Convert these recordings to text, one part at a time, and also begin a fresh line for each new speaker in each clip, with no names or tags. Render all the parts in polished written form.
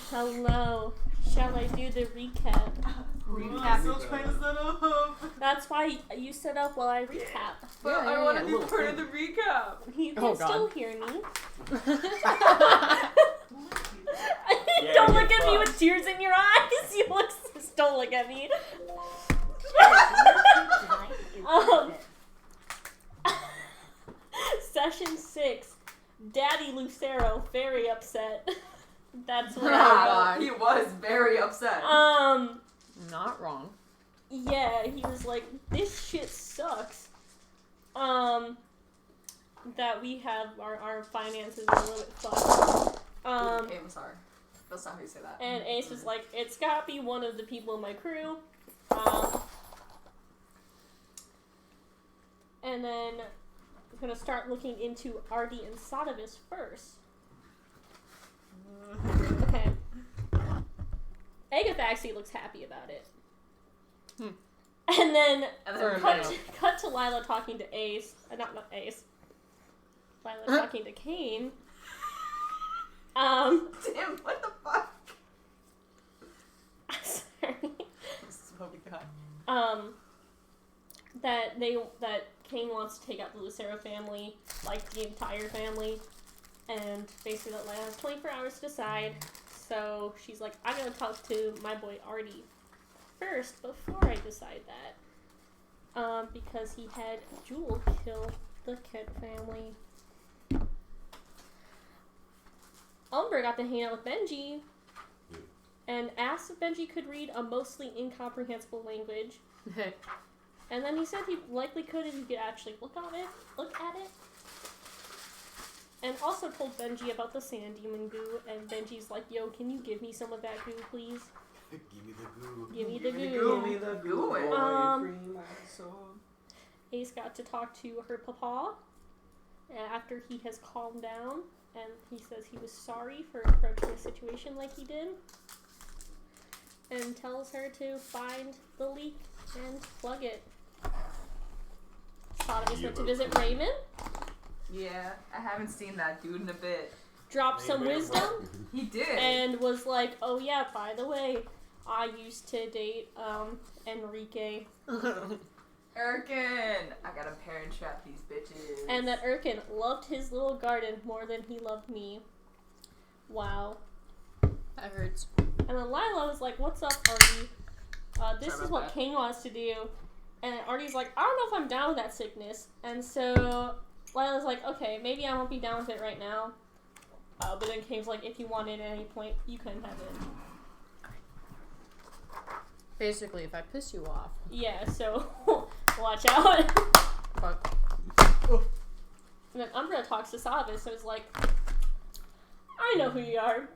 Hello. Shall I do the recap?
I'm still trying to set up.
That's why you set up while I recap.
But I want to be part of the recap.
You can still hear me.
Don't
look at me with tears in your eyes. You look. Don't look at me. Session 6. Daddy Lucero very upset. That's what I got.
He was very upset.
Not wrong.
Yeah, he was like, this shit sucks. That we have our finances are a little bit fucked.
I'm sorry. That's not how you say that.
And Ace was like, it's gotta be one of the people in my crew. And then I'm gonna start looking into Artie and Sodavis first. Okay. Agatha actually looks happy about it. And then cut to Lila talking to Ace. Not Ace. Lila talking to Kane.
Damn, what the fuck?
Sorry.
This is what we got.
That Kane wants to take out the Lucero family, like the entire family, and basically that Lila has 24 hours to decide. So she's like, I'm gonna talk to my boy Artie first before I decide that. Because he had Jewel kill the Kent family. Umbra got to hang out with Benji and asked if Benji could read a mostly incomprehensible language. And then he said he likely could if he could actually look at it. And also told Benji about the sand demon goo, and Benji's like, yo, can you give me some of that goo, please?
Give me the goo.
Give me the goo.
Give me the goo. Free my soul.
Ace got to talk to her papa after he has calmed down, and he says he was sorry for approaching the situation like he did, and tells her to find the leak and plug it. Sodavis went to visit Raymond.
Yeah, I haven't seen that dude in a bit.
Dropped some wisdom.
He did.
And was like, oh yeah, by the way, I used to date Enrique.
Erkin! I gotta parent trap these bitches.
And that Erkin loved his little garden more than he loved me. Wow.
That hurts.
And then Lila was like, what's up, Artie? This is what Kane wants to do. And Artie's like, I don't know if I'm down with that sickness. And so Lila's like, okay, maybe I won't be down with it right now. But then Kane's like, if you want it at any point, you can have it.
Basically, if I piss you off.
Yeah, so watch out.
Fuck.
And then Umbra talks to Sodavis, so it's like, I know who you are,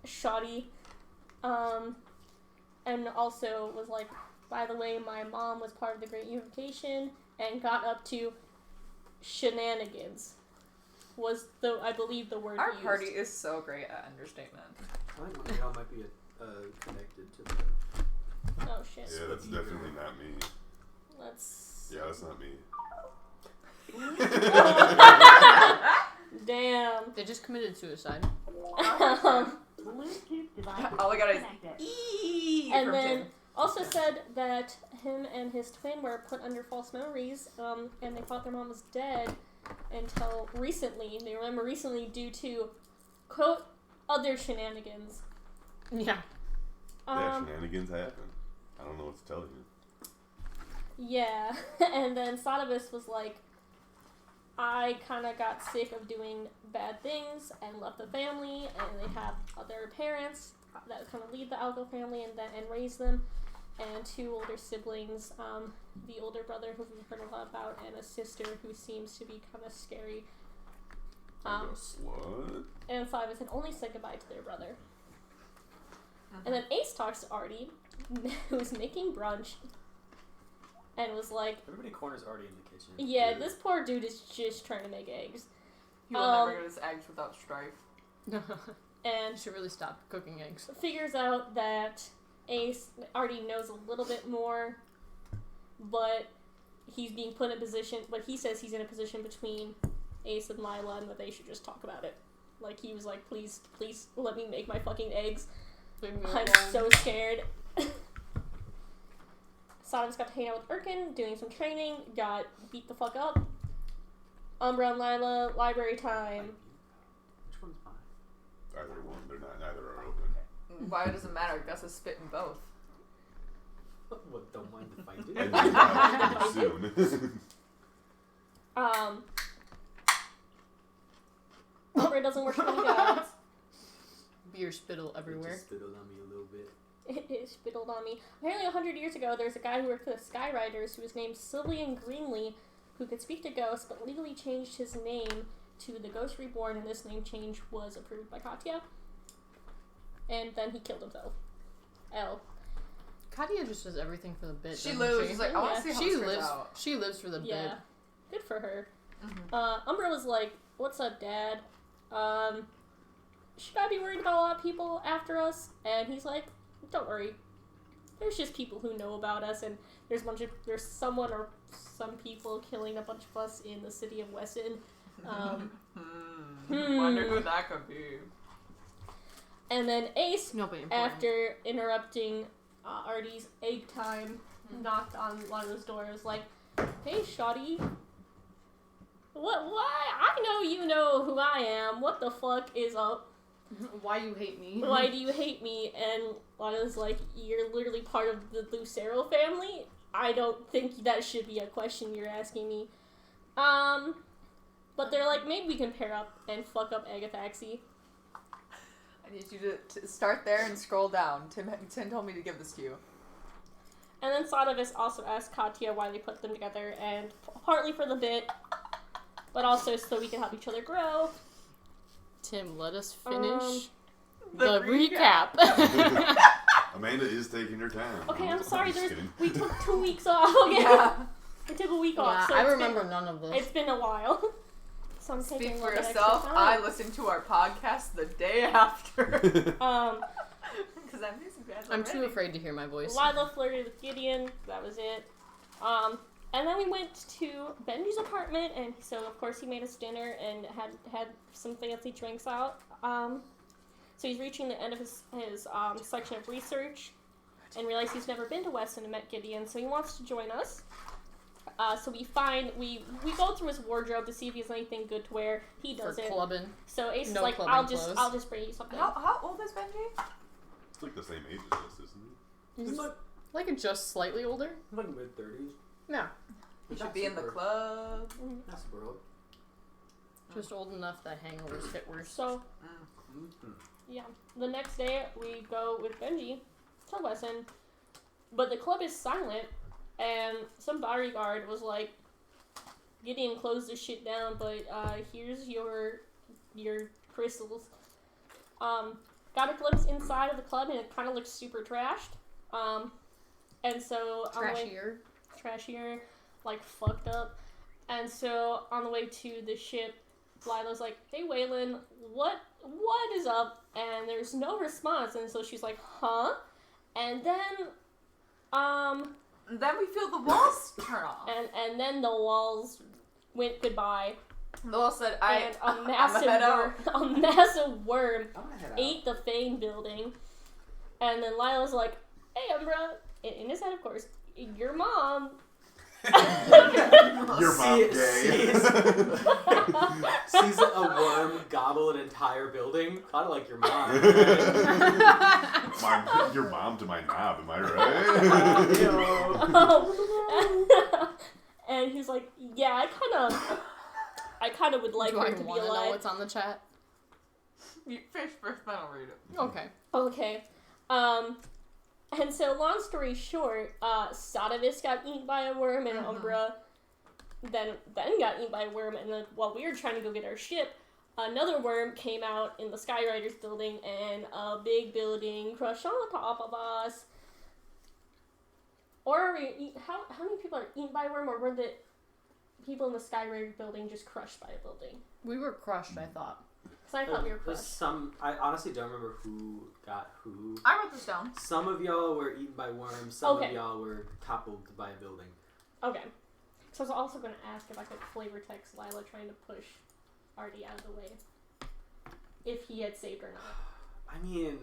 shoddy. And also was like, by the way, my mom was part of the Great Unification and got up to shenanigans. Was I believe the word
Our
used.
party is so great at understatement.
I think y'all might be connected to the...
Oh shit.
Yeah, that's definitely not me.
Let's...
Yeah, that's not me.
Damn.
They just committed suicide.
All I got is E.
And then also said that him and his twin were put under false memories, and they thought their mom was dead until recently. They remember recently due to, quote, other shenanigans.
Yeah.
Yeah, shenanigans happen. I don't know what to tell you.
Yeah. And then Sodavis was like, I kind of got sick of doing bad things and left the family, and they have other parents that kind of lead the Algo family and raise them, and two older siblings, the older brother who we've heard a lot about, and a sister who seems to be kind of scary.
Slut?
And Sodavis had only said goodbye to their brother. And then Ace talks to Artie, who's making brunch, and was like,
Everybody corners Artie in the kitchen.
yeah, this poor dude is just trying to make eggs.
He will never get his eggs without strife.
And
You should really stop cooking eggs.
figures out that Ace already knows a little bit more, but he's being put in a position, but he says he's in a position between Ace and Lila and that they should just talk about it. Like, he was like, please let me make my fucking eggs.
Leave me
I'm
alone.
so scared. Sodom got to hang out with Erkin, doing some training, got beat the fuck up. Umbra and Lila, library time.
Which one's mine?
Either one. They're not. Neither are open.
Why does it matter? Gus is spitting both.
What, don't mind if I do?
And they're not soon.
Umbra doesn't worship any gods.
Beer spittle
It
everywhere.
just spittled on me a little bit.
It spittled on me. Apparently 100 years ago, there's a guy who worked for the Skyriders who was named Sylvian Greenlee, who could speak to ghosts, but legally changed his name to the Ghost Reborn, and this name change was approved by Katya. And then he killed himself.
Katya just does everything for the bit.
She
doesn't
lives.
she?
She's like, I want to
Yeah.
see how
She
this turns
lives.
out.
She lives for the
Yeah.
bit.
Good for her.
Mm-hmm.
Umbra was like, what's up, Dad? Should I be worried about a lot of people after us? And he's like, don't worry. There's just people who know about us, and there's someone or some people killing a bunch of us in the city of Wessynd.
Wonder who that could be.
And then Ace,
Nobody important.
after interrupting Artie's egg time, knocked on Lila's door and was like, hey, Shawty. Why? I know you know who I am. What the fuck is up?
Why you hate me?
Why do you hate me? And Lila's like, you're literally part of the Lucero family. I don't think that should be a question you're asking me. But they're like, maybe we can pair up and fuck up Agathaxy.
I need you to start there and scroll down. Tim told me to give this to you.
And then Sadavis also asked Katya why they put them together, and partly for the bit, but also so we can help each other grow.
Tim, let us finish
The
the recap.
Amanda is taking her time.
Okay, I'm sorry.
Just kidding.
We took 2 weeks off. Okay,
Yeah.
we took a week
Yeah,
off. So
I
it's
remember none of this.
It's been a while. So I'm taking
Speak
a
for
little bit extra
yourself.
time.
I listened to our podcast the day after. Because I'm missing guys
I'm too afraid to hear my voice.
Lila flirted with Gideon. That was it. And then we went to Benji's apartment, and so of course he made us dinner and had some fancy drinks out. So he's reaching the end of his section of research, and realized he's never been to Wessynd and met Gideon, so he wants to join us. So we go through his wardrobe to see if he has anything good to wear. He
For
doesn't.
clubbing.
So Ace is
No
like,
clubbing
I'll
clothes.
just bring you something.
How old is Benji?
It's like the same age as us, isn't it?
It's
Like just slightly older?
like mid-30s.
No.
He should be in the club.
That's world.
Just old enough that hangovers hit worse.
So
Mm-hmm.
yeah, the next day we go with Benji to Wessynd, but the club is silent, and some bodyguard was like, Gideon closed this shit down, but here's your crystals. Got a glimpse inside of the club, and it kind of looks super trashed. And so trashier, like fucked up. And so on the way to the ship, Lila's like, hey Waylon, what is up? And there's no response, and so she's like, huh? And then
Then we feel the walls turn off.
and then the walls went goodbye,
The wall said,
and a
I'm
massive
head out.
worm
I'm gonna head out.
ate the Fane building. And then Lila's like, hey Umbra, in his head of course, your mom.
Your mom gay.
Sees a worm gobble an entire building. Kind of like your mom.
Your mom to my knob, am I right?
And he's like, yeah, I kind of would like
Do
her
I
to be
want to know
alive.
what's on the chat?
You fish first, then I'll read it.
Okay.
Okay. And so, long story short, Sadavis got eaten by a worm, and Umbra then got eaten by a worm, and then while we were trying to go get our ship, another worm came out in the Skyriders building, and a big building crushed on the top of us. Or are we, how many people are eaten by a worm, or were the people in the Skyrider building just crushed by a building?
We were crushed, I thought.
Because I thought we were
There's
crushed.
I honestly don't remember who got who.
I wrote this down.
Some of y'all were eaten by worms. Some
Okay.
of y'all were toppled by a building.
Okay. So I was also going to ask if I could flavor text Lila trying to push Artie out of the way. if he had saved or not.
I mean,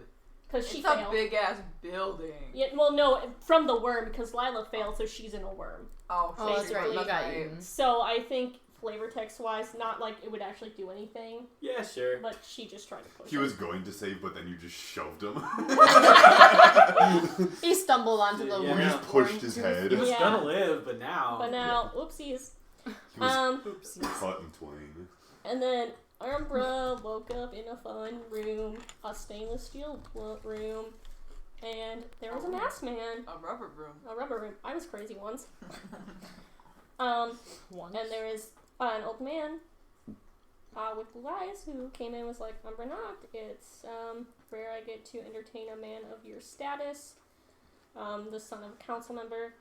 because she
it's
failed.
a big ass building.
Yeah, well, no, from the worm, because Lila failed, so she's in a worm.
Oh,
that's right. You got eaten.
So I think flavor text wise, not like it would actually do anything.
yeah, sure.
But she just tried to push.
He was going to save, but then you just shoved him.
He stumbled onto the
Yeah.
You
worm.
just pushed his head.
He was
Yeah.
gonna live, but now.
Oopsies.
He was cut in twain.
And then Umbra woke up in a fun room, a stainless steel room, and there was a masked man.
A rubber room.
A rubber room. I was crazy once.
Once.
And there is an old man with blue eyes who came in and was like, Umbra knocked. It's rare I get to entertain a man of your status, the son of a council member.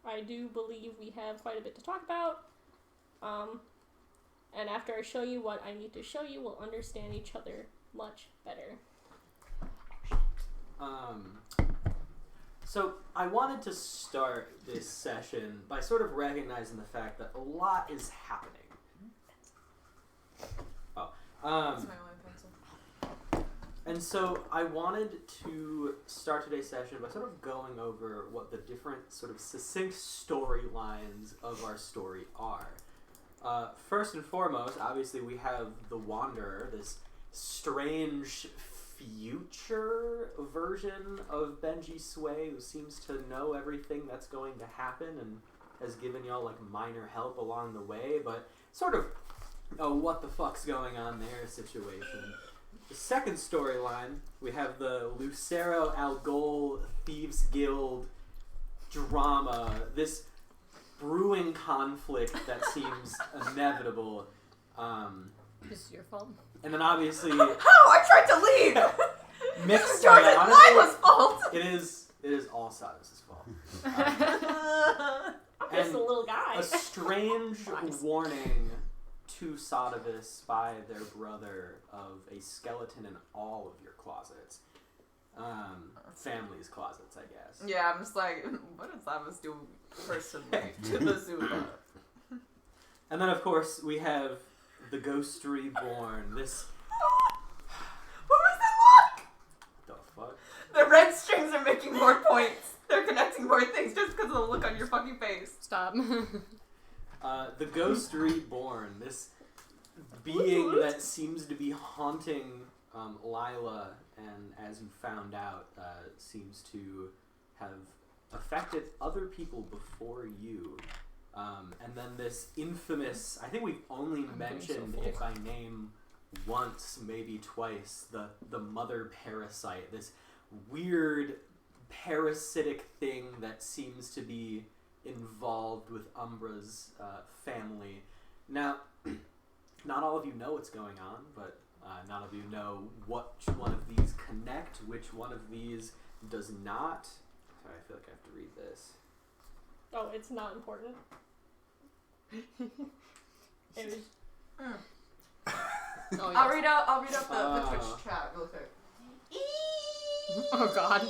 I do believe we have quite a bit to talk about. And after I show you what I need to show you, we'll understand each other much better.
So I wanted to start this session by sort of recognizing the fact that a lot is happening.
That's my only pencil.
And so I wanted to start today's session by sort of going over what the different sort of succinct storylines of our story are. First and foremost, obviously we have the Wanderer, this strange future version of Benji Sway who seems to know everything that's going to happen and has given y'all like minor help along the way, but sort of what the fuck's going on there situation. The second storyline, we have the Lucero Algol Thieves Guild drama, this brewing conflict that seems inevitable.
This is your fault.
And then obviously
How? I tried to leave!
mixed
Started Lila's fault!
it is all Cyrus's fault.
Just a little guy.
A strange warning to Sodavis by their brother of a skeleton in all of your closets. Family's closets, I guess.
Yeah, I'm just like, what does Lavis do personally to the Zuba?
And then, of course, we have the Ghost Reborn. This...
What was that look?
The fuck?
The red strings are making more points. They're connecting more things just because of the look on your fucking face.
Stop.
The Ghost Reborn. This being that seems to be haunting Lila, and as you found out, seems to have affected other people before you. And then this infamous, I think we've only mentioned it by name once, maybe twice, the mother parasite, this weird parasitic thing that seems to be involved with Umbra's family. Now, not all of you know what's going on, but none of you know which one of these connect, which one of these does not. Sorry, I feel like I have to read this.
Oh, it's not important. It was.
Oh,
I'll
yes.
read out the Twitch chat real quick.
Oh, God.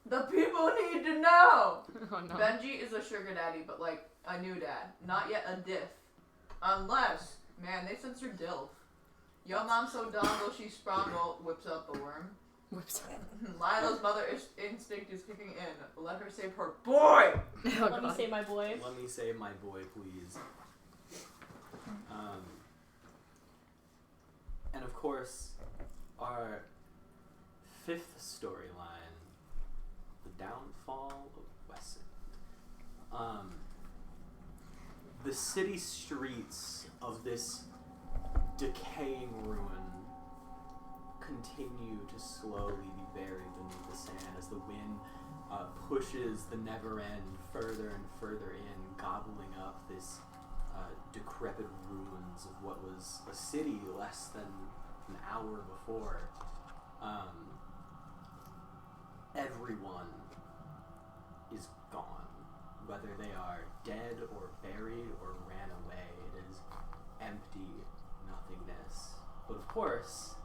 The people need to know.
Oh, no.
Benji is a sugar daddy, but like a new dad, not yet a diff. Unless, man, they censored DILF. Yo mom's so dumb though she's sprung, whips out the worm.
Whips.
Lila's mother instinct is kicking in. Let her save her boy!
Oh,
Let me
God.
say my boy.
Let me say my boy, please. And of course, our fifth storyline, the downfall of Wessynd. The city streets of this decaying ruin continue to slowly be buried beneath the sand as the wind pushes the Never End further and further in, gobbling up this decrepit ruins of what was a city less than an hour before. Everyone is gone, whether they are dead or buried or ran away. It is empty nothingness. But of course,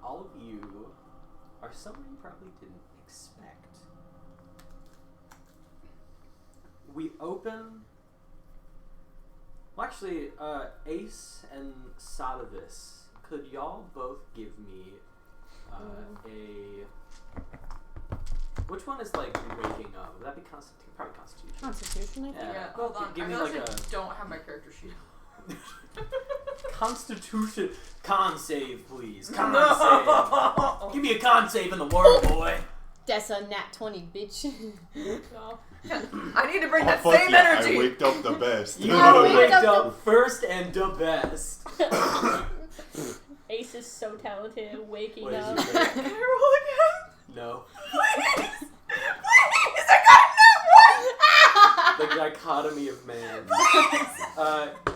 all of you are someone you probably didn't expect. We open... Well, actually, Ace and Sodavis, could y'all both give me a... Which one is like waking up? Would that be Constitution? Probably Constitution.
Constitution, I think.
Yeah, hold on.
Give
I
me
realize
like
I
a
don't have my character sheet.
Constitution. Con save, please. Con save. Give me a con save in the word, boy.
That's a nat 20, bitch.
No.
I need to bring that
fuck
same
yeah,
energy.
I waked up the best.
You
wake
waked
up
up first and the best.
Ace is so talented at waking
What is
up.
your
Can I roll again?
No.
Please! Please! I got
The dichotomy of man.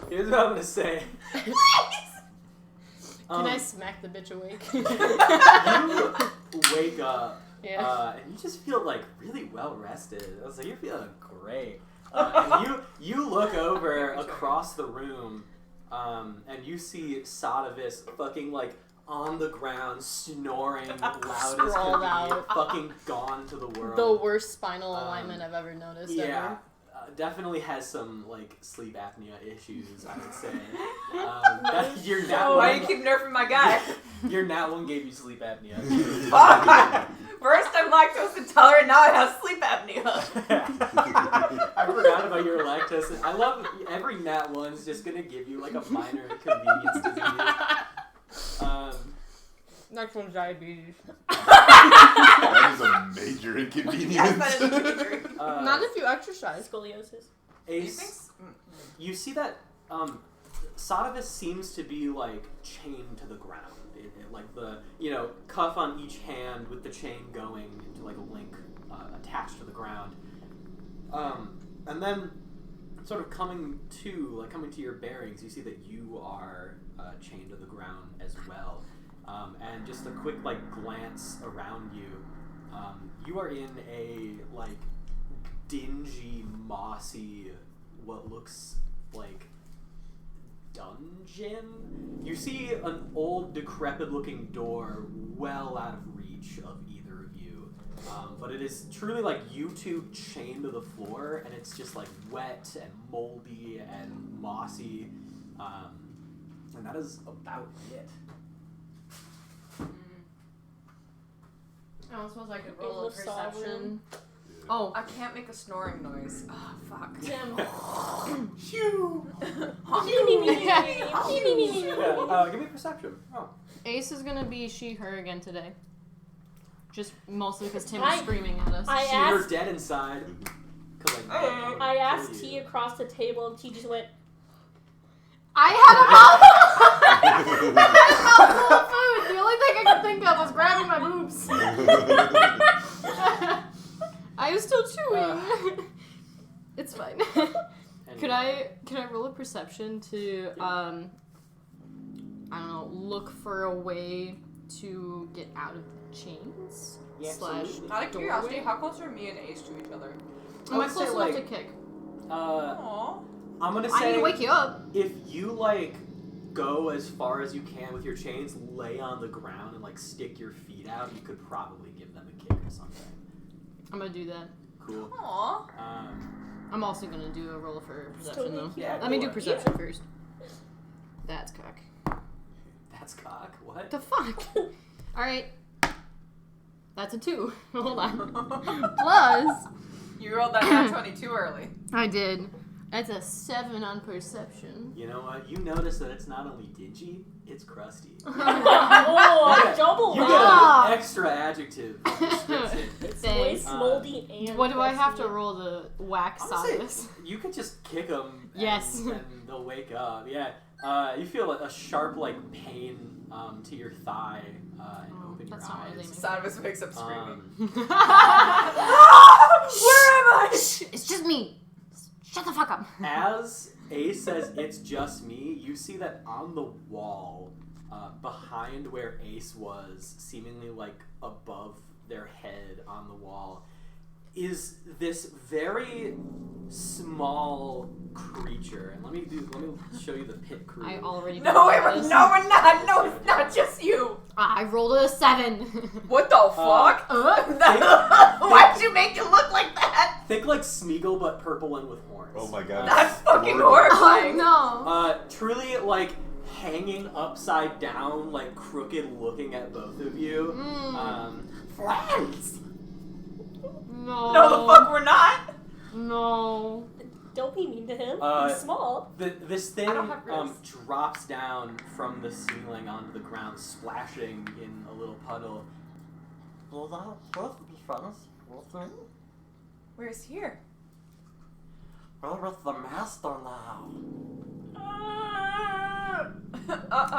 Here's what I'm gonna say.
Can I smack the bitch awake?
You wake up, and you just feel like really well rested. I was like, you're feeling great. And you look over across the room, and you see Sodavis fucking like on the ground, snoring loud as could
Sprawled
be,
out.
fucking gone to the world.
The worst spinal alignment I've ever noticed ever.
Definitely has some like sleep apnea issues, I would say. Your nat
Why
one,
you keep nerfing my guy?
your nat one gave you sleep apnea.
Fuck! First I'm lactose intolerant, now I have sleep apnea.
I forgot about your lactose. I love every nat one's just gonna give you like a minor inconvenience disease.
Next one's diabetes.
That is a major inconvenience.
Yes, that is major.
Not if you exercise.
Scoliosis.
Ace, you see that Sodavis seems to be like chained to the ground. Like the cuff on each hand with the chain going into like a link attached to the ground. And then sort of coming to your bearings, you see that you are chained to the ground as well. And just a quick glance around you, you are in a dingy, mossy, what looks like dungeon. You see an old, decrepit-looking door well out of reach of either of you, but it is truly you two chained to the floor, and it's just wet and moldy and mossy, and that is about it.
I don't suppose I could
In
roll a
the saw
perception.
room.
Oh,
I can't make a snoring noise. Oh, fuck.
Damn.
Give me perception. Oh.
Ace is gonna be she, her again today. Just mostly because Tim
I-
was screaming at us.
I
She, her
asked-
dead inside. 'Cause,
I asked T across the table, and T just went,
I had a mouthful. I had a mouthful of food. The only thing I could think of was grabbing my boobs. I was still chewing. It's fine. Could I roll a perception to I don't know, look for a way to get out of the chains?
Yeah,
Slash
absolutely.
Out of curiosity,
doorway?
how close are me and Ace to each other?
Am I
would say,
close enough to kick?
Aww.
I'm gonna
I
say
need to wake you up.
if you go as far as you can with your chains, lay on the ground and stick your feet out, you could probably give them a kick or something.
I'm gonna do that.
Cool.
Aww.
I'm also gonna do a roll for perception though.
Yeah,
Let me
go
do
on.
perception first. That's cock.
That's cock. What?
The fuck? Alright. That's a 2. Hold on. Plus,
You rolled that nat 20 too early.
I did. That's a 7 on perception.
You know what? You notice that it's not only dingy, it's crusty.
oh,
Yeah.
double
You
that.
get
Ah.
an extra adjective description.
It's
Thanks.
moist, moldy, and
What do I have to
crusty.
roll to whack
I'm gonna say,
Sodavis?
you could just kick them.
Yes.
And they'll wake up. Yeah. You feel a sharp pain to your thigh and
Oh,
open
that's
your
not really
eyes.
Sodavis wakes up screaming.
Where
am I?
It's just me. Shut the fuck up.
As Ace says, it's just me, you see that on the wall, behind where Ace was, seemingly above their head on the wall, is this very small creature. And let me show you the pit crew.
I already.
No, we're not. No, it's not just you.
I rolled a 7.
What the fuck? Why'd you make it look like that?
Think like Smeagol, but purple and with horns.
Oh my god.
That's fucking
horrible.
horrible. terrifying.
no.
Truly, like, hanging upside down, like, crooked looking at both of you. Friends!
No.
No, the fuck we're not.
No.
Don't be mean to him. He's small.
This thing
I don't have wrists.
drops down from the ceiling onto the ground, splashing in a little puddle.
You're not supposed to be friends with me.
Where's here?
We're with the master now.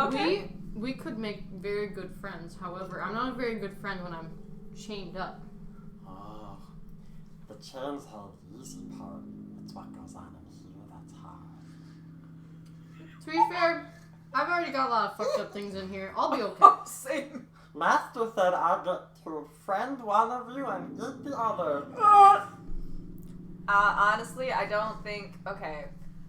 Okay.
We could make very good friends. However, I'm not a very good friend when I'm chained up.
Oh, the chains are the easy part. It's what goes on in here that's hard.
To be fair, I've already got a lot of fucked up things in here. I'll be okay.
Oh, same.
Master said I get to friend one of you and eat the other.
Honestly, I don't think. Okay,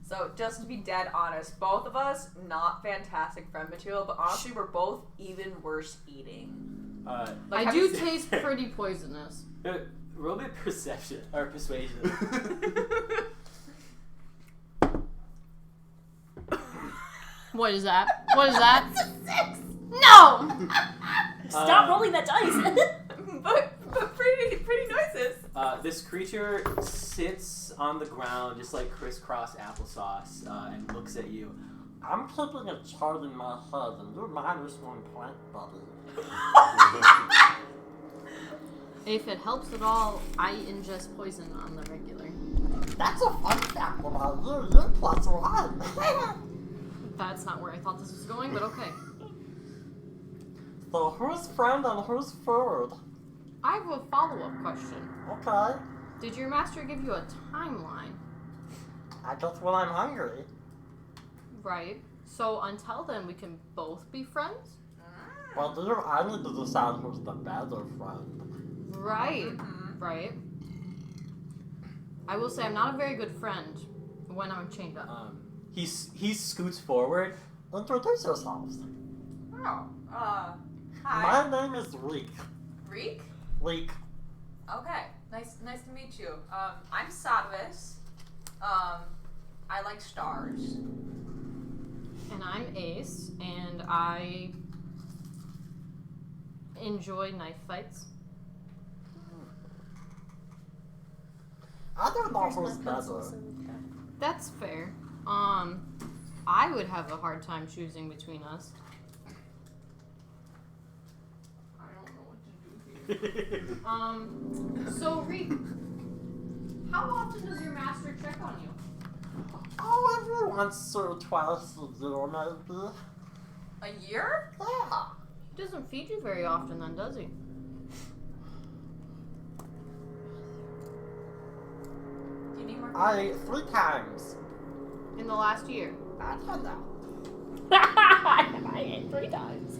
so just to be dead honest, both of us not fantastic friend material, but honestly, we're both even worse eating. Like,
I do taste pretty poisonous.
Roll me perception or persuasion.
What is that? What is that? No!
Stop rolling that dice.
but pretty noises.
This creature sits on the ground just like crisscross applesauce and looks at you.
I'm keeping a chart in my head, and you're -1 point, buddy.
If it helps at all, I ingest poison on the regular.
That's a fun fact about you. You're +1.
That's not where I thought this was going, but okay.
So who's friend and who's food?
I have a follow-up question.
Okay.
Did your master give you a timeline?
I guess when I'm hungry.
Right. So until then, we can both be friends?
Well, I need to decide who's the better friend.
Right. Right. I will say I'm not a very good friend when I'm chained up.
He scoots forward.
Introduce yourselves.
Oh, hi.
My name is Reek.
Reek?
Reek.
Okay, nice to meet you. I'm Sadvis. I like stars.
And I'm Ace, and I enjoy knife fights.
I don't know who's better.
That's fair. I would have a hard time choosing between us.
I don't know what to do here.
So Reek, how often does your master check on you?
Oh, every once or twice a year, maybe.
A year?
Yeah.
He doesn't feed you very often then, does he?
Do you need more?
I ate 3 times.
In the last year?
I don't know.
I ate 3 times.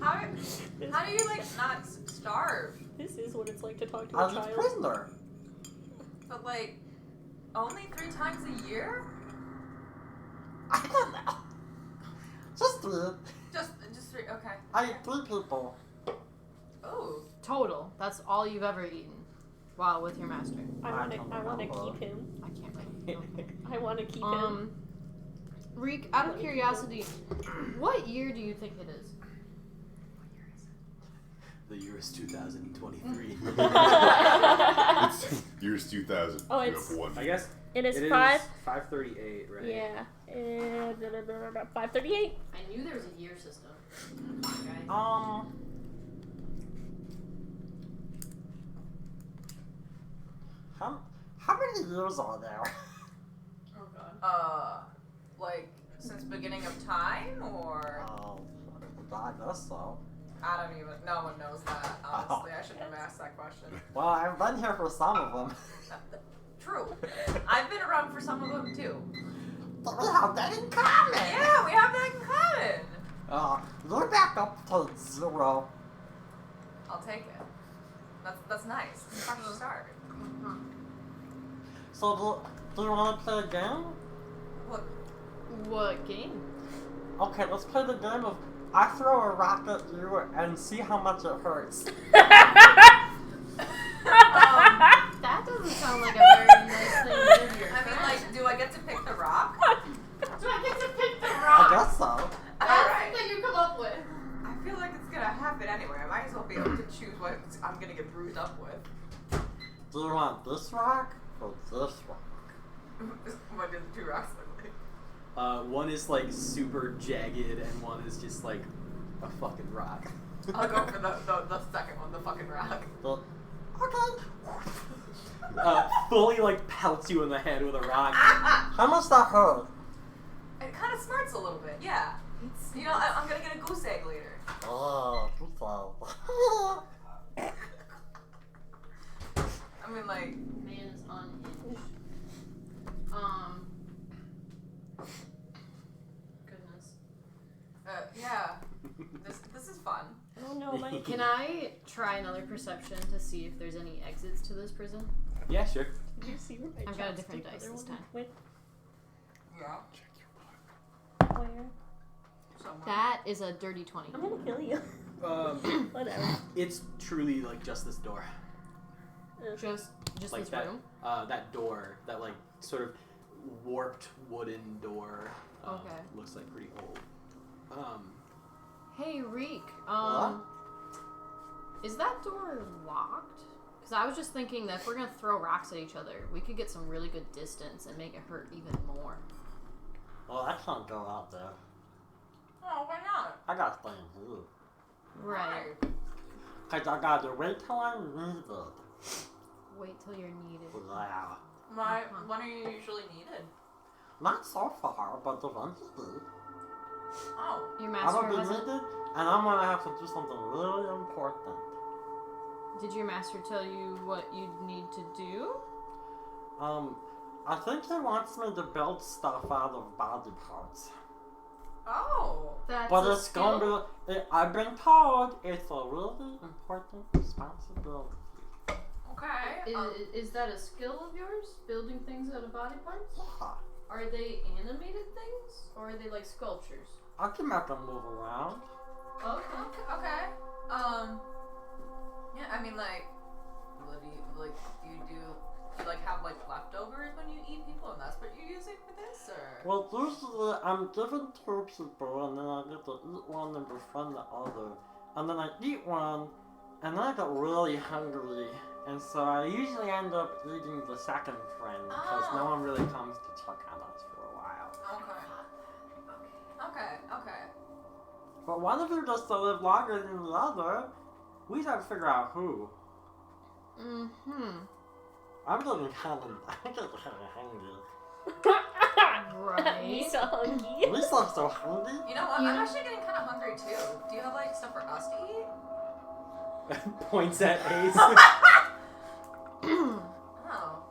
How do you like not starve?
This is what it's like to talk to
I
a
was a
child.
prisoner.
But like, only 3 times a year?
I don't know. Just 3.
Just 3. Okay.
I ate 3 people.
Oh.
Total. That's all you've ever eaten while with your master.
I want to
remember.
keep him.
I can't remember. Okay.
I want to keep him.
Reek, out of curiosity, what year do you think it is?
The year is 2023.
It's years 2000.
Oh,
You
it's-
have one.
I guess
It is
it 5:38, right?
Yeah. 5:38.
I knew there was a year system.
How many years are there?
Oh god. Like since beginning of time, or
Oh, I guess so.
I don't even. No one knows that. Honestly, I shouldn't have asked that question.
Well, I've been here for some of them.
True. I've been around for some of them too.
But we have that in common.
Yeah, we have that in common.
You're back up to 0.
I'll take it. That's nice. It's a fresh start.
So do you want to play a game?
What?
What game?
Okay, let's play the game of I throw a rock at you and see how much it hurts.
That doesn't sound like a very nice thing to do to your
I mean, like, do
want this rock or this rock?
What do the two rocks look like?
One is like super jagged, and one is just like a fucking rock.
I'll go for the second one, the fucking rock.
Okay.
Fully like pelts you in the head with a rock.
How much that hurt?
It kind of smarts a little bit, yeah. You know, I'm gonna get a goose egg later.
Oh, wow.
I mean, like,
Man is unhinged. Goodness.
yeah. This is fun.
Oh no, my.
Can I try another perception to see if there's any exits to this prison?
Yeah, sure.
Did you see where my
I've got a
chopstick
different dice
other
this
one
time.
went?
Yeah.
Where?
Somewhere.
That is a dirty 20.
I'm gonna kill you. Whatever.
It's truly like just this door.
Just
Like
this
that,
room?
that door, that like sort of warped wooden door.
Okay.
Looks like pretty old.
Hey, Reek.
What?
Is that door locked? Because I was just thinking that if we're gonna throw rocks at each other, we could get some really good distance and make it hurt even more.
Well, I can't go out there.
Oh, why not?
I gotta stay in here.
Right.
Cause I gotta wait till I need it.
Wait till you're needed.
Yeah.
Why? When are you usually needed?
Not so far, but eventually.
Oh.
Your
I'm
master
gonna be
hasn't...
needed, and I'm gonna have to do something really important.
Did your master tell you what you need to do?
I think he wants me to build stuff out of body parts.
Oh.
That's
But
a
it's
skill?
gonna be, I've been told it's a really important responsibility.
Okay.
Is that a skill of yours? Building things out of body parts?
Yeah.
Are they animated things? Or are they like sculptures?
I can make them move around.
Okay.
Okay. Yeah, I mean, like, what do you like have like leftovers when you eat people, and that's what you're using for this, or?
Well, usually I'm given 2 people, and then I get to eat one and befriend the other. And then I eat one, and then I get really hungry. And so I usually end up eating the second friend, because no one really comes to check on us for a while.
Okay.
But one of you gets to live longer than the other. We gotta figure out who.
Mm-hmm.
I'm getting kind of hungry.
Right.
Me so hungry.
Lisa's so hungry.
You know what?
Yeah.
I'm actually getting kind of hungry too. Do you have like stuff for us to eat?
Points at Ace.
Oh.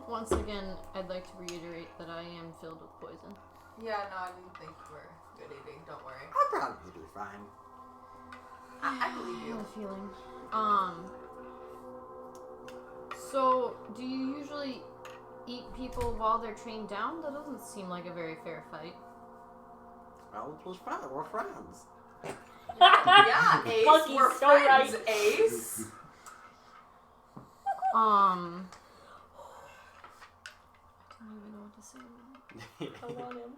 Once again, I'd like to reiterate that I am filled with poison.
Yeah, no, I didn't think you were good eating. Don't worry.
I'll probably be fine.
I believe
I
you.
have a feeling. So, do you usually eat people while they're chained down? That doesn't seem like a very fair fight.
Well, it was fine. We're friends.
Yeah, Ace.
Funky's
We're
so
friends,
right.
Ace.
I don't even know what to say.
I want him.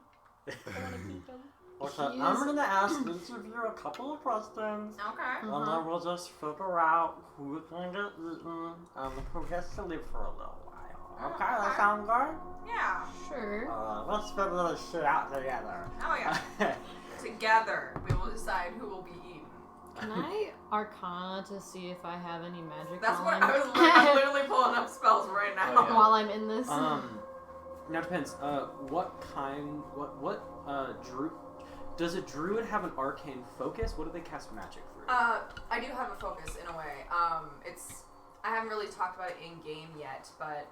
I want to keep him.
Okay,
He
I'm
is-
gonna ask each of you a couple of questions,
Okay.
and then we'll just figure out who's gonna get eaten and who gets to live for a little while. Okay, that
Okay.
sound good?
Yeah.
Sure.
Let's figure this shit out together.
Oh yeah. Together, we will decide who will be eaten.
Can I Arcana to see if I have any magic
That's
while
what
I'm-
I'm literally pulling up spells right now.
Oh, yeah.
while I'm in this?
Now it depends. What does a druid have an arcane focus? What do they cast magic through?
I do have a focus in a way. I haven't really talked about it in game yet, but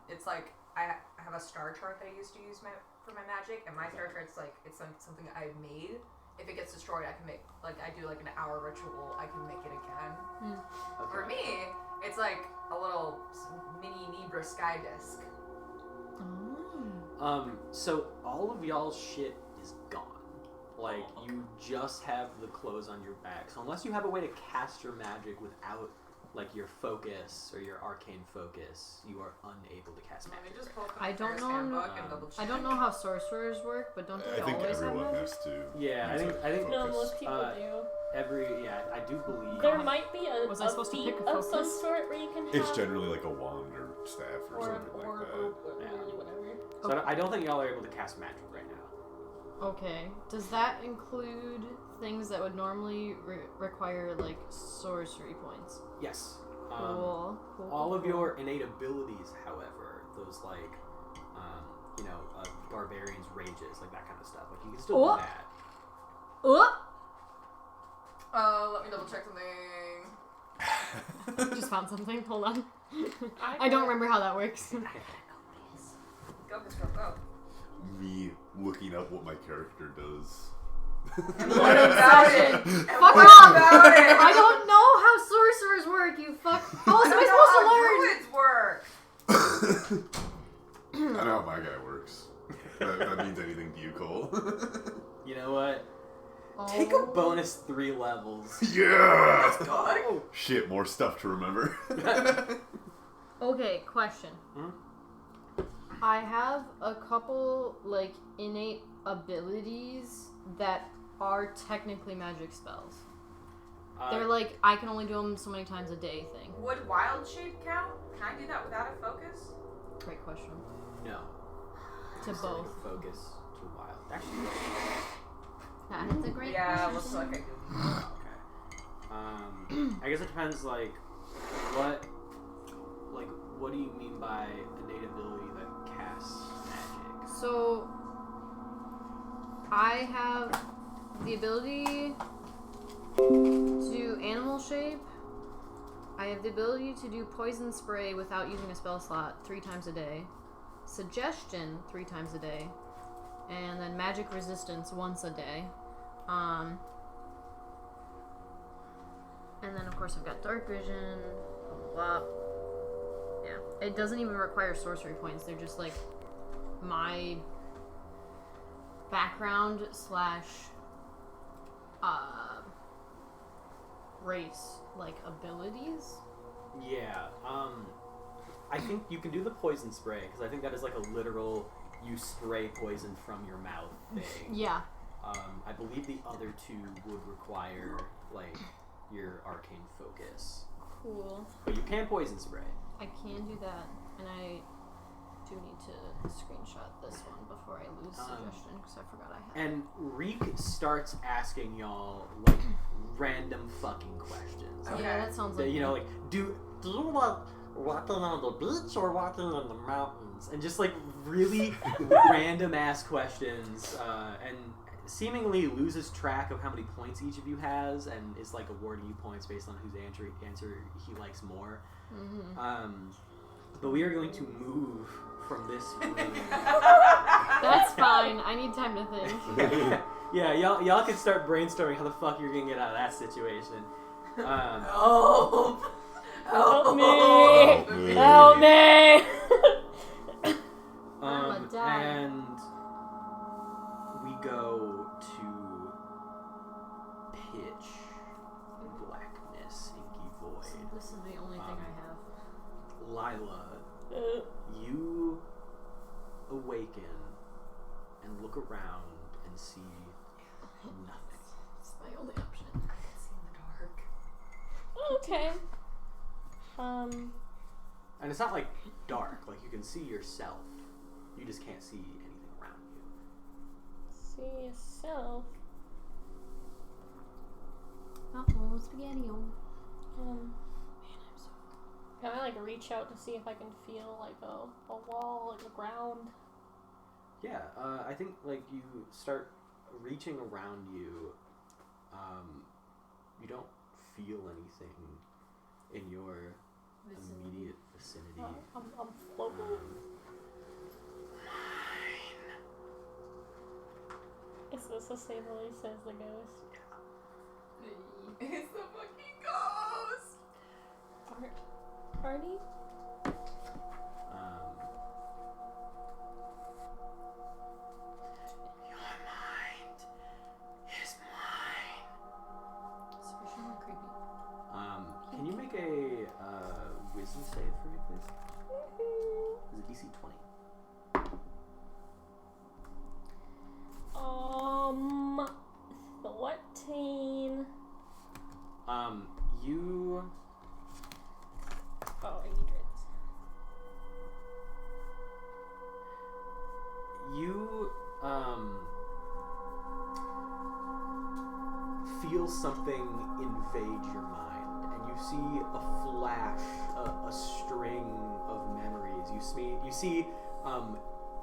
it's like I have a star chart that I used to use for my magic, and my star chart's like it's something I made. If it gets destroyed, I can make I do like an hour ritual. I can make it again.
Okay.
For me, it's like a little mini Nebra sky disc.
So all of y'all's shit is gone. Like, you just have the clothes on your back. So unless you have a way to cast your magic without, like, your focus or your arcane focus, you are unable to cast
Let me
magic.
just pull up the
I don't
Player's
know-
Handbook and double check.
I don't know how sorcerers work, but don't they
I think
always have
everyone
magic?
has to.
Yeah, I
use
think-
a
I think-
No,
focus.
most people do.
I do believe.
There might be
Was I
a
supposed to
feat
pick a
of some
focus?
sort where you can have.
It's generally like a wand or staff or,
or an
something
orb
like that.
or
Yeah.
really whatever.
So I don't think y'all are able to cast magic right now.
Okay. Does that include things that would normally require like sorcery points?
Yes.
Cool.
All of your innate abilities, however, those like, barbarian's rages, like that kind of stuff. Like you can still do that.
Let me double check something.
Just found something. Hold on.
I
don't remember how that works.
Go, Crystal, go.
Me looking up what my character does.
And what about it? And
Fuck
what
off!
about it?
I don't know how sorcerers work, you fuck. How else am I supposed to learn?
Druids work.
I know how my guy works. That means anything to you, Cole.
You know what? Take a bonus 3 levels.
Yeah!
Let's go.
Shit, more stuff to remember.
Okay, question. I have a couple, like, innate abilities that are technically magic spells. They're like, I can only do them so many times a day thing.
Would wild shape count? Can I do that without a focus?
Great question.
No.
To
Instead of
both.
Focus to wild. Actually,
That's a great
Yeah,
question.
looks like I do.
okay. I guess it depends, like, what do you mean by innate ability that casts magic?
So, I have the ability to do animal shape. I have the ability to do poison spray without using a spell slot 3 times a day. Suggestion 3 times a day. And then magic resistance once a day. And then of course I've got dark vision, blah blah blah. Yeah. It doesn't even require sorcery points. They're just like my background / race, like, abilities.
Yeah, I think you can do the poison spray, because I think that is like a literal, you spray poison from your mouth thing.
Yeah.
I believe the other 2 would require, like, your arcane focus.
Cool.
But you can poison spray.
I can do that, and I do need to screenshot this one before I lose suggestion, because I forgot I had.
And Reek starts asking y'all, like, random fucking questions.
Okay.
Yeah, that sounds like
You know, like,
Do you like walking on the beach or walking in the mountains?
and just, like, really random ass questions, and seemingly loses track of how many points each of you has, and is, like, awarding you points based on whose answer he likes more. But we are going to move from this room.
That's fine. I need time to think.
Yeah, y'all can start brainstorming how the fuck you're gonna get out of that situation.
Help!
Help me! Help me!
I'm a die.
And we go to pitch blackness, inky void.
This is the only thing I have.
Lila, you awaken and look around and see nothing.
It's my only option.
I can see in the dark.
Okay.
And it's not like dark, like you can see yourself. You just can't see anything around you.
See yourself.
Uh-oh, spaghetti-o.
Can I, like, reach out to see if I can feel, like, a wall, like, the ground?
Yeah, I think, like, you start reaching around you. You don't feel anything in your immediate vicinity.
I'm floating. Is this the same voice as the ghost?
It's the fucking ghost!
Artie?
Your mind is mine.
It's really creepy.
Can you make a wisdom save for me, please? Is it DC 20?
What teen?
You
Oh, I need
feel something invade your mind, and you see a flash, a string of memories. You see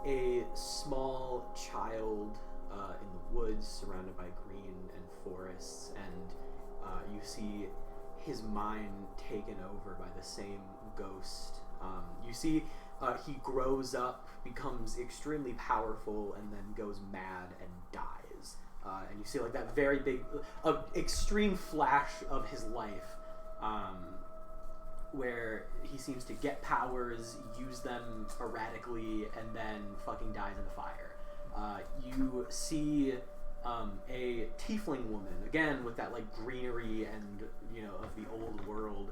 a small child in the woods surrounded by green and forests, and you see his mind taken over by the same ghost. You see he grows up, becomes extremely powerful, and then goes mad and dies. And you see like that very big, extreme flash of his life, where he seems to get powers, use them erratically, and then fucking dies in a fire. You see a tiefling woman, again with that like greenery and of the old world,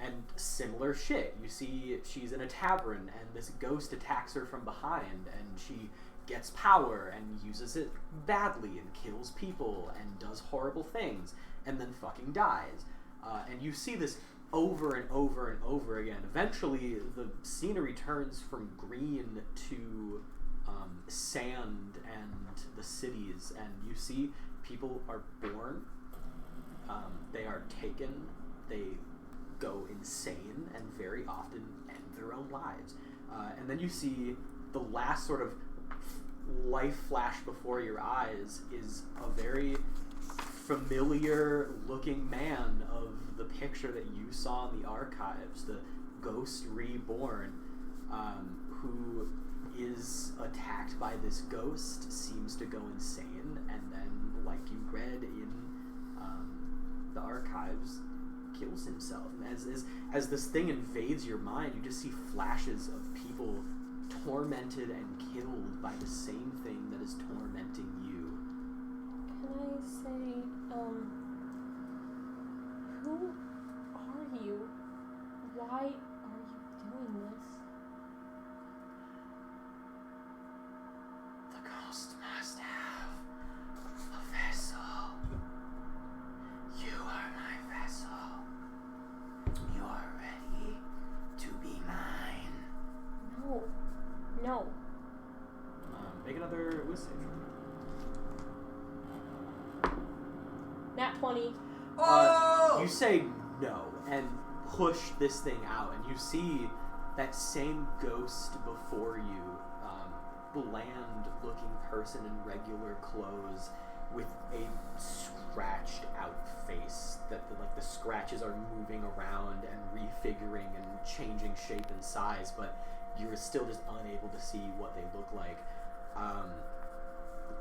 and similar shit. You see she's in a tavern, and this ghost attacks her from behind, and she gets power and uses it badly and kills people and does horrible things and then fucking dies. And you see this over and over and over again. Eventually, the scenery turns from green to sand and the cities, and you see people are born, they are taken, they go insane, and very often end their own lives. And then you see the last sort of life flash before your eyes is a very familiar looking man of the picture that you saw in the archives, the ghost reborn, who is attacked by this ghost, seems to go insane, and then, like you read in the archives, kills himself. And as this thing invades your mind, you just see flashes of people tormented and killed by the same thing that is tormenting you.
Can I say, who are you? Why are you doing this?
The ghost must have a vessel. You are my vessel. You are ready to be mine.
No.
Make another wisdom save.
Nat 20.
Oh!
You say no and push this thing out, and you see that same ghost before you, bland-looking person in regular clothes with a scratched-out face. That the scratches are moving around and refiguring and changing shape and size, but you're still just unable to see what they look like.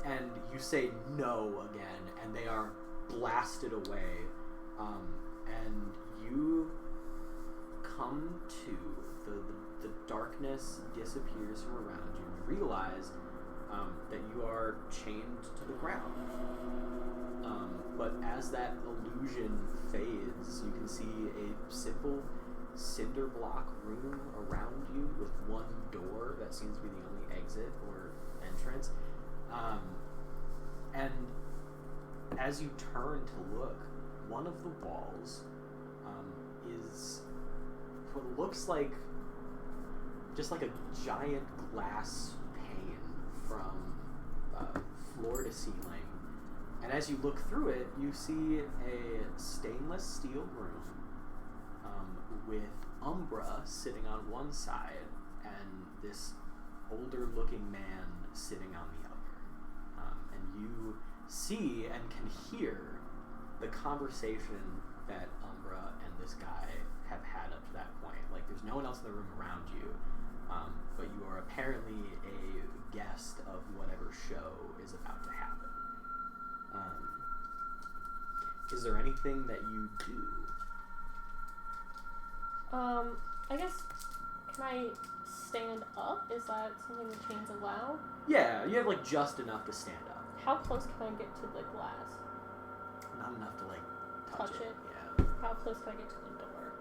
And you say no again, and they are blasted away. And you come to, the darkness disappears from around you. You realize that you are chained to the ground. But as that illusion fades, you can see a simple cinder block room around you with one door that seems to be the only exit or entrance. And as you turn to look, one of the walls is what looks like just like a giant glass pane from floor to ceiling. And as you look through it, you see a stainless steel room with Umbra sitting on one side and this older looking man sitting on the other. And you see and can hear the conversation that Umbra and this guy have had up to that point. Like, there's no one else in the room around you, but you are apparently a guest of whatever show is about to happen. Is there anything that you do?
I guess, can I stand up? Is that something the chains allow?
Yeah, you have like just enough to stand up.
How close can I get to the glass?
Not enough to like
Touch it?
Yeah.
How close can I get to the door?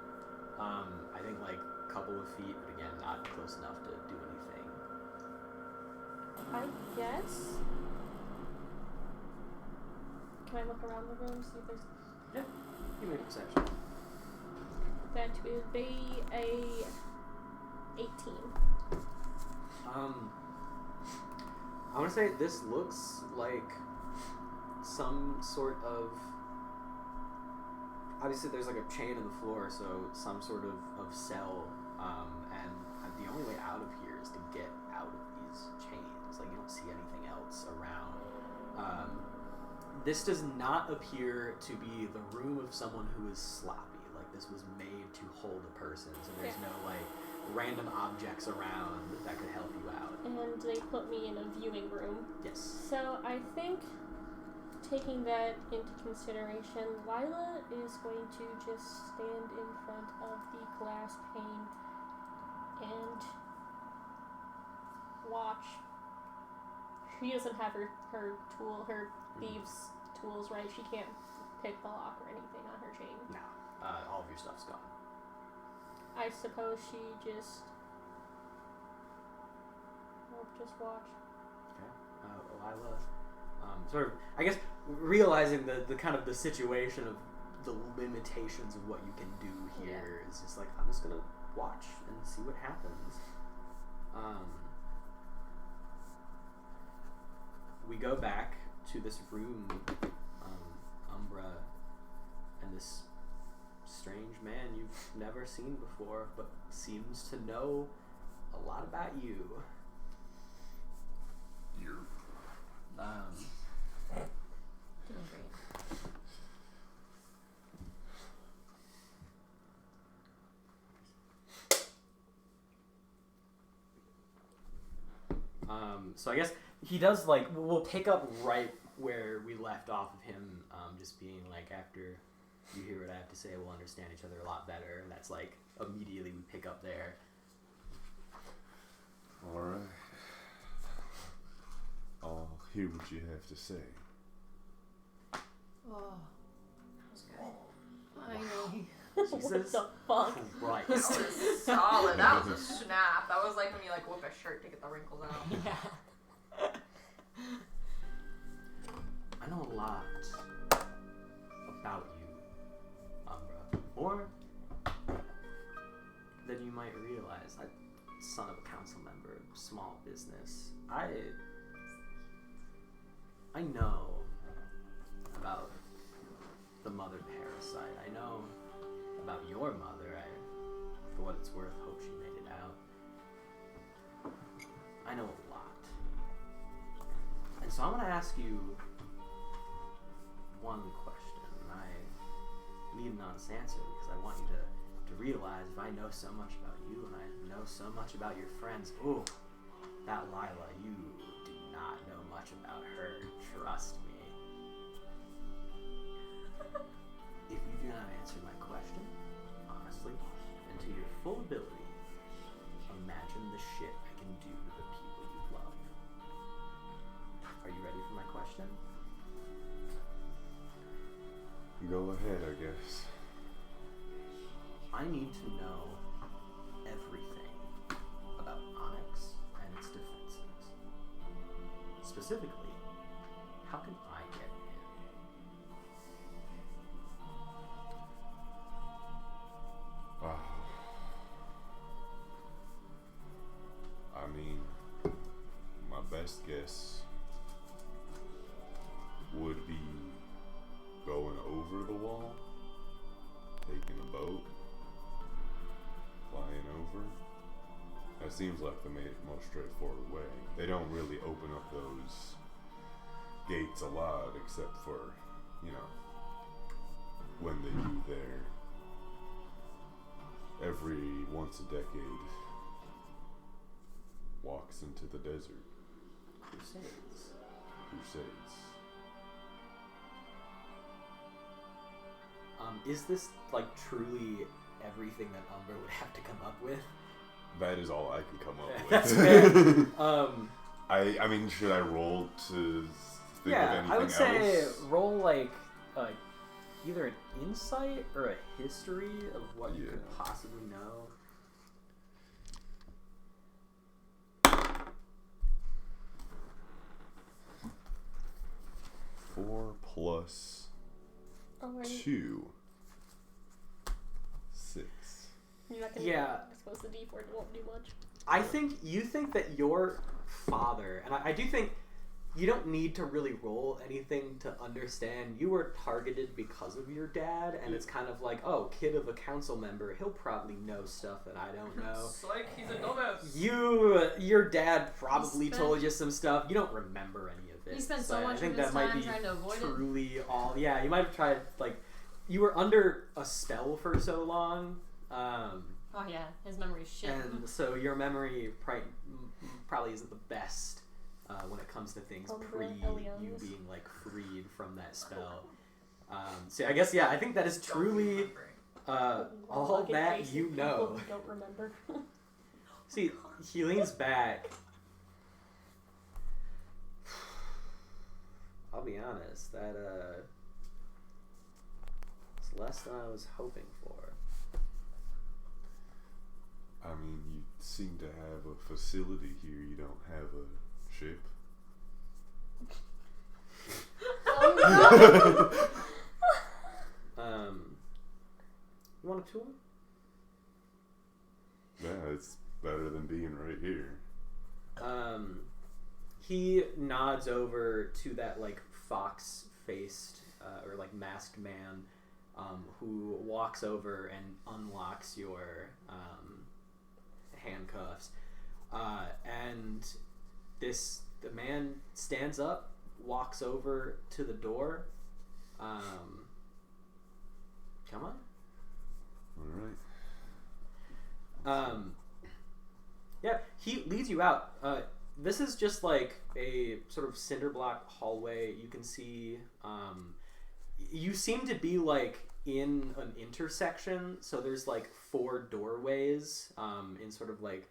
I think like a couple of feet, but again, not close enough to do anything.
I guess. Can I look around the room, see if there's...
Yeah, you make a perception.
That would be a 18.
I want to say this looks like some sort of... Obviously, there's like a chain in the floor, so some sort of cell. And the only way out of here is to get out of these chains. Like, you don't see anything else around. This does not appear to be the room of someone who is sloppy. Like, this was made to hold a person, so there's no, like, random objects around that could help you out.
And they put me in a viewing room.
Yes.
So I think, taking that into consideration, Lila is going to just stand in front of the glass pane and watch. She doesn't have her thieves' tools, right? She can't pick the lock or anything on her chain.
No. All of your stuff's gone.
I suppose she just watch.
Okay. Lila, sort of, I guess, realizing the kind of the situation of the limitations of what you can do here is just like, I'm just gonna watch and see what happens. We go back to this room, Umbra, and this strange man you've never seen before, but seems to know a lot about you.
You're...
Doing great.
So I guess he does, like, we'll pick up right where we left off of him, just being like, after you hear what I have to say, we'll understand each other a lot better, and that's like, immediately we pick up there.
Alright. I'll hear what you have to say.
Oh,
That was good.
I know.
Jesus
What the fuck?
Christ.
That was solid. That was a snap. That was like when you like whip a shirt to get the wrinkles out.
Yeah.
I know a lot about you, Umbra. More than you might realize. I'm son of a council member, small business. I know about the mother parasite. I know about your mother. For what it's worth, hope she made it out. I know a lot. And so I'm going to ask you one question. I need an honest answer because I want you to realize if I know so much about you and I know so much about your friends, ooh, that Lila, you do not know much about her. Trust me. If you do not answer my question, honestly, and to your full ability, imagine the shit I can do to the people you love. Are you ready for my question?
Go ahead, I guess.
I need to know everything about Onyx and its defenses. Specifically, how can I get in?
Wow. I mean, my best guess would be going over the wall, taking a boat, flying over. That seems like the most straightforward way. They don't really open up those gates a lot, except for, you know, when they do their every once a decade walks into the desert.
Crusades. Is this like truly everything that Umbra would have to come up with?
That is all I can come up with.
That's fair.
I mean, should I roll to think of anything
I would say
else?
roll like either an insight or a history of what you could possibly know.
Four plus
Alright.
2. 6.
You're not gonna I suppose the D4 won't do much.
I think you think that your father, and I do think you don't need to really roll anything to understand. You were targeted because of your dad, and it's kind of like, oh, kid of a council member, he'll probably know stuff that I don't know.
Psych, he's a dumbass.
Your dad probably told you some stuff. You don't remember any of it.
He spent so much
I think
of his
that might
time
be
trying to avoid it.
truly all. Yeah, you might have tried, like, you were under a spell for so long.
Oh yeah, his memory's shit.
And so your memory probably isn't the best when it comes to things pre you being like freed from that spell. So I guess I think that is truly all that you know.
Don't remember.
See, he leans back. I'll be honest, that it's less than I was hoping for.
I mean, you seem to have a facility here. You don't have a ship.
You want a tour?
Yeah, it's better than being right here.
He nods over to that like fox-faced or like masked man who walks over and unlocks your handcuffs, and the man stands up, walks over to the door. Come on.
All right.
Yeah, he leads you out. This is just like a sort of cinder block hallway. You can see, you seem to be like in an intersection. So there's like 4 doorways in sort of like,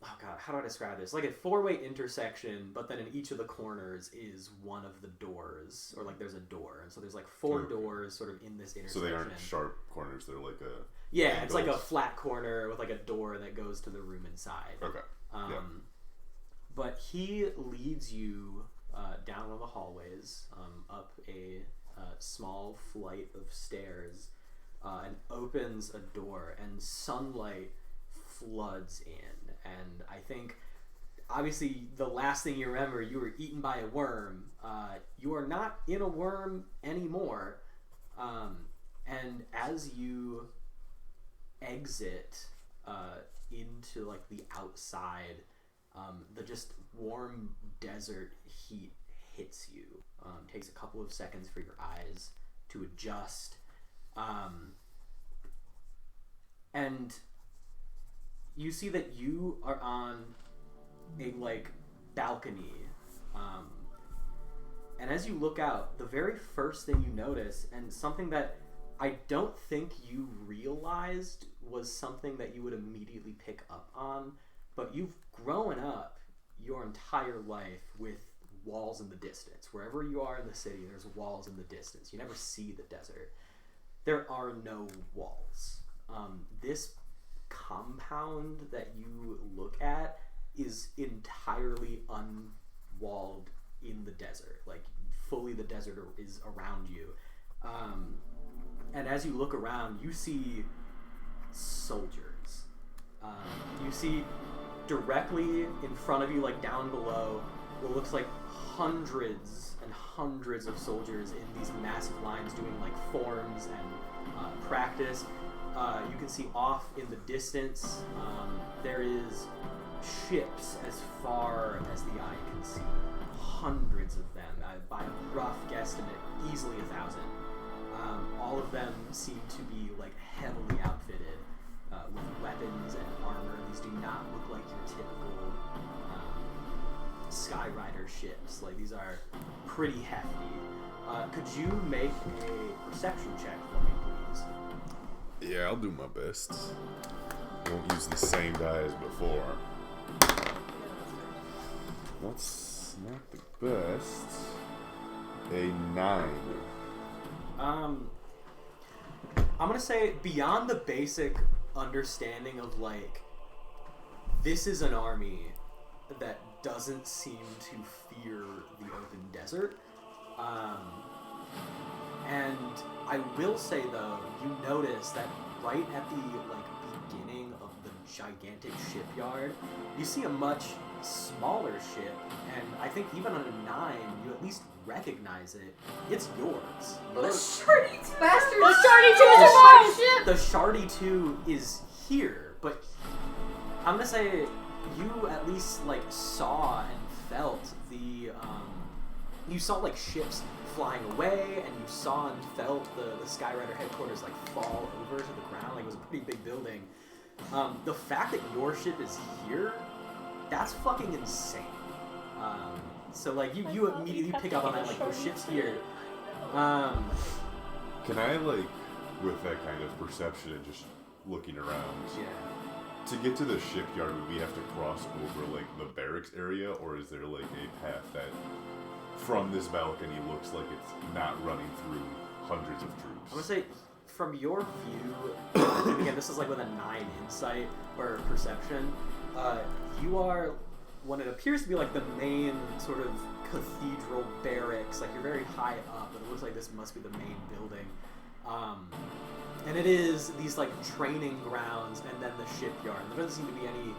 oh god, how do I describe this? Like a 4-way intersection, but then in each of the corners is one of the doors, or like there's a door. And so there's like 4 doors sort of in this intersection.
So they aren't sharp corners, they're like a...
Yeah, it's like a flat corner with like a door that goes to the room inside.
Okay.
But he leads you down one of the hallways, up a small flight of stairs, and opens a door, and sunlight floods in. And I think, obviously, the last thing you remember, you were eaten by a worm. You are not in a worm anymore. And as you exit into like the outside, the just warm desert heat hits you. Takes a couple of seconds for your eyes to adjust, and you see that you are on a like balcony, and as you look out, the very first thing you notice, and something that I don't think you realized was something that you would immediately pick up on, but you've grown up your entire life with walls in the distance. Wherever you are in the city, there's walls in the distance. You never see the desert. There are no walls. This compound that you look at is entirely unwalled in the desert. Like, fully the desert is around you. And as you look around, you see soldiers. You see directly in front of you, like down below, what looks like hundreds and hundreds of soldiers in these massive lines doing like forms and practice. You can see off in the distance, there is ships as far as the eye can see. Hundreds of them, by a rough guesstimate, easily 1,000. All of them seem to be like heavily outfitted with weapons and armor. These do not look like your typical Skyrider ships. Like, these are pretty hefty. Could you make a perception check for me, please?
Yeah, I'll do my best. Won't use the same die as before. That's not the best. A 9.
I'm gonna say beyond the basic understanding of like, this is an army that doesn't seem to fear the open desert. And I will say though, you notice that right at the like beginning of the gigantic shipyard, you see a much smaller ship, and I think even on a 9, you at least recognize it. It's yours.
The Shardy 2 bastard!
The Shardy 2 is a ship!
The Shardy 2 is here, but I'm gonna say you at least like saw and felt the you saw like ships flying away, and you saw and felt the Skyrider headquarters like fall over to the ground. Like it was a pretty big building. The fact that your ship is here, that's fucking insane. So like you immediately pick up on that, like your ship's here.
Can I, like, with that kind of perception and just looking around, to get to the shipyard, would we have to cross over, like, the barracks area, or is there, like, a path that, from this balcony, looks like it's not running through hundreds of troops?
I'm gonna say, from your view, and again, this is like with a 9 insight or perception, you are what it appears to be like the main sort of cathedral barracks. Like you're very high up, but it looks like this must be the main building. And it is these like training grounds and then the shipyard. There doesn't seem to be any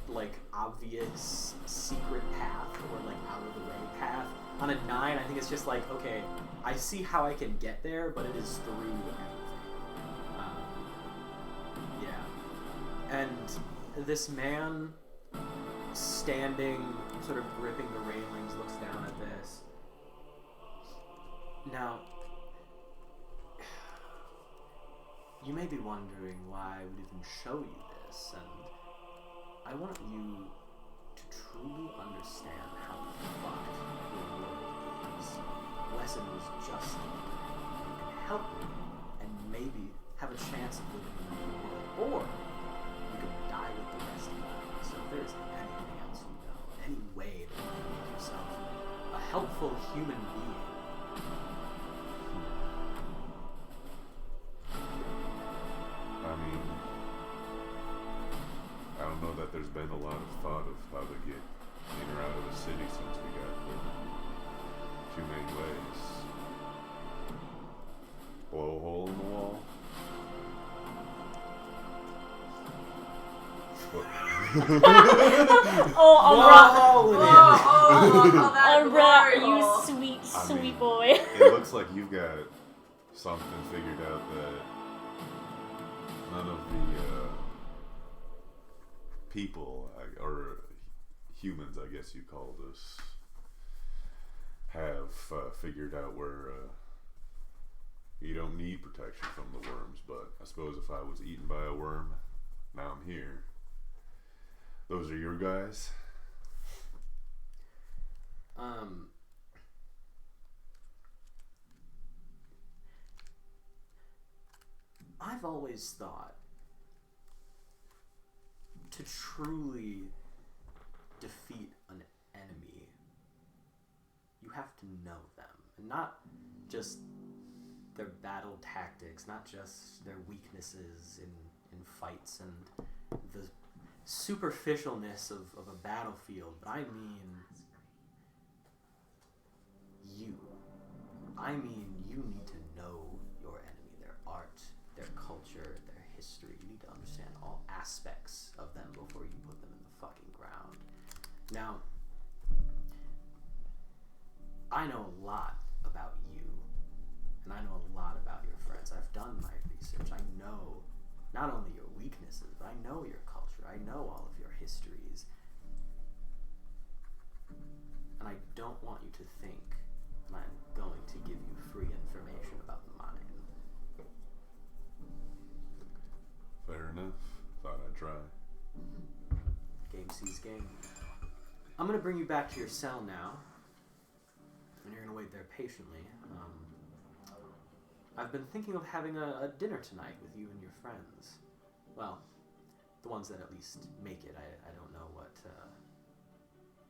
like obvious secret path or like out of the way path. On a 9, I think it's just like, okay, I see how I can get there, but it is through everything. Yeah. And this man standing, sort of gripping the railings, looks down at this. Now, you may be wondering why I would even show you this, and I want you to truly understand how fucked your world is. Wessynd was just and help me, and maybe have a chance of living in the world, or you could die with the rest of you. So if there's anything else you know, any way to make yourself a helpful human being,
I mean, I don't know that there's been a lot of thought of how to get in or out of the city since we got here. Too many ways. Blow a hole in the wall.
Umbra, you sweet boy.
It looks like you've got something figured out that none of the people, or humans, I guess you called us, have figured out where you don't need protection from the worms. But I suppose if I was eaten by a worm, now I'm here. Those are your guys?
I've always thought to truly defeat an enemy, you have to know them, and not just their battle tactics, not just their weaknesses in fights and the superficialness of a battlefield, but I mean you. I mean you need to know your enemy, their art, their culture, their history. You need to understand all aspects of them before you put them in the fucking ground. Now, I know a lot about you, and I know a lot about your friends. I've done my research. I know not only your weaknesses, but I know your culture. I know all of your histories. And I don't want you to think that I'm going to give you free information about mine.
Fair enough. Thought I'd try.
Game sees game. I'm going to bring you back to your cell now, and you're going to wait there patiently. I've been thinking of having a dinner tonight with you and your friends. Well, the ones that at least make it. I don't know what...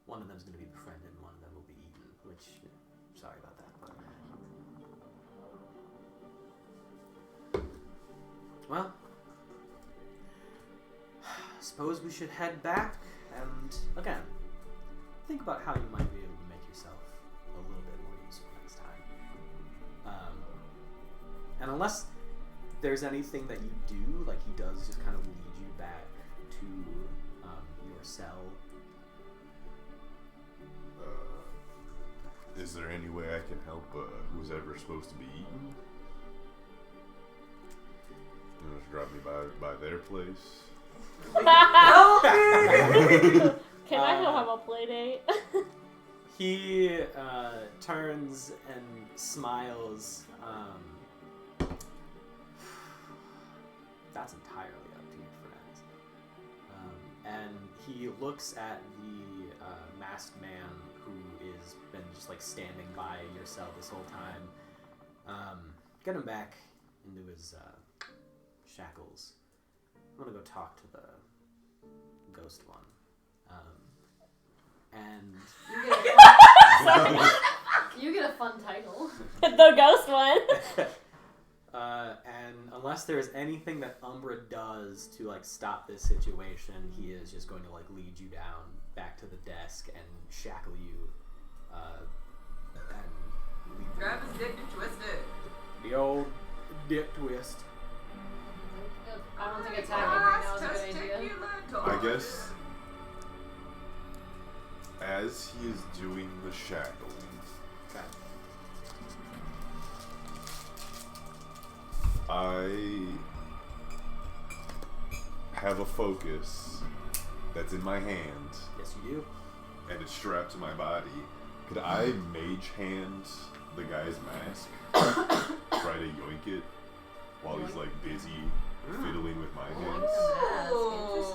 one of them's going to be befriended and one of them will be eaten, which... sorry about that. But... well... suppose we should head back and, again, think about how you might be able to make yourself a little bit more useful next time. And unless there's anything that you do, like he does just kind of lead you back to your cell,
Is there any way I can help who's ever supposed to be eaten? You know, just drop me by their place.
Can I have a play date?
He turns and smiles. That's entirely up to you, friends. And he looks at the masked man who is been just like standing by your cell this whole time. Get him back into his shackles. I'm gonna go talk to the ghost one. And
You get a fun title.
The ghost one.
and unless there's anything that Umbra does to like stop this situation, he is just going to like lead you down back to the desk and shackle you. And lead you.
Grab his dick and twist it.
The old dick twist.
I don't think attacking right now is a good idea.
I guess as he is doing the shackling, I have a focus that's in my hand.
Yes, you do.
And it's strapped to my body. Could I mage hand the guy's mask? Try to yoink it while he's like busy fiddling with my hands?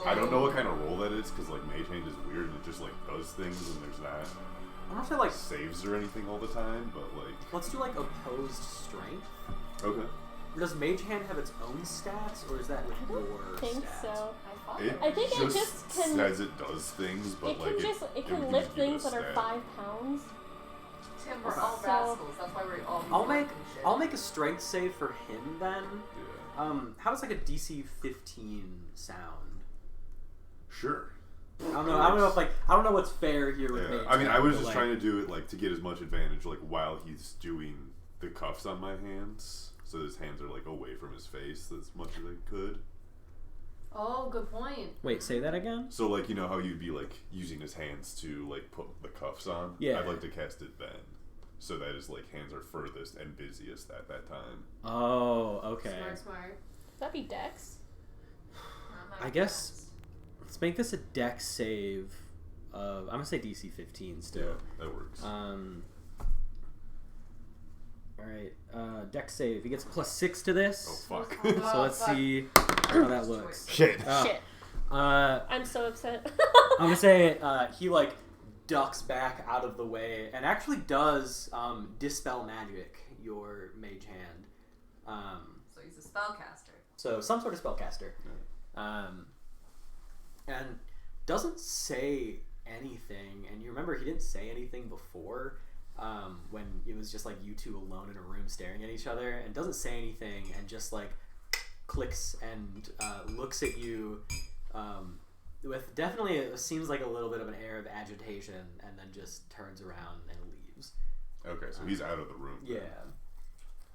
I don't know what kind of roll that is because like mage hand is weird and it just like does things and there's not
I don't feel like
saves or anything all the time, but like
let's do like opposed strength.
okay.
Does Mage Hand have its own stats, or is that with your
I think
stats?
so.
It
think it just can-
says it does things, but
It
like
can just
it
can
would
lift
give it a
things that are
stat.
5 pounds.
Tim, we're all
So-
rascals. That's why we're all.
I'll make a strength save for him then.
Yeah.
How does like a DC 15 sound?
Sure.
I don't know if I don't know what's fair here with Mage
I mean, I was
Hand,
just
but,
trying to do it like to get as much advantage like while he's doing the cuffs on my hands, so his hands are like away from his face as much as I could.
Oh, good point.
Wait, say that again?
So like, you know how you'd be like using his hands to like put the cuffs on?
Yeah.
I'd like to cast it then. So that his like hands are furthest and busiest at that time.
Oh, okay.
Smart.
That'd be Dex.
I guess let's make this a Dex save of I'm gonna say DC 15 still.
Yeah, that works.
Alright, Dex save. He gets +6 to this.
Oh fuck.
So let's see how that looks.
Shit.
Shit.
I'm
I'm so upset.
gonna say he like ducks back out of the way and actually does dispel magic your mage hand.
So he's a spellcaster.
So some sort of spellcaster. And doesn't say anything. And you remember he didn't say anything before when it was just like you two alone in a room staring at each other, and doesn't say anything and just like clicks and looks at you with definitely it seems like a little bit of an air of agitation, and then just turns around and leaves.
Okay, so he's out of the room.
Yeah.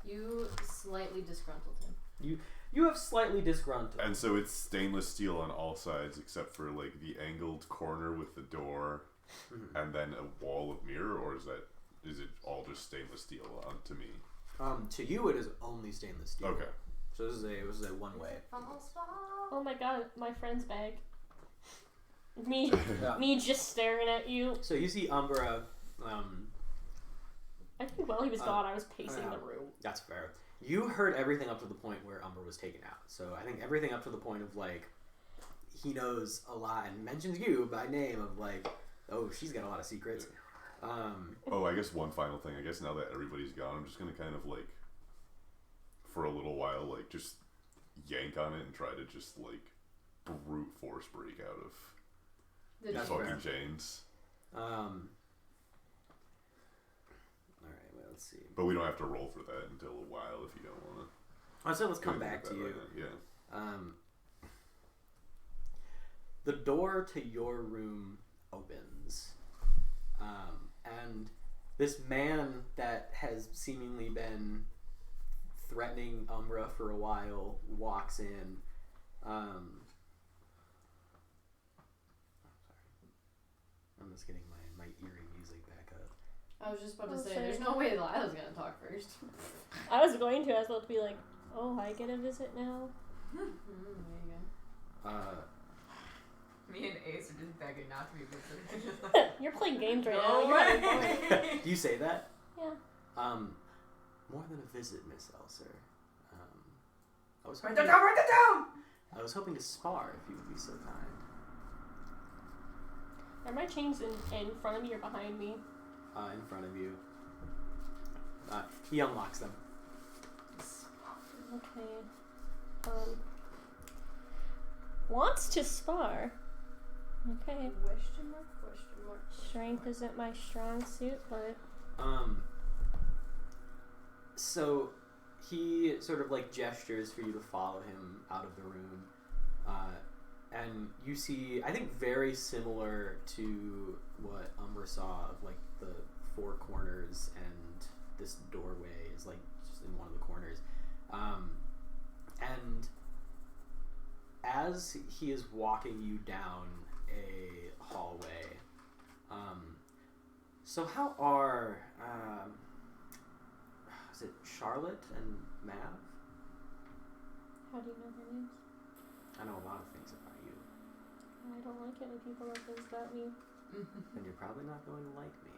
You slightly disgruntled him.
You have slightly disgruntled.
And so it's stainless steel on all sides except for like the angled corner with the door and then a wall of mirror, or is it all just stainless steel on to me?
To you it is only stainless steel.
Okay.
So this is a one way.
Oh my god, my friend's bag. Me just staring at you.
So you see Umbra.
I think while he was gone, I was pacing the room.
That's fair. You heard everything up to the point where Umbra was taken out. So I think everything up to the point of like he knows a lot and mentions you by name of like, oh, she's got a lot of secrets.
Oh, I guess one final thing. I guess now that everybody's gone, I'm just gonna kind of like, for a little while, like just yank on it and try to just like brute force break out of these fucking chains.
Alright, well, let's see.
But we don't have to roll for that until a while if you don't want to.
Alright, so let's come back to you.
Right now. Yeah.
The door to your room opens. And this man that has seemingly been threatening Umbra for a while walks in. I'm just getting my eerie music back up.
I was just about to
Oh,
say,
sorry.
there's no way Lila's gonna talk first.
I was going to. I was about to be like, oh, I get a visit now.
There you
Me and Ace are just begging not to be visited.
You're playing games right
No
now. You're having fun.
way.
Do you say that?
Yeah.
More than a visit, Miss Elser. I was
Write
hoping
that down, write that down!
I was hoping to spar if you would be so kind.
Are my chains in front of me or behind me?
In front of you. He unlocks them.
Okay. Wants to spar. Okay.
Question mark, question mark.
Strength isn't my strong suit, but
So he sort of like gestures for you to follow him out of the room. And you see, I think very similar to what Umbra saw of like the four corners, and this doorway is like just in one of the corners. And as he is walking you down a hallway, so how are, is it Charlotte and Mav?
how do you know their names?
I know a lot of things about you,
I don't like it when people know things about me.
and you're probably not going to like me.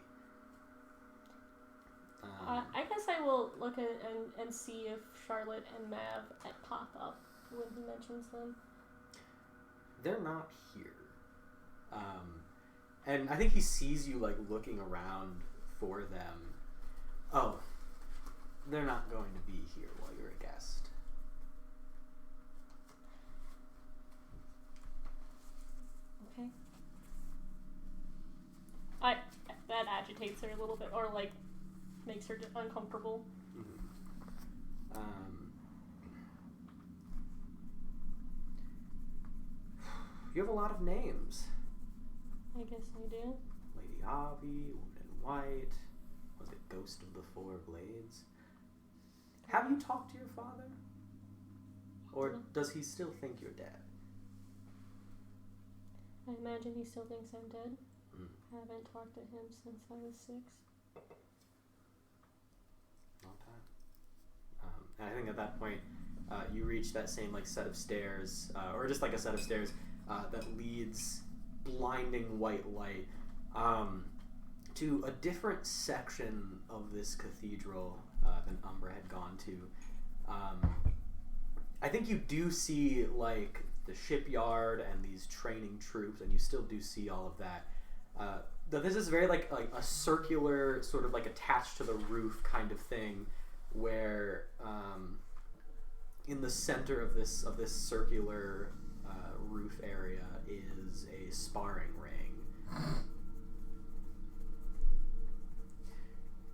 I guess I will look at and see if Charlotte and Mav pop up when he mentions them.
They're not here. And I think he sees you like looking around for them. Oh, they're not going to be here while you're a guest.
Okay. That agitates her a little bit, or like makes her uncomfortable.
You have a lot of names.
I guess I do.
Lady Avi, Woman in White, was it Ghost of the Four Blades? Have you talked to your father? Or does he still think you're dead?
I imagine he still thinks I'm dead.
Mm.
I haven't talked to him since I was 6.
Long time. And I think at that point, you reach that same like set of stairs, or just like a set of stairs that leads blinding white light to a different section of this cathedral than Umbra had gone to. I think you do see like the shipyard and these training troops, and you still do see all of that. Though this is very like a circular sort of like attached to the roof kind of thing, where in the center of this circular roof area is a sparring ring.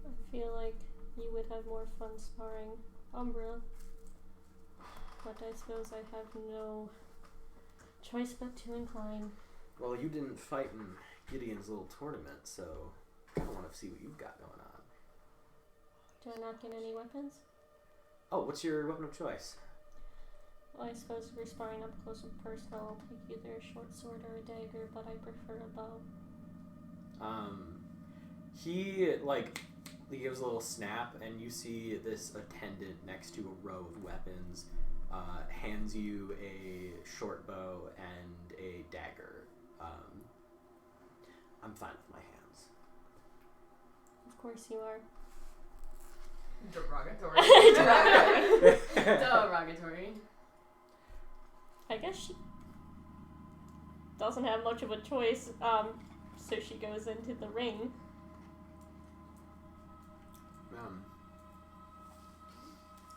I feel like you would have more fun sparring Umbra, but I suppose I have no choice but to incline.
Well, you didn't fight in Gideon's little tournament, so I kind of want to see what you've got going on.
Do I not get any weapons?
Oh, what's your weapon of choice?
Well, I suppose if we're sparring up close and personal, I'll take either a short sword or a dagger, but I prefer a bow.
He gives a little snap, and you see this attendant next to a row of weapons hands you a short bow and a dagger. I'm fine with my hands.
Of course you are.
Derogatory.
Derogatory.
I guess she doesn't have much of a choice, so she goes into the ring.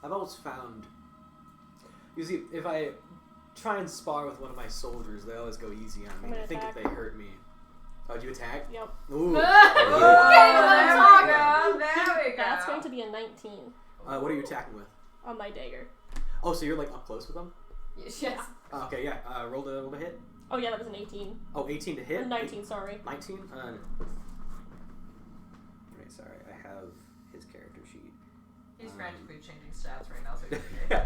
I've always found, you see, if I try and spar with one of my soldiers, they always go easy on me.
I'm gonna
I think
attack.
if they hurt me. Oh, do you attack?
Yep.
Ooh.
There we go.
That's going to be a 19
What are you attacking with?
on my dagger.
Oh, so you're like up close with them?
Yes.
Okay, yeah. Roll the hit.
Oh yeah, that was an 18.
Oh, 18 to hit?
Or 19, sorry.
19? Wait, sorry. I have his character sheet.
He's frantically changing stats right now, so he's okay.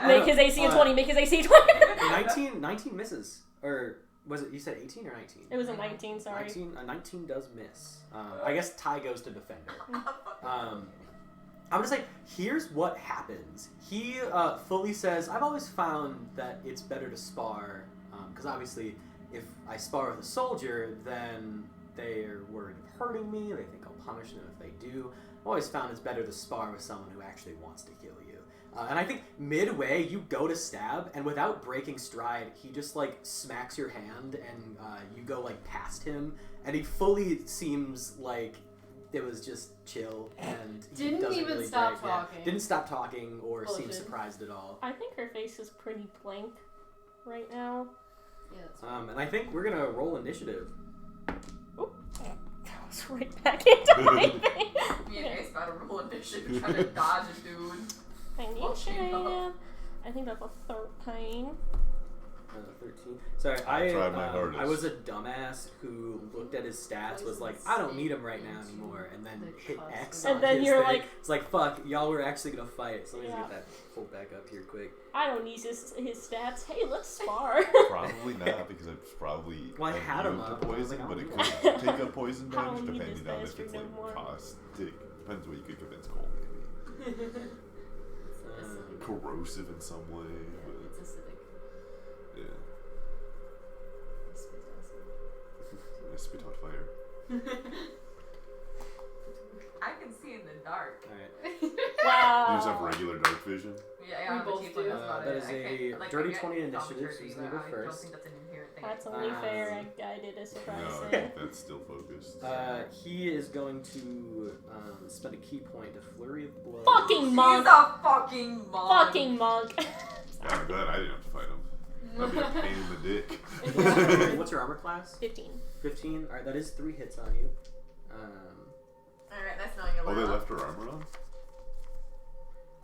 Make his AC a 20, make his AC a 20!
19 misses. Or, Was it? You said 18 or 19?
It was a 19. Sorry.
19 does miss. I guess Ty goes to defender. I'm gonna say, here's what happens. He fully says, I've always found that it's better to spar, because obviously, if I spar with a soldier, then they're worried of hurting me. They think I'll punish them if they do. I've always found it's better to spar with someone who actually wants to kill you. And I think midway, you go to stab, and without breaking stride, he just, like, smacks your hand, and you go, like, past him, and he fully seems like it was just chill, and he
Didn't
doesn't
even
really
stop
break.
talking.
Yeah, didn't stop talking or seem
Bullshit.
surprised at all.
I think her face is pretty blank right now.
Yeah, that's fine.
And I think we're gonna roll initiative.
Oop. That was right back into my thing.
Me and Ace got a roll initiative trying to dodge a dude.
Initiative. I think that's a 13.
13. Sorry,
I tried my hardest.
I was a dumbass who looked at his stats, was like, I don't need him right now anymore, and then hit X
And
on
then
his
you're
thing.
like-
It's like, fuck, y'all were actually gonna fight, so let me
Yeah.
get that pulled back up here quick.
I don't need his stats. Hey, let's spar.
Probably not, because it's probably
Well, I had him
immune to
up, and I was
poison,
like,
but
I
it
don't
could take a poison
I don't
damage
need
depending
this
on if
bastard
it's
no
like
more.
caustic. Depends what you could convince Cole maybe. Corrosive in some way. But
It's acidic.
yeah,
It spits acid.
I spit out fire.
I can see in the dark.
Alright.
Wow.
You just have regular dark vision.
Yeah,
We
I'm
both
a tiefling,
do.
that's about
That
it.
is
I can't,
a
like,
dirty
I get
20 initiative,
thaumaturgy,
so he's
but
gonna go
I don't
first.
think that's an inherent thing.
That's only fair. I did a
No,
surprise
I
thing.
think that's still focused.
He is going to spend a key point to flurry of blows.
Fucking
He's
monk.
a fucking monk.
Fucking monk.
Yeah, I'm glad I didn't have to fight him. That'd be a pain in the dick.
What's your armor class?
15.
15. Alright, that is 3 hits on you.
Alright, that's knowing your
Oh, they
level.
left her armor on?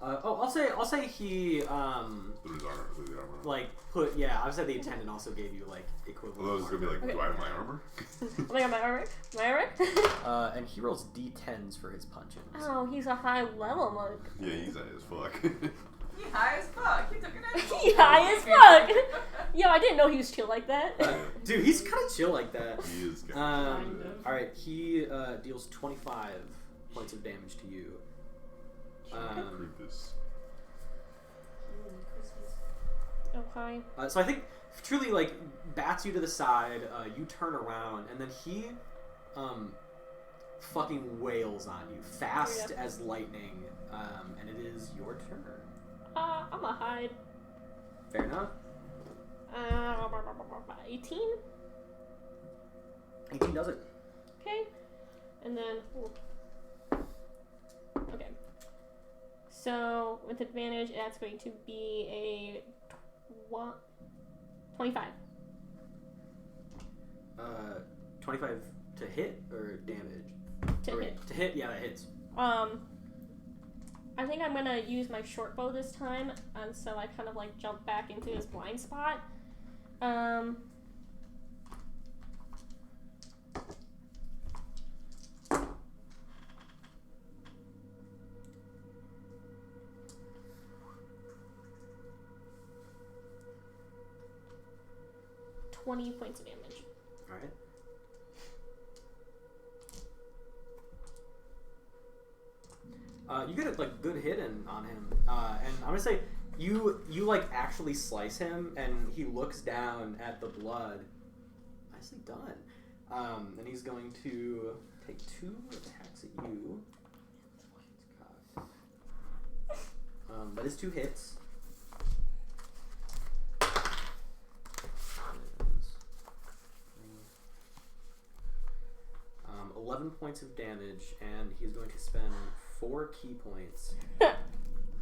I'll say he
Threw his armor, threw the armor on.
like put I would say the attendant also gave you like equivalent.
Well, I was gonna be like,
Okay.
do I have my armor?
Oh my god, my armor. My armor?
And he rolls d10s for his punches.
Oh, he's a high level monk.
Yeah, he's high as fuck.
He high as fuck. He took an edible.
He high as fuck. Yo, I didn't know he was chill like that.
Dude, he's kind of chill like that.
He is kind of.
All right, he deals 25 points of damage to you.
Creepus.
Oh, hi.
So I think truly like bats you to the side. You turn around, and then he fucking wails on you, fast
Yeah.
as lightning. And it is your turn.
I'm a hide.
Fair enough.
18?
18 does it.
Okay. And then. Okay. So, with advantage, that's going to be a 25.
25 to hit or damage?
To
Or wait,
hit.
To hit, yeah, that hits.
I think I'm gonna use my short bow this time, and so I kind of like jump back into his blind spot. 20 points of damage.
Alright. You get a like good hit in on him, and I'm gonna say you like actually slice him, and he looks down at the blood. Nicely done. And he's going to take 2 attacks at you. That is 2 hits. 11 points of damage, and he's going to spend 4 key points.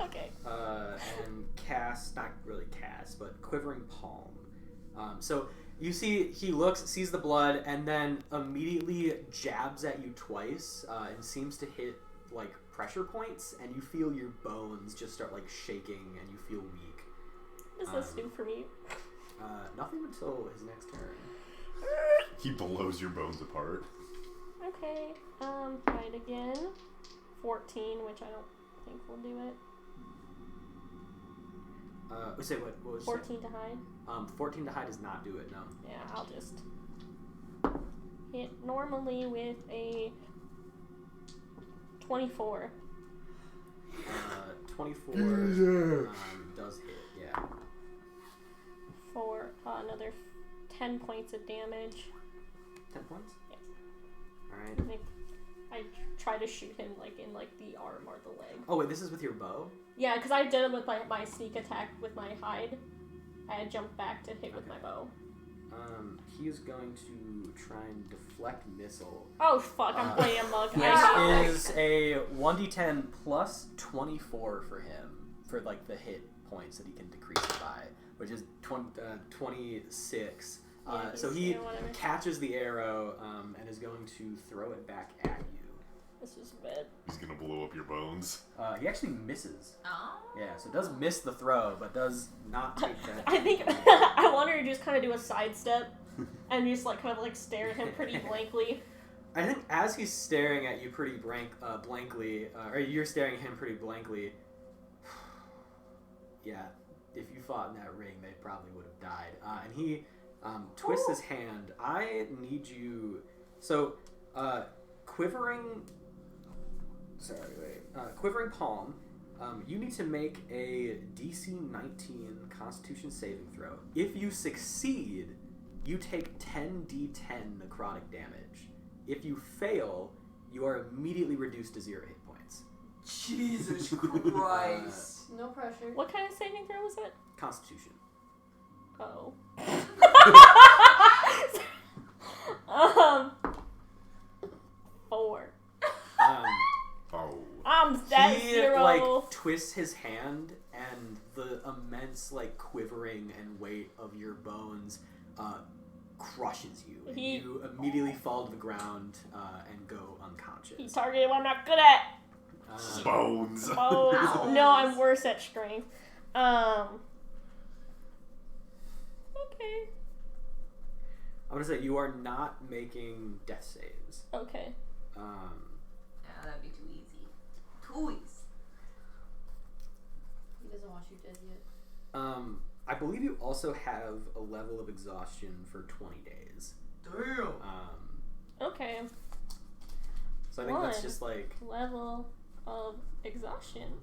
Okay.
And cast, not really cast, but Quivering Palm. So you see, he looks, sees the blood, and then immediately jabs at you twice, and seems to hit like pressure points, and you feel your bones just start like shaking, and you feel weak.
What does this do for me?
Nothing until his next turn.
He blows your bones apart.
Okay. Hide again. 14, which I don't think will do it.
Say what was
14 to hide.
14 to hide does not do it, no.
Yeah, I'll just hit normally with a 24.
24 does hit, yeah.
For another 10 points of damage.
10 points?
Yeah.
Alright.
I think I try to shoot him in the arm or the leg.
Oh wait, this is with your bow?
Yeah, because I did it with my sneak attack with my hide. I had jumped back to hit with my bow.
He is going to try and deflect missile.
Oh fuck, I'm playing a mug.
Which is a 1d10 plus 24 for him, for like the hit points that he can decrease it by, which is 26. So he catches the arrow and is going to throw it back at you.
This is bad.
He's gonna blow up your bones.
He actually misses.
Oh.
Yeah, so it does miss the throw, but does not take that.
I think I want her to just kind of do a sidestep and just kind of stare at him pretty blankly.
I think as he's staring at you pretty blankly, or you're staring at him pretty blankly, yeah, if you fought in that ring, they probably would have died. And he twists his hand. I need you... So, quivering palm, you need to make a DC 19 Constitution saving throw. If you succeed, you take 10d10 necrotic damage. If you fail, you are immediately reduced to 0 hit points.
Jesus Christ.
No pressure.
What kind of saving throw was it?
Constitution.
Oh. 4. That's
he
0.
twists his hand, and the immense quivering and weight of your bones crushes you, and you immediately fall to the ground and go unconscious.
He targeted what I'm not good at.
Bones.
Bones. No, I'm worse at strength. Okay.
I'm gonna say you are not making death saves.
Okay.
Yeah, that'd be too easy. Too easy.
He doesn't want you dead yet.
I believe you also have a level of exhaustion for 20 days.
Damn.
Okay.
So I think that's just
level of exhaustion.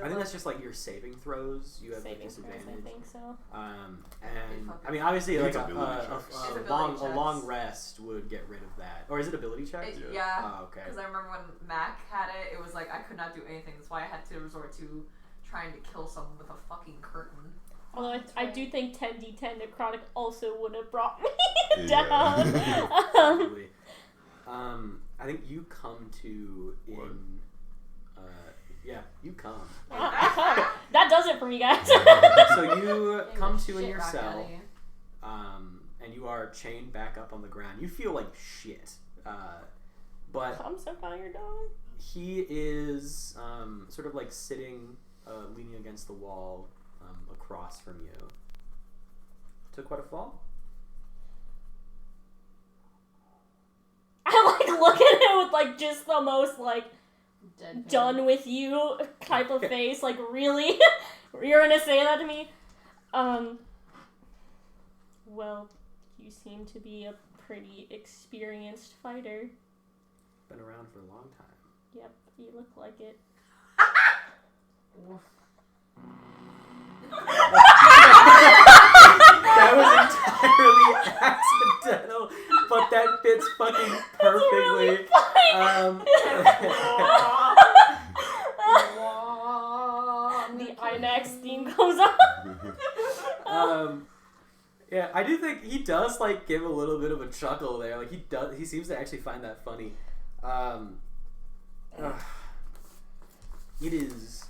I think that's just your saving throws. You have
Saving throws,
disadvantage.
I think so.
And I mean, obviously,
It's
a
ability
long rest would get rid of that. Or is it ability checks?
Yeah.
Oh, okay.
Because I remember when Mac had it, it was I could not do anything. That's why I had to resort to trying to kill someone with a fucking curtain.
Although I do think 10d10 necrotic also would have brought me
Yeah.
down.
Absolutely. I think you come to in. You come.
That does it for me, guys.
So you come to in your
Shit rock
cell,
outta you.
and you are chained back up on the ground. You feel like shit, but
I'm so tired, dog.
he is sort of sitting, leaning against the wall, across from you. Took quite a fall.
I look at him with just the most
Deadpan.
done with you type of face. Really? You're gonna say that to me? Well, you seem to be a pretty experienced fighter.
Been around for a long time.
Yep, you look like it.
That was entirely accidental, but that fits fucking perfectly.
The IMAX theme goes on.
Yeah, I do think he does give a little bit of a chuckle there. He seems to actually find that funny. It is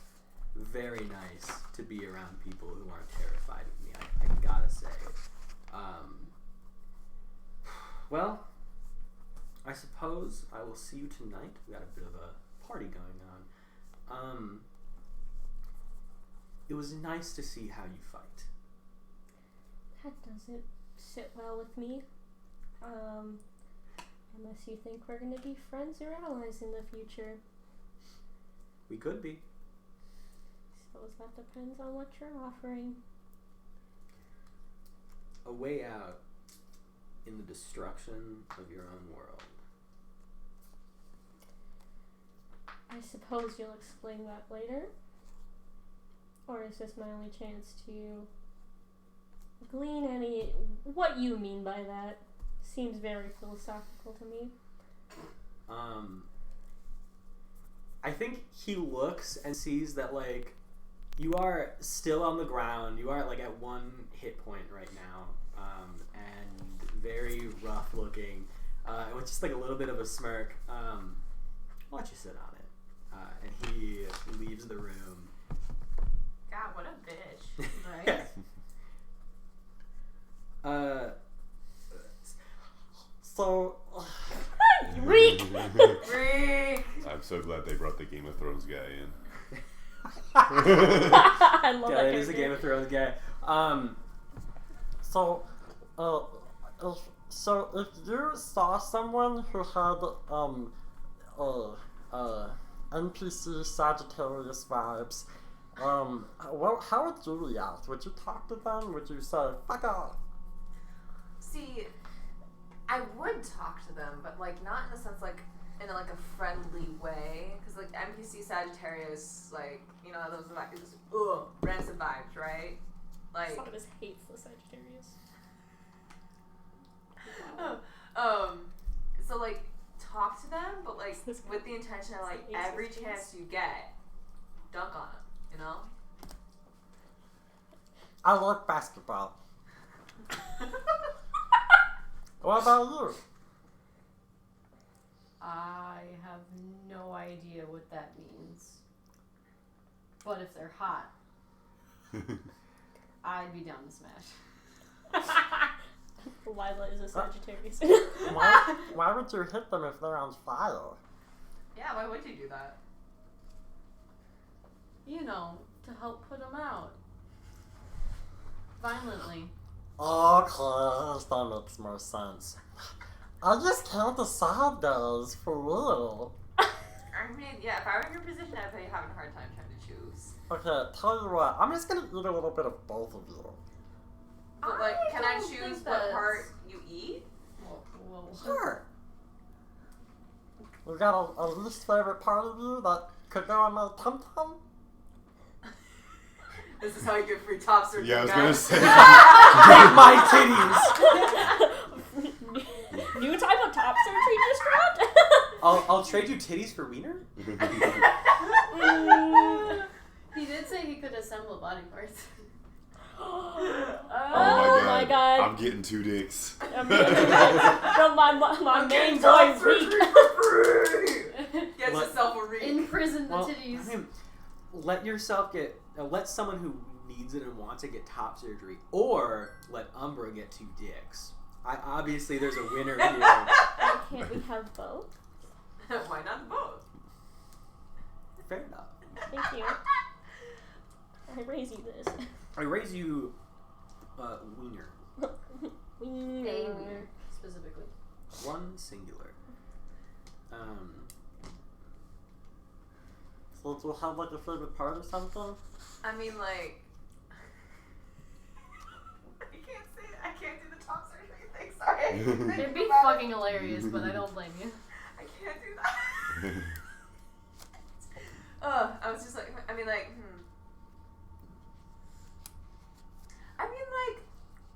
very nice to be around people who aren't terrified of me, I gotta say. Well, I suppose I will see you tonight. We got a bit of a party going on. It was nice to see how you fight.
That doesn't sit well with me. Unless you think we're gonna be friends or allies in the future.
We could be.
So suppose that depends on what you're offering.
A way out in the destruction of your own world.
I suppose you'll explain that later? Or is this my only chance to glean any... What you mean by that seems very philosophical to me.
I think he looks and sees that, like, you are still on the ground. You are, like, at 1 hit point right now. And very rough looking. With just, like, a little bit of a smirk. I'll let you sit on it. And he leaves the room.
God, what a bitch.
Uh, so...
Reek!
Reek!
I'm so glad they brought the Game of Thrones guy in.
I love
Yeah,
that
it is a Game of Thrones guy.
So if you saw someone who had NPC Sagittarius vibes, how would you react? Would you talk to them? Would you say fuck off?
See, I would talk to them, but like not in the sense like in like a friendly way, because like NPC Sagittarius, like you know those rancid vibes, right? Like
Sagittarius hates the Sagittarius.
So like talk to them, but like with the intention of like every chance you get, dunk on them, you know?
I like basketball. What about you?
I have no idea what that means. But if they're hot, I'd be down to smash.
Lila is a Sagittarius.
Why would you hit them if they're on fire?
Yeah, why would you do that?
You know, to help put them out. Violently.
Okay, that makes more sense. I just can't decide, guys, for real.
I mean, yeah, if I were in your position, I'd be having a hard time trying to choose.
Okay, tell you what, I'm just gonna eat a little bit of both of you.
But like, can I
don't
choose
think
what
that's-
part you eat?
Well,
Sure. You got a least favorite part of you that could go on my tum-tum?
This is how you get free top surgery.
Yeah, I was gonna say.
Take my titties!
New type of top surgery just dropped?
I'll trade you titties for wiener?
he did say he could assemble body parts.
Oh my god.
I'm getting 2 dicks.
From my main boy Reek.
Gets yourself a Reek.
Imprison the
Well,
titties.
I mean, let someone who needs it and wants it get top surgery, or let Umbra get 2 dicks. Obviously, there's a winner here.
Why can't we have both?
Why not both?
Fair enough.
Thank you. I raise you this.
I raise you wiener.
Wiener.
Specifically.
1 singular.
So do you have like a favorite part or something?
I mean, like, I can't do the top surgery thing. Sorry.
It'd be fucking hilarious, but I don't blame you.
I can't do that. I was just like, I mean, like,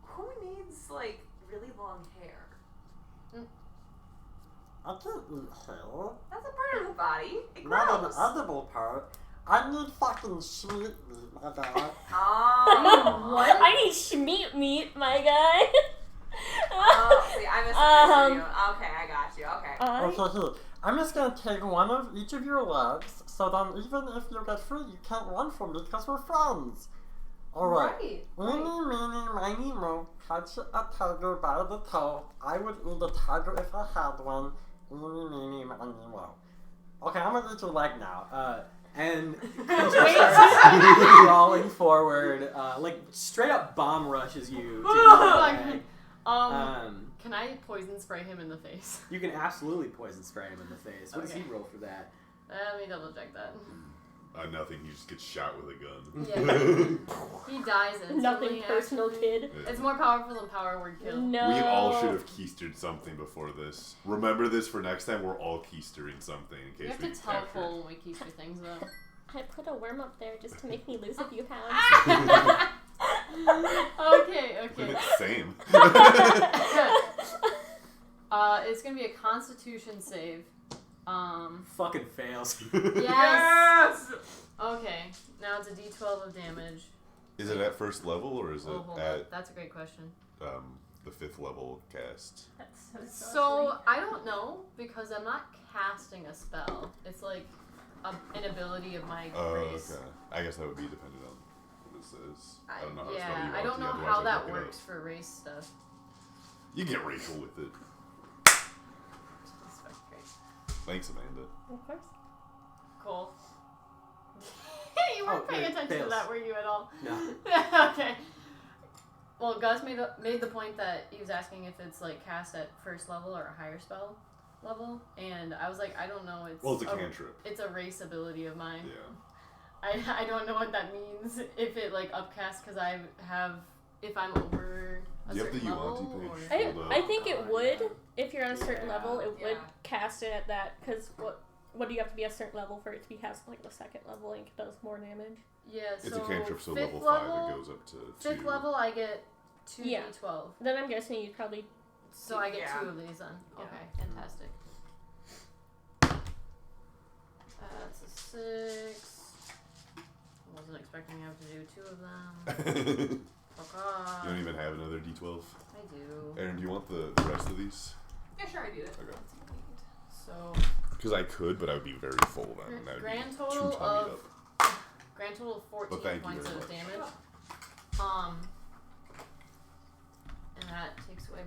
who needs like really long hair?
I can't eat hair.
That's a part of the body. It
Not an
grows.
edible part. I need fucking sweet meat, my god.
Oh.
What? I need schmeat meat, my guy.
Oh, see, I misunderstood you. Okay, I got you. Okay.
Okay, here. I'm just gonna take one of each of your legs, so then even if you get free, you can't run from me because we're friends. Alright.
Right.
Eeny, meeny, miny, mo. Catch a tiger by the toe. I would eat a tiger if I had one. Eeny, meeny, miny, mo. Okay, I'm gonna eat your leg now.
And starts crawling forward, like straight up bomb rushes you. To your leg.
Can I poison spray him in the face?
You can absolutely poison spray him in the face. What does he roll for that?
Let me double check that.
Nothing. He just gets shot with a gun.
Yeah. He dies instantly.
Nothing personal, kid.
Yeah.
It's more powerful than power word kill.
No.
We all should have keistered something before this. Remember this for next time. We're all keistering something in
We
case
have
we
to tell
capture.
Cole when we keister things though.
I put a worm up there just to make me lose a few pounds.
Okay.
Same.
It's gonna be a Constitution save.
Fucking fails.
Yes. Okay. Now it's a D12 of damage.
Is it at first level or is it
Hold on.
at
That's a great question.
the 5th level cast?
That's
So I don't know because I'm not casting a spell. It's like an ability of my race.
Okay. I guess that would be dependent on what this is. I don't know how to spell
Yeah,
you
I don't know
otherwise
how
I'd
that
look it
works
up.
for race stuff.
You get Rachel with it.
That's fucking great.
Thanks, Amanda.
Of course.
Cool. You weren't
Oh,
paying
it
attention to
fails.
that, were you at all?
No.
Okay. Well, Gus made the point that he was asking if it's like cast at first level or a higher spell level, and I was like, I don't know.
Well, it's a cantrip.
It's a race ability of mine.
Yeah.
I don't know what that means. If it like upcasts because I have if I'm over a
Do you have
certain
the
level.
Yuan-Ti
Or...
page?
I think it would if you're at a certain
Yeah.
level. It would
Yeah.
cast it at that because what do you have to be at a certain level for it to be cast like the second level and it does more damage?
Yeah, so
It's a cantrip, so
fifth
level 5 it goes up to 2.
Fifth level, I get 2
Yeah.
D12.
Then I'm guessing you'd probably
So I get
Yeah.
2 of these then.
Yeah.
Okay, fantastic. That's a 6. I wasn't expecting to have to do 2 of them.
You
Fuck off.
don't even have another D12?
I do.
Aaron, do you want the rest of these?
Yeah, sure, I do it.
Okay.
So,
Because I could, but I would be very full then. and that would
grand
be
total
too tummied
of
up.
grand total of 14
Well, thank you
points
very
of
much.
damage. And that takes away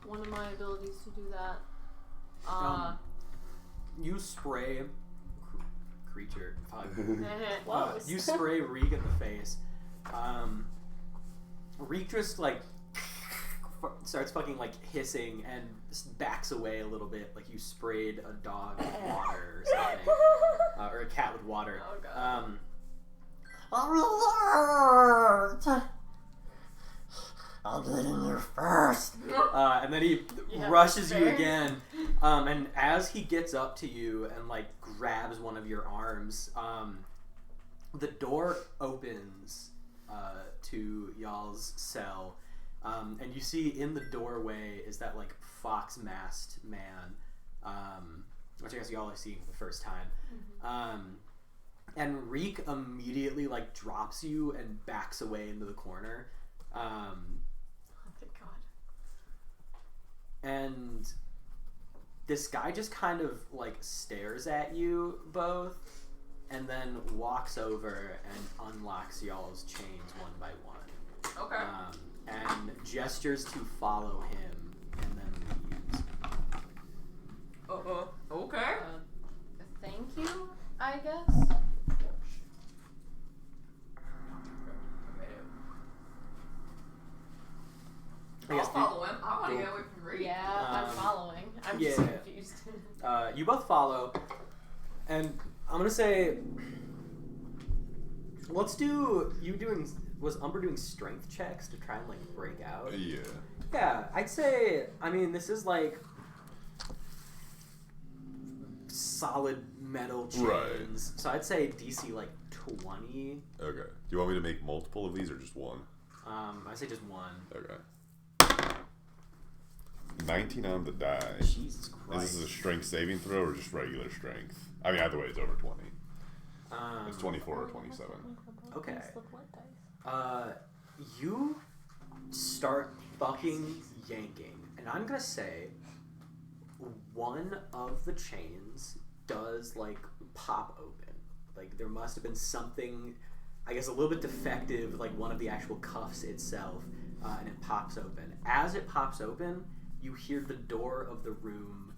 one of my abilities to do that.
You spray creature. Fuck.
Whoa.
You spray Reek in the face. Reek just like starts fucking like hissing and backs away a little bit, like you sprayed a dog with water or something, or a cat with water.
Oh, God.
I'll get in there first.
And then he
Yeah,
rushes you
fair.
again. And as he gets up to you and like grabs one of your arms, the door opens to y'all's cell. And you see in the doorway is that like fox masked man, which I guess y'all are seeing for the first time. And Reek immediately like drops you and backs away into the corner.
Oh, thank God.
And this guy just kind of like stares at you both and then walks over and unlocks y'all's chains one by one.
Okay.
And gestures to follow him and then leaves.
Okay.
Thank you, I guess.
I
I'll
guess
follow him. I want to get away from Reed.
Yeah, I'm following. I'm just
yeah.
confused.
You both follow, and I'm gonna say, let's do was Umber doing strength checks to try and like break out?
Yeah.
Yeah, I'd say, I mean, this is like solid metal chains.
Right.
So I'd say DC like 20.
Okay. Do you want me to make multiple of these or just one?
I'd say just one.
Okay. 19 on the die.
Jesus Christ.
Is this a strength saving throw or just regular strength? I mean, either way, it's over 20. It's 24 or 27.
Okay. You start fucking yanking, and I'm gonna say one of the chains does like pop open. Like there must have been something, I guess, a little bit defective, like one of the actual cuffs itself, and it pops open. As it pops open, you hear the door of the room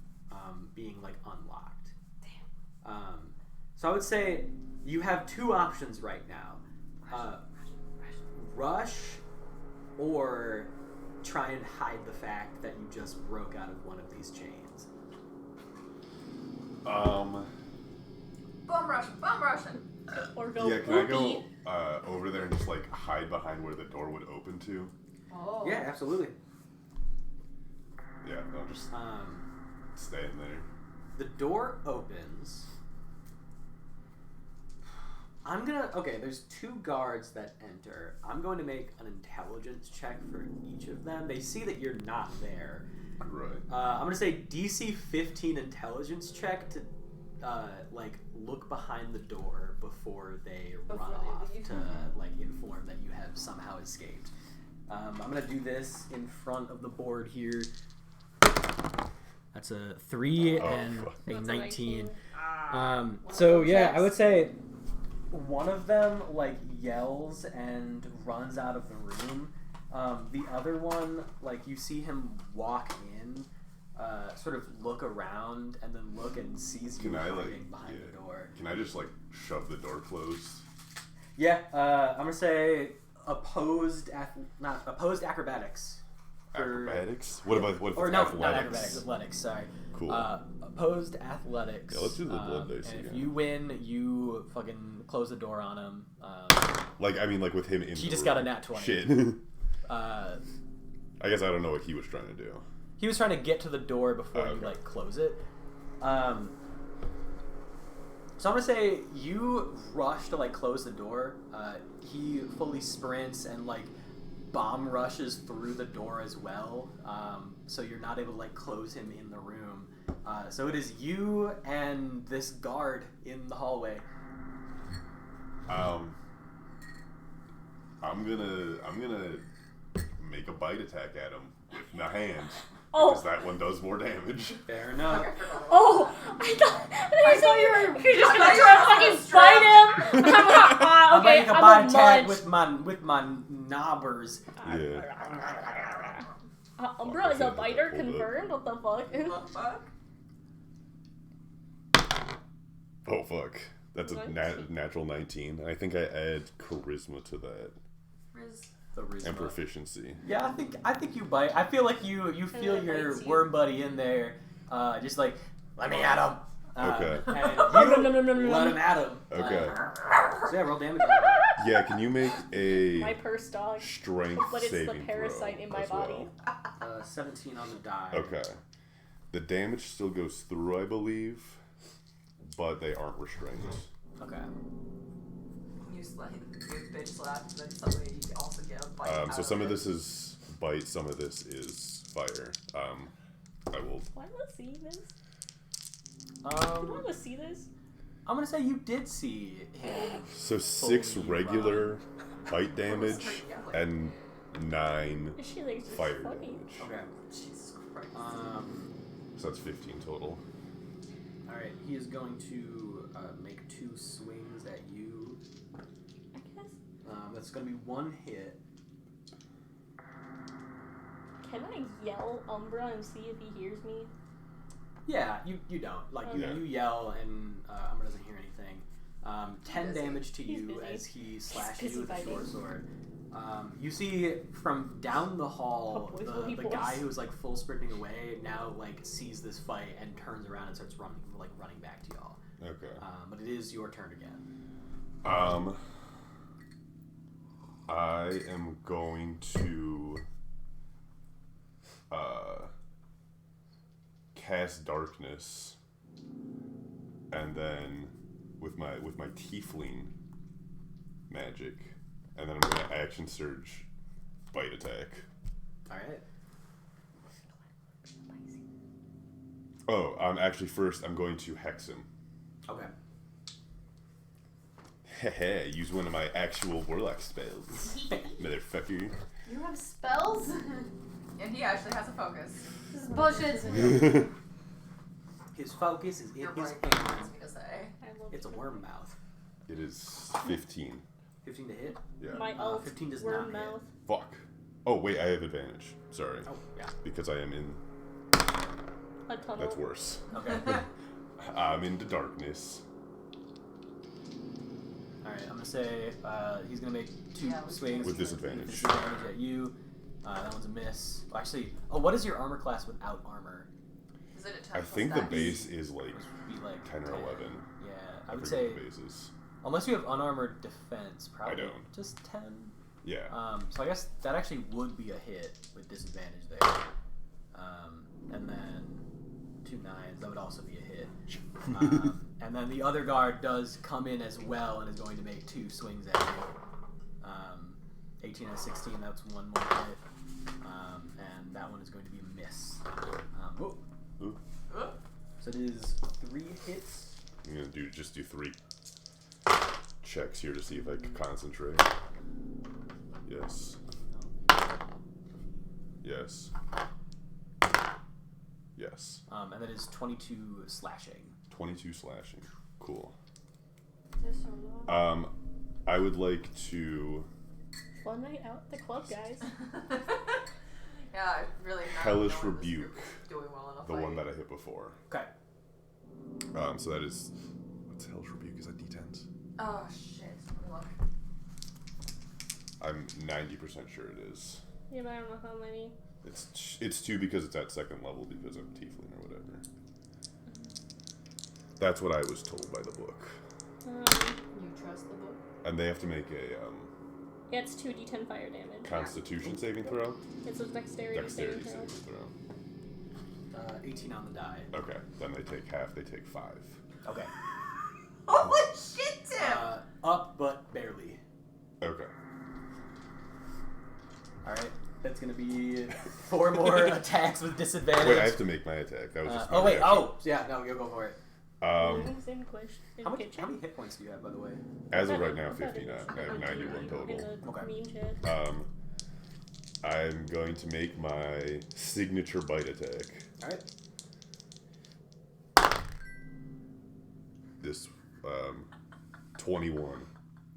being like unlocked. Damn. So I would say you have two options right now. Rush or try and hide the fact that you just broke out of one of these chains.
Bum rushing.
Or go
Yeah, can I go
whoopee.
over there and just like hide behind where the door would open to?
Oh.
Yeah, absolutely.
Yeah, no, just stay in there.
The door opens. Okay, there's 2 guards that enter. I'm going to make an intelligence check for each of them. They see that you're not there.
Right.
I'm going to say DC 15 intelligence check to, look behind the door before they run off to, inform that you have somehow escaped. I'm going to do this in front of the board here. That's a 3 and
fuck.
a
That's a
19.
19.
So yeah, I would say one of them yells and runs out of the room. The other one, you see him walk in, sort of look around, and then look and sees you hiding behind the door.
Can I just shove the door closed?
Yeah, I'm gonna say opposed acrobatics.
Acrobatics? What if
Or
it's
no,
athletics?
not acrobatics, athletics. Sorry.
Cool.
Opposed athletics.
Yeah, let's do the blood dice
and
again.
if you win, you fucking close the door on him.
With him in
He
the
just
room.
got a nat 20.
Shit.
I
guess I don't know what he was trying to do.
He was trying to get to the door before
Okay.
you close it. So I'm gonna say you rush to close the door. He fully sprints and bomb rushes through the door as well. So you're not able to close him in the room. So it is you and this guard in the hallway.
I'm gonna make a bite attack at him with my hands.
Oh.
Because that one does more damage.
Fair enough.
Oh, I thought you were just gonna
thought you
try
were
to fucking
straight
bite him.
I'm
Okay,
making a
I'm
bite
a
attack
munch.
with my knobbers.
Yeah.
Umbra is a
Hold
biter
up.
confirmed? What the fuck?
What the fuck?
Oh fuck. That's a
19.
natural 19. I think I add charisma to that.
The reason.
And proficiency.
Yeah, I think you bite. I feel like you feel
it
your
bites you.
worm buddy in there, just let me at him.
Okay.
And
Nom, nom, nom, nom,
you
nom,
let
nom.
him at him.
Okay.
So yeah, roll damage on that.
Yeah, can you make
My
a
purse dog.
strength
But it's the
saving
parasite
throw
in my
as
body.
well?
17 on the die.
Okay. The damage still goes through, I believe, but they aren't restrained.
Okay.
You bitch slap, then suddenly you also get a bite.
So some of this is bite, some of this is fire. I will.
Why let's see this? You
Um,
want to see this?
I'm gonna say you did see him.
So 6
Holy
regular bite damage and 9
Is she just
fire
funny?
damage.
Okay.
Jesus Christ.
So that's 15 total.
All right. He is going to make 2 swings at you.
I guess.
That's gonna be 1 hit.
Can I yell Umbra and see if he hears me?
Yeah, you don't.
Okay.
You yell and Umber doesn't hear anything. 10
Busy.
damage to
He's
you
busy.
as he slashes
busy
you with a
fighting.
short sword. You see from down the hall,
Oh, boys will be
the
boys.
guy who was full sprinting away now sees this fight and turns around and starts running back to y'all.
Okay.
But it is your turn again.
I am going to cast darkness, and then with my tiefling magic, and then I'm going to action surge, bite attack.
All right.
Oh, first I'm going to hex him.
Okay.
Heh, use one of my actual warlock spells, motherfucker.
You have spells?
And he actually has a focus.
This is bullshit.
His focus is in
You're
his
right,
hand.
wants me to say.
I love
It's a worm mouth.
It is 15.
15 to hit.
Yeah.
My elf
15 does
worm
not hit.
mouth.
Fuck. Oh wait, I have advantage. Sorry,
Oh, yeah.
because I am in.
A tunnel.
That's worse.
Okay.
I'm into darkness.
Alright, I'm gonna say he's gonna make 2
Yeah,
swings
With disadvantage.
disadvantage at you. That one's a miss. Well, actually, what is your armor class without armor?
Is it a 10
I
plus
think the
dex?
base is
It would be
10 or 11.
Yeah, I
I
would
forget
say
what the base is.
Unless you have unarmored defense, probably.
I don't.
Just 10.
Yeah.
So I guess that actually would be a hit with disadvantage there. And then 2 9s, that would also be a hit. And then the other guard does come in as well and is going to make 2 swings at you. 18 and 16, that's 1 more hit. And that one is going to be a miss. So it is 3 hits.
I'm gonna do 3 checks here to see if I can concentrate. Yes. Yes. Yes.
And that is 22 slashing.
22 slashing. Cool.
That's so long.
I would like to
Fun night out at the club, guys.
Yeah, I really not
Hellish
knowing this
Rebuke,
group is doing well enough.
the one that I hit before.
Okay.
So that is, what's Hellish Rebuke? Is that D10s?
Oh shit! Let me look.
I'm 90% sure it is.
Yeah, but I don't know how many.
It's 2 because it's at 2nd level because I'm tiefling or whatever. That's what I was told by the book.
You trust the book?
And they have to make a
Yeah, it's 2d10 fire damage.
Constitution saving throw.
It's a dexterity saving throw.
saving throw.
18 on the die.
Okay, then they take half. They take 5.
Okay.
Holy shit, Tim!
Up, but barely.
Okay.
Alright. That's going to be 4 more attacks with disadvantage.
Wait, I have to make my attack. That was just.
oh,
my
wait.
reaction.
Oh, yeah. No, you'll go for it.
Same question.
How many hit points do you have, by the way?
As of right now, 59. I have 91 total.
Okay.
I'm going to make my signature bite attack.
Alright.
This, 21.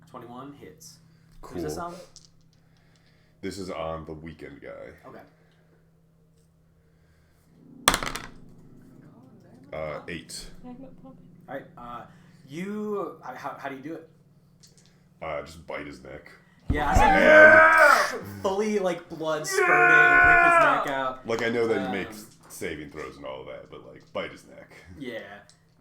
21 hits.
Cool.
Who's this on?
This is on the weekend guy.
Okay.
8.
Alright. How do you do it?
Just bite his neck.
Yeah. Fully, like, blood spurting, rip his neck out.
Like, I know that he makes saving throws and all of that, but, like, bite his neck.
Yeah.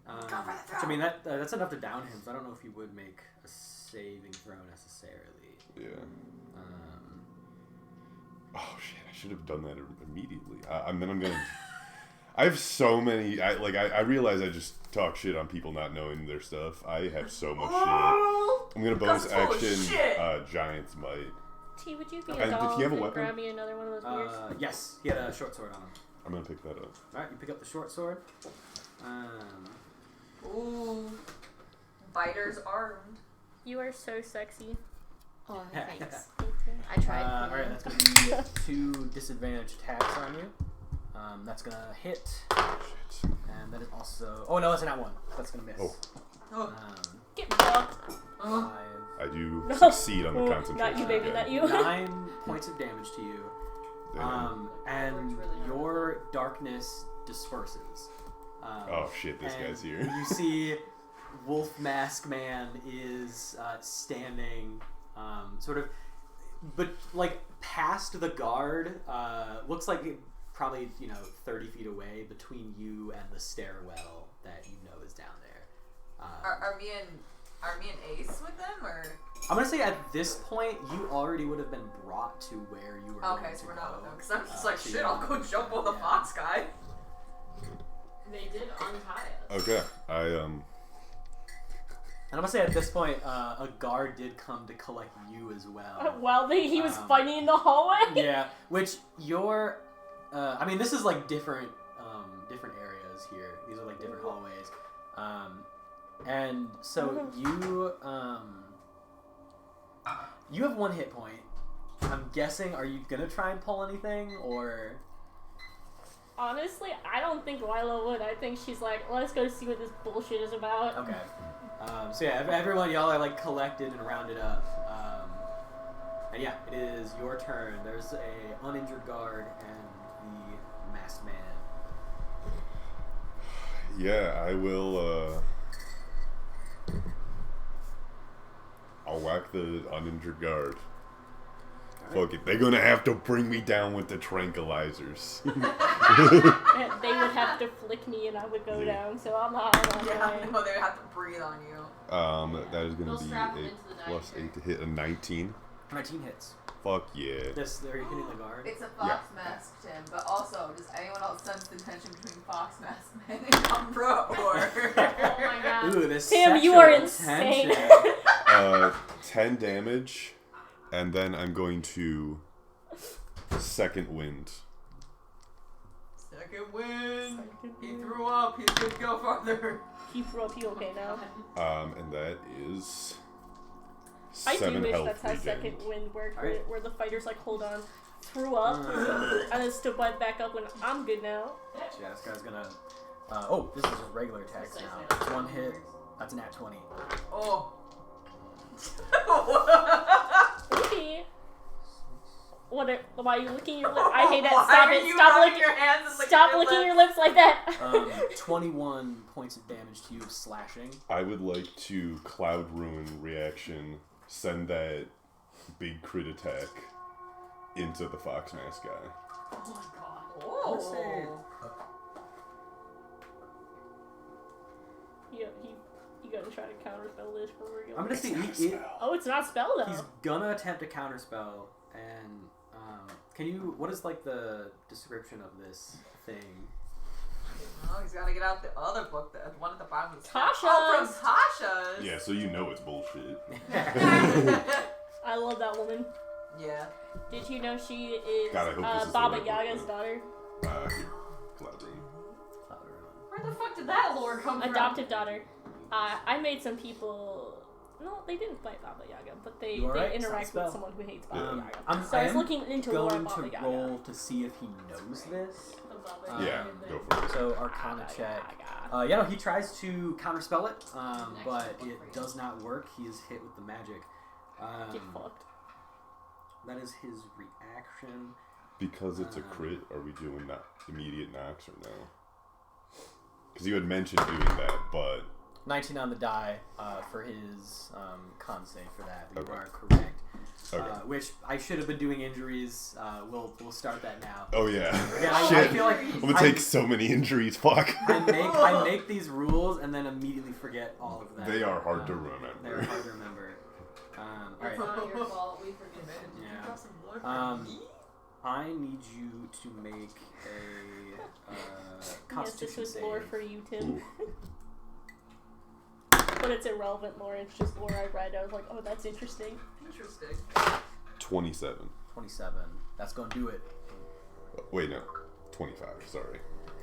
So, I mean, that's enough to down him, so I don't know if you would make a saving throw necessarily.
Yeah. Oh, shit, I should have done that immediately. And then I'm going to... I have so many... I realize I just talk shit on people not knowing their stuff. I have so much shit. I'm going to bonus action Giant's Might.
T, would you be
And
a dog
did he have a
and
weapon?
grab me another one of those beers?
Yes, he had a short sword on him.
I'm going to pick that up.
Alright, you pick up the short sword.
Ooh. Biter's armed.
You are so sexy.
Oh, thanks.
Thank you.
I tried.
Alright, that's going to be 2 disadvantaged attacks on you. That's going to hit.
Shit.
And that is also... Oh, no, that's not 1. That's going to miss.
Oh.
Get fucked.
5.
I do succeed on the concentration.
Not you, baby, not you.
9 points of damage to you. And your darkness disperses.
Oh shit, this guy's here.
You see Wolf Mask Man is standing sort of, but like past the guard, looks like probably 30 feet away between you and the stairwell that you know is down there.
Are me and Ace with them, or?
I'm gonna say at this point you already would have been brought to where you were.
Okay,
going
so
to
we're
go.
not with them. Because I'm just like,
So
shit,
you're
I'll
not
go
with
jump
them,
on the
yeah.
fox guy.
They did untie us.
Okay,
And I'm gonna say at this point, a guard did come to collect you as well.
Well, he was fighting in the hallway.
Yeah, which you're. I mean, this is like different areas here. These are like different hallways. And so you have 1 hit point. I'm guessing. Are you gonna try and pull anything, or?
Honestly, I don't think Lila would. I think she's like, let's go see what this bullshit is about.
Okay. So yeah, everyone, y'all are like collected and rounded up. And yeah, it is your turn. There's a uninjured guard and the masked man.
yeah, I will. I'll whack the uninjured guard. Fuck it, they're gonna have to bring me down with the tranquilizers.
And they would have to flick me and I would go down, so I'm not
Yeah,
going.
no, they would have to breathe on you.
That is going
They'll
to be
strap him
a
into the
plus
diaper.
8 to hit a 19.
19 hits.
Fuck yeah.
Yes, are you hitting the guard?
It's a fox mask, Tim, but also, does anyone else sense the tension between fox mask man and Umbra, or...
Oh my god.
Ooh, this
Tim, you
sexual
are insane.
tension.
10 damage, and then I'm going to second wind.
Second wind! He threw up, he's gonna go farther.
He threw up, you okay now?
And that is
I
7
do wish
health
that's how
regained.
second wind worked,
Alright.
where the fighters like hold on, threw up, and then stood back up when I'm good now.
Yeah, this guy's gonna. Oh, this is just regular attacks now. It's 1 hit. That's an at 20.
Oh.
Okay. Why are you licking your lips? I hate that.
Why
Stop
are
it.
you
Stop
rubbing
licking
your hands and licking
Stop
your
licking
lips?
your lips like that.
21 points of damage to you of slashing.
I would like to Cloud Ruin reaction, send that big crit attack into the Fox Mask guy.
Oh my god.
Let's say-
You gotta try to counterspell this for real.
I'm gonna say
Oh, it's not spell though.
he's gonna attempt a counterspell, and can you? What is like the description of this thing?
Oh, he's gotta get out the other book, the one at the bottom of the
Tasha's.
Oh, from Tasha's!
Yeah, so you know it's bullshit.
I love that woman.
Yeah.
Did you know she is
God, I hope this is the
Baba
right
Yaga's
book.
daughter?
Here, Cloud Ruin.
Where the fuck did that lore come from?
Adopted daughter. I made some people. No, they didn't fight Baba Yaga, but they
You alright?
interact
Sounds
with someone who hates Baba
Yeah.
Yaga. So I was
am
looking into lore
going
of Baba
to
Yaga.
roll to see if he knows this.
Yeah, go for it.
So Arcana check. Yeah, no, he tries to counterspell it, but it does not work. He is hit with the magic.
Get fucked.
That is his reaction.
Because it's a crit, are we doing immediate knocks or no? Because you had mentioned doing that, but
19 on the die for his con save for that. You
Okay.
are correct.
Okay.
Which I should have been doing injuries. We'll start that now.
oh yeah,
Yeah, I
shit.
feel like
I'm gonna take so many injuries. Fuck.
I make these rules and then immediately forget all of them.
They are hard to
They're
remember.
hard to remember. All
It's
right.
not your fault. We forget it.
Did you
Yeah.
drop some lore for me?
I need you to make a
Yes,
Constitution
this was
save.
lore for you, Tim.
Ooh.
But it's irrelevant lore. It's just lore I read. I was like, oh, that's interesting.
Interesting.
27.
27. That's gonna do it.
Wait, no. 25. Sorry,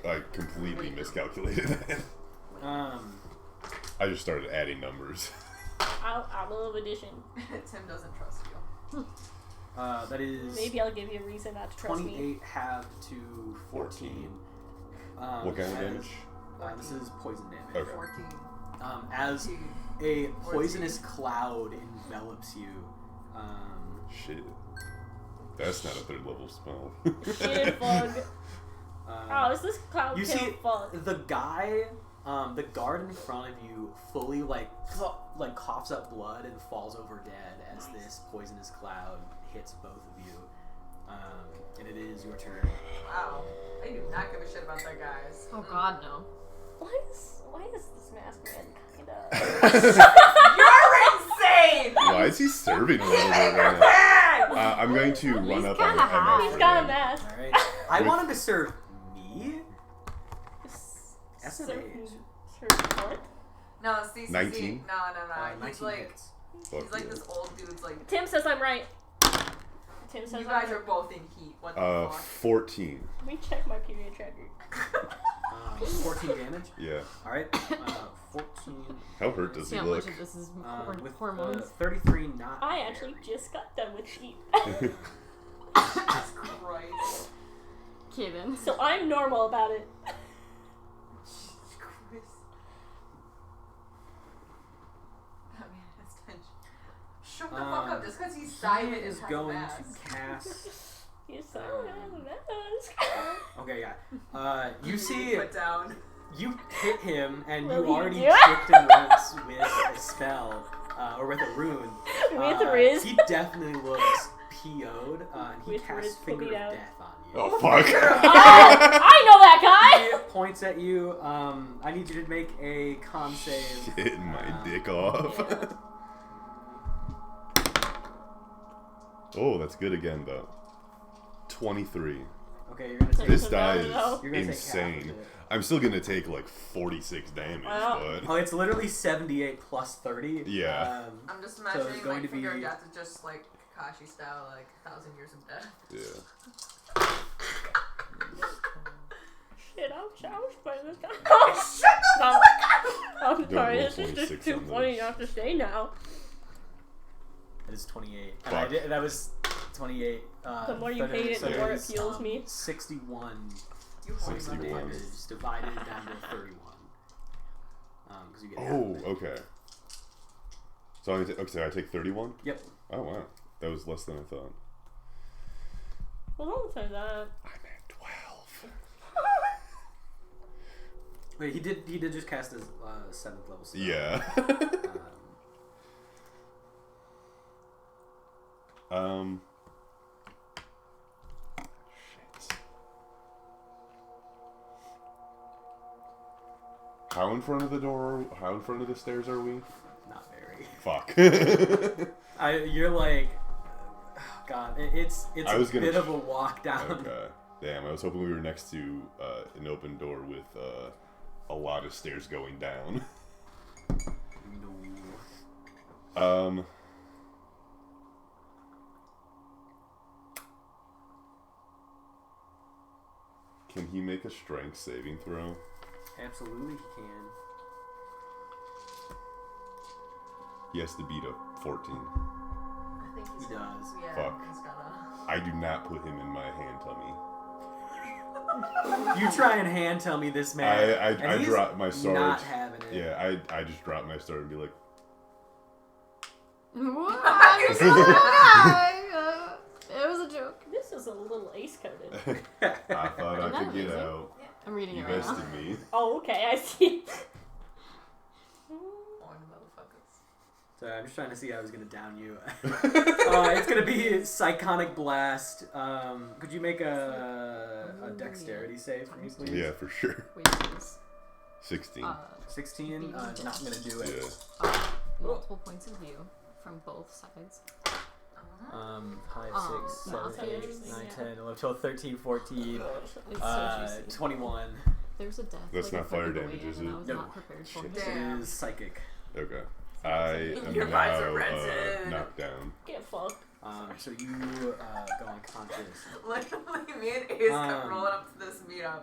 I completely miscalculated that. I just started adding numbers.
I love addition.
Tim doesn't trust you.
That is
Maybe I'll give you a reason not to trust me.
28 halved to 14.
What kind of damage?
This is poison damage.
Okay.
14.
As
14.
a poisonous cloud envelops you.
Shit. That's not a 3rd level spell.
Shit, bug. Oh, is this cloud
You
kill
see,
fun?
the guy, the guard in front of you fully like coughs up blood and falls over dead as this poisonous cloud hits both of you. And it is your turn.
Wow. I do not give a shit about that, guys.
Oh god, no.
Why is this mask man kinda...
You're insane!
Why is he serving a little bit right now? I'm going to run up on
kinda hot.
MF.
He's got a mask.
Alright. I want him to serve me? That's an
Sir-
age.
sir- what?
No, see.
19?
No. He's
19
like,
hits.
Fuck
he's like
yeah.
this old dude's like.
Tim says I'm right. Tim says
You
I'm
guys
right.
are both in heat. What the fuck?
14.
Let me check my period tracker.
14 damage.
Yeah.
Alright. 14.
How hurt does
See
he
how
look?
much of this is
With
hormones.
33 not.
I actually just got done with sheep.
Jesus Christ.
Okay then.
So I'm normal about it.
Jesus Christ. Oh man, that's tension. Shut the fuck up. Just because he's
He
silent
is
has
going
mask.
to cast.
You saw a mask.
Okay, yeah. You see,
Put down.
you hit him, and
Will
you
you
already
do it?
tricked him once with a spell, or with a rune.
With Riz.
He definitely looks PO'd, and he
With
casts
Riz
Finger of
pulling out.
Death on you.
Oh fuck!
Oh, I know that guy.
He points at you. I need you to make a con save.
Hitting my dick off.
Yeah.
Oh, that's good again though. 23.
Okay, you're gonna take.
This
Doesn't
die
matter, though.
is
You're gonna take half
insane.
of it.
I'm still gonna take like 46 damage,
Wow.
but
Oh, it's literally 78 plus 30.
Yeah.
I'm just
So
imagining
it's going
my
to
finger
be-
of death is just like Kakashi style, like 1,000 years of death.
yeah.
Shit, ouch, but this guy. Oh, shut the fuck up! I'm
Don't
sorry,
roll
this is
26
just too
on
funny.
those.
You have to say now.
That is 28. And
Fuck.
that was 28.
The more you hate it, the more it fuels me.
61
You
points of
61.
damage divided down to 31. Because you get half
Oh,
of it.
okay. So I take 31.
Yep.
Oh wow, that was less than I thought.
Well, don't say that.
I'm at 12.
Wait, he did just cast his 7th level spell.
Yeah. Shit. How in front of the door? How in front of the stairs are we?
Not very.
Fuck.
You're like, oh God, it's
I
a
was gonna
bit of a walk down.
Okay. Damn, I was hoping we were next to an open door with a lot of stairs going down.
No.
Can he make a strength saving throw?
Absolutely, he can.
He has to beat a 14.
I think he's
He
gonna,
does.
Yeah,
Fuck.
he's gonna.
I do not put him in my hand tummy.
You try and hand tell me this man.
I
and he's
drop my sword.
Not having it.
Yeah, I just drop my sword and be like,
What? I'm so guy. It was a joke.
This is a little ace coded.
I thought I
Isn't that
could get
amazing?
out.
I'm reading
You
it right now.
bested me.
Oh, okay, I see.
On motherfuckers.
So I'm just trying to see how I was gonna down you. It's gonna be Psychonic Blast. Could you make a dexterity save for me, please?
Yeah, for sure.
Wait, please.
16.
16. Not gonna do it.
Yeah.
Multiple points of view from both sides.
5, 6,
no,
7, 8,
interesting,
9,
yeah.
10, 11, 12, 13, 14,
It's so juicy.
21.
There's a death.
That's
like,
not
a
fire
foot
damage,
away,
is
and
it?
I was
No.
not prepared for it.
Damn.
It is psychic.
Okay. I am
Your vibes are
now
red.
knocked down.
Get fucked.
So you go unconscious.
Literally, me and Ace kept
Um,
rolling up to this meetup,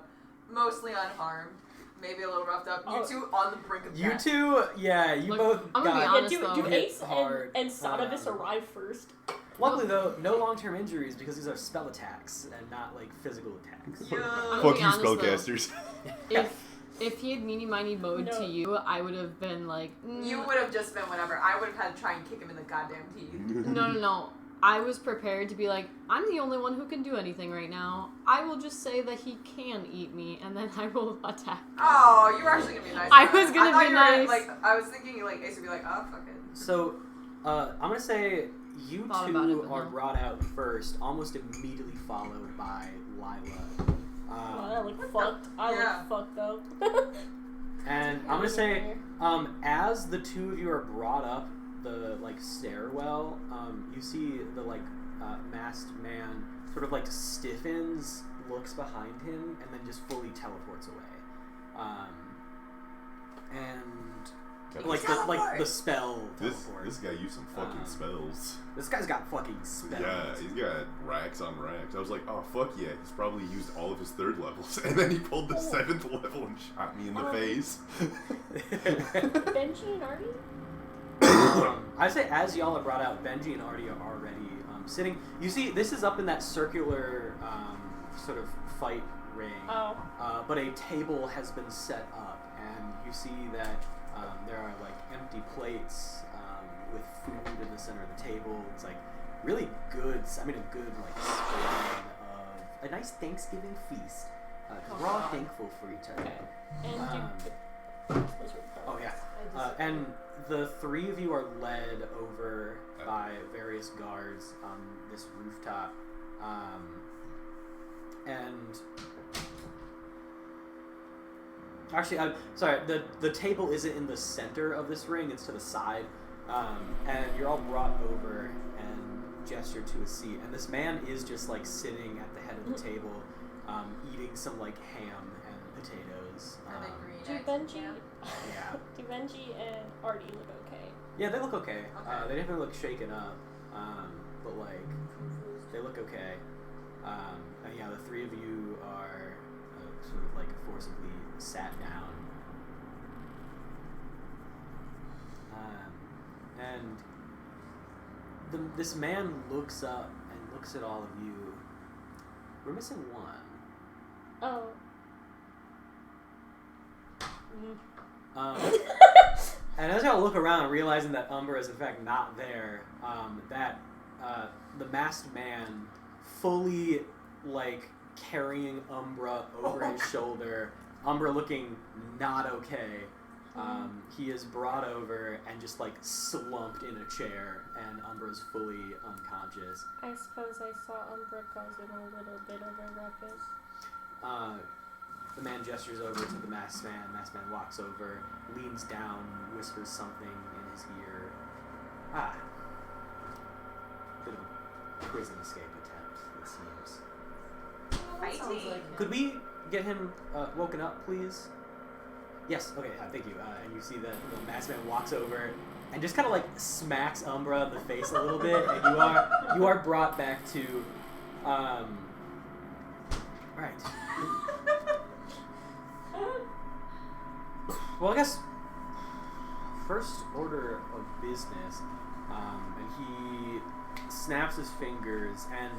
mostly unharmed, maybe a little roughed up. You
Oh.
two on the brink of
You
death.
two, yeah, you
Look,
both
I'm gonna be
got.
honest,
Yeah, do
though.
hit
Ace
hard.
and Sonovis arrive first?
Luckily, though, no long-term injuries because these are spell attacks and not like physical attacks.
Yeah.
I'm gonna
Fuck
be
you,
honest, though.
spellcasters.
If he had meanie mode to you, I would have been like,
You would have just been whatever. I would have had to try and kick him in the goddamn teeth.
No. I was prepared to be like, I'm the only one who can do anything right now. I will just say that he can eat me, and then I will attack.
Oh, you were actually gonna be nice.
I
about
was
it.
gonna
thought
be
you were
nice.
Like I was thinking, like Ace would be like, oh fuck it.
So, I'm gonna say you
Thought about it,
two
but
are
no.
brought out first, almost immediately followed by Lila.
Oh, that looked fucked. I
Yeah.
look fucked though.
And I'm gonna say, as the two of you are brought up the like stairwell, you see the like masked man sort of like stiffens, looks behind him, and then just fully teleports away. And like the spell teleport.
This guy used some fucking spells.
This guy's got fucking spells.
Yeah, he's got racks on racks. I was like, oh fuck yeah, he's probably used all of his 3rd levels, and then he pulled the 7th level and shot me in the face.
Benji and Artie?
I say as y'all are brought out, Benji and Artie are already sitting. You see, this is up in that circular sort of fight ring, but a table has been set up, and you see that there are like empty plates with food in the center of the table. It's like really good. I mean, a good like spread of a nice Thanksgiving feast. 'Cause we're all thankful for each other.
And
Oh yeah. And the three of you are led over by various guards on this rooftop, and actually, I'm sorry. The table isn't in the center of this ring; it's to the side, and you're all brought over and gestured to a seat. And this man is just like sitting at the head of the table, eating some like ham and potatoes.
Are they green
Do
eggs?
Benji,
Yeah.
do Benji and Artie look okay?
Yeah, they look okay.
Okay.
They definitely look shaken up, but like they look okay. And yeah, the three of you are sort of like forcibly sat down, and this man looks up and looks at all of you. We're missing one.
Oh.
And as y'all look around, realizing that Umbra is in fact not there, the masked man, fully like carrying Umbra over his shoulder, Umbra looking not okay. He is brought over and just like slumped in a chair, and Umbra's fully unconscious.
I suppose I saw Umbra causing a little bit of a ruckus.
The man gestures over to the masked man. The masked man walks over, leans down, whispers something in his ear. Bit of a prison escape attempt, it seems.
Fighting.
Could we get him woken up, please? Yes, okay, thank you. And you see that the masked man walks over and just kind of like smacks Umbra in the face a little bit, and you are brought back to, right. Well, I guess first order of business, and he snaps his fingers, and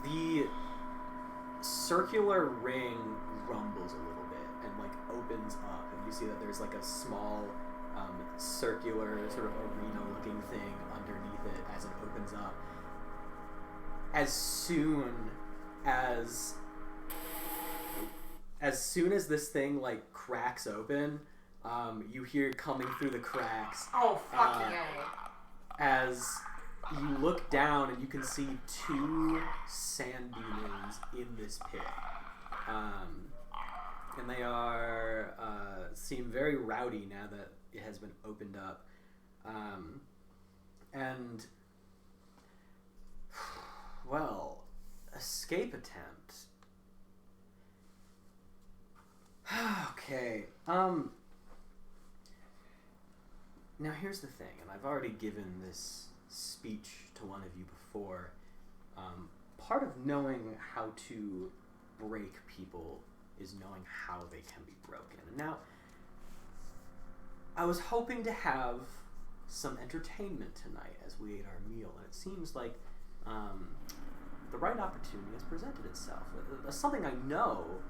the circular ring rumbles a little bit and like opens up, and you see that there's like a small circular sort of arena-looking thing underneath it as it opens up. As soon as this thing like cracks open, you hear coming through the cracks.
Oh, fucking
as you look down and you can see two sand demons in this pit, and they are seem very rowdy now that it has been opened up, and well, escape attempt. Okay. Now here's the thing, and I've already given this speech to one of you before. Part of knowing how to break people is knowing how they can be broken. And now, I was hoping to have some entertainment tonight as we ate our meal, and it seems like the right opportunity has presented itself. Something I know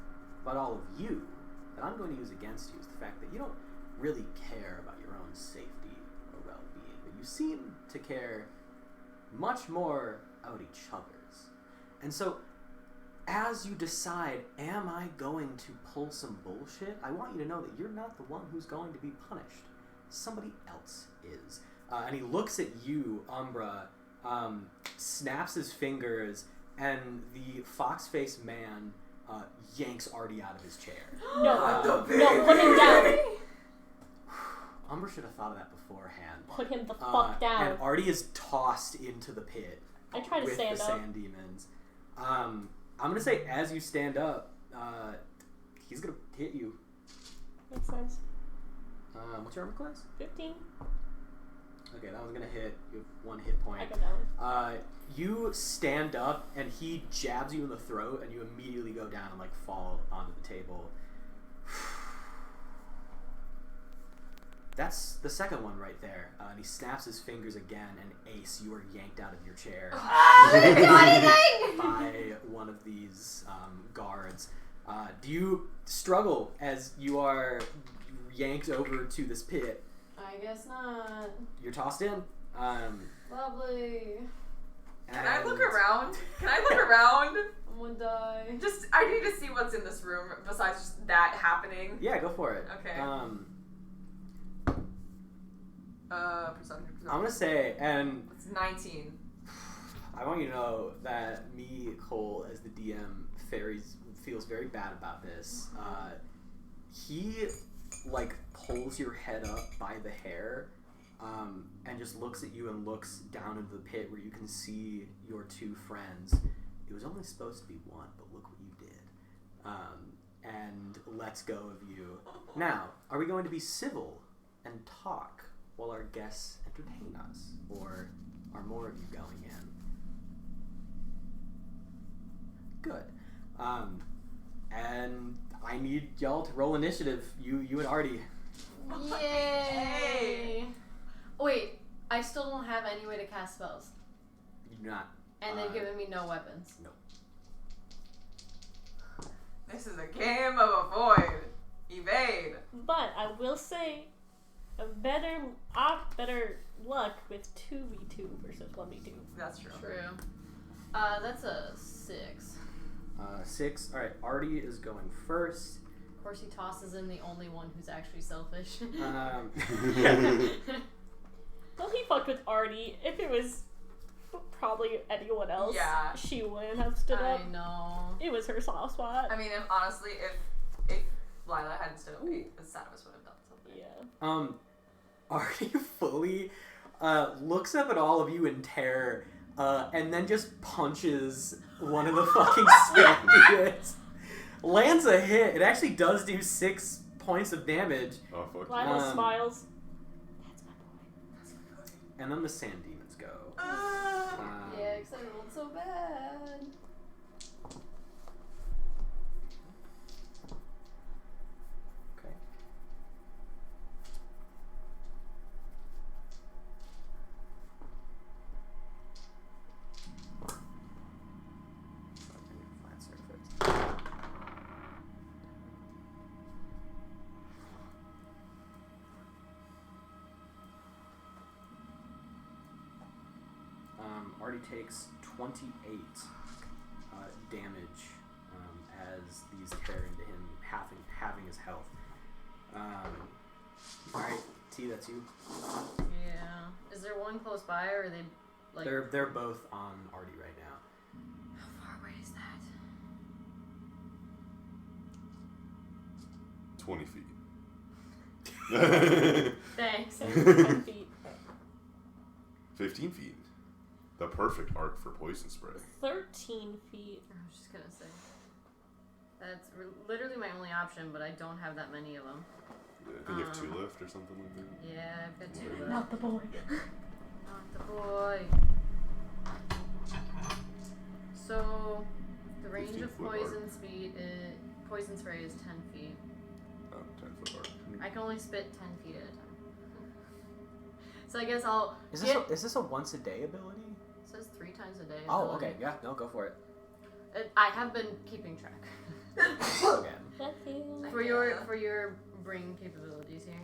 about all of you that I'm going to use against you is the fact that you don't really care about your own safety or well-being, but you seem to care much more about each other's. And so, as you decide, am I going to pull some bullshit, I want you to know that you're not the one who's going to be punished. Somebody else is. And he looks at you, Umbra, snaps his fingers, and the fox-faced man yanks Artie out of his chair.
No, put him down.
Umbra should have thought of that beforehand.
Put him the fuck down.
And Artie is tossed into the pit.
I try to
with
stand
the
up.
sand demons. I'm gonna say as you stand up, he's gonna hit you.
Makes sense.
What's your armor class?
15.
Okay, that one's gonna hit. You have 1 hit point.
I go down.
You stand up and he jabs you in the throat, and you immediately go down and like fall onto the table. That's the second one right there. And he snaps his fingers again, and Ace, you are yanked out of your chair by one of these guards. Do you struggle as you are yanked over to this pit?
I guess not.
You're tossed in.
Lovely.
Can I look around?
I'm gonna die.
Just, I need to see what's in this room besides just that happening.
Yeah, go for it.
Okay. Perception.
I'm gonna say, and
It's 19.
I want you to know that me, Cole, as the DM, feels very bad about this. He, like, pulls your head up by the hair, and just looks at you and looks down into the pit where you can see your two friends. It was only supposed to be one, but look what you did. And lets go of you. Now, are we going to be civil and talk while our guests entertain us? Or are more of you going in? Good. And I need y'all to roll initiative. You and Artie.
Yay! Wait, I still don't have any way to cast spells.
You do not.
And they've given me no weapons.
No.
This is a game of avoid. Evade.
But I will say, better luck with 2v2 versus 1v2.
That's true.
True. That's a 6.
6. Alright, Artie is going first.
Of course, he tosses in the only one who's actually selfish.
Well, he fucked with Artie. If it was probably anyone else,
Yeah.
she wouldn't have stood up.
I know.
It was her soft spot.
I mean, honestly, if Lila hadn't stood up, Samus would have done something.
Yeah.
Artie fully looks up at all of you in terror, and then just punches one of the fucking Spaniards. Lands a hit. It actually does do 6 points of damage.
Oh, fuck.
Lila smiles.
And then the sand demons go.
Yeah, because I rolled so bad.
Okay. Flat surface. Artie takes 28 damage as these tear into him, halving his health. Alright, T, that's you.
Yeah. Is there one close by, or are they like?
They're both on Artie right now.
How far away is that?
20 feet.
Thanks.
10 feet.
15 feet. The perfect arc for poison spray.
13 feet.
I was just gonna say. That's literally my only option, but I don't have that many of them.
Yeah, I think you have 2 left or something like that.
Yeah, I've got 2 left.
Not the boy.
Not the boy. So, the range
15
of
foot
poison spray is 10 feet.
Oh, 10-foot arc.
I can only spit 10 feet at a time. So I guess I'll.
Is this a once a day ability?
It says 3 times a day.
Oh,
ability.
okay. Yeah, no, go for it.
I have been keeping track.
Okay.
for your brain capabilities here.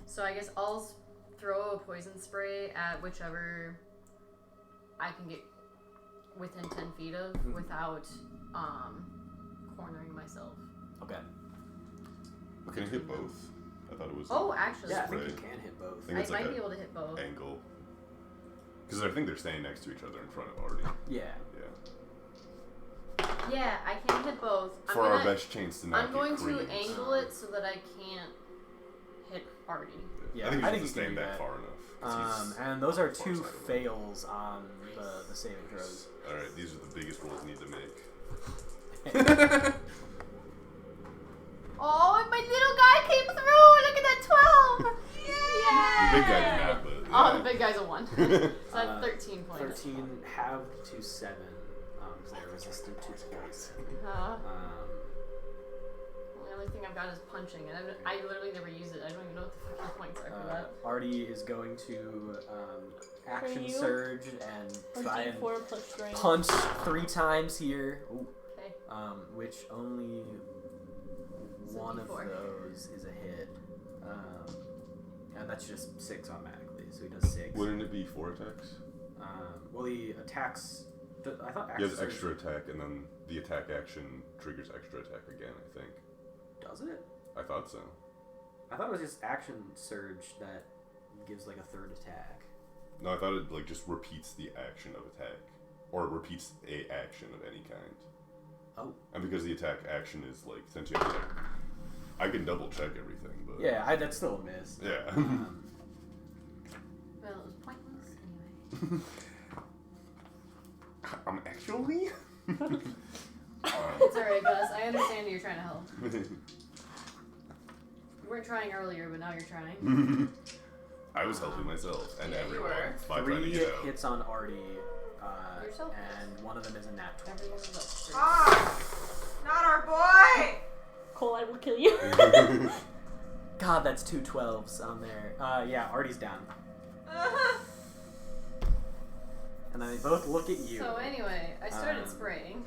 So I guess I'll throw a poison spray at whichever I can get within 10 feet of without cornering myself.
Okay.
Can it hit both? I thought it was.
Oh, actually,
Yeah, I think
Right.
you can hit both.
think
I
it's like
might
a
be able to hit both.
angle. Because I think they're standing next to each other in front of Artie.
Yeah.
Yeah.
Yeah, I can hit both.
For our best chance to not
I'm going
get creamed.
to angle it so that I can't hit Artie.
Yeah,
I think
I
you
think
should
you can
stand
do
back
that.
far enough. 'cause he's
And those are
far
2
side away.
fails on the saving throws.
Alright, these are the biggest rolls you need to make.
Oh, my little guy came through! Look at that 12!
The big guy did not, but.
Oh, the big guy's a 1. So that's 13 points.
13 halved to 7, because they're resistant to poison.
The only thing I've got is punching, and I literally never use it. I don't even know what the fucking points are for that.
Artie is going to action
you?
surge and try and
4 plus strength.
punch 3 times here. Ooh.
Okay.
Which only
It's a
one of
D4.
those is a hit. And that's just 6 automatically, so he does 6.
Wouldn't it be 4 attacks?
Well, he attacks. I thought
He
action
has
surge
extra attack, and then the attack action triggers extra attack again, I think.
does it.
I thought so.
I thought it was just action surge that gives like a third attack.
No, I thought it like just repeats the action of attack, or it repeats a action of any kind.
Oh.
And because the attack action is like, since you have to, I can double check everything, but
Yeah, that's still a miss.
yeah.
Well, it was pointless anyway.
I'm actually.
It's alright, Gus. I understand you're trying to help. You weren't trying earlier, but now you're trying.
I was helping myself and
Yeah, you
everyone
were.
by trying to
3
get out.
hits on Artie,
Yourself.
and one of them is a nat 20.
Everyone is up.
Ah! Not our boy!
Cole, I will kill you.
God, that's 2 12s on there. Yeah, Artie's down. And then they both look at you.
So anyway, I started spraying.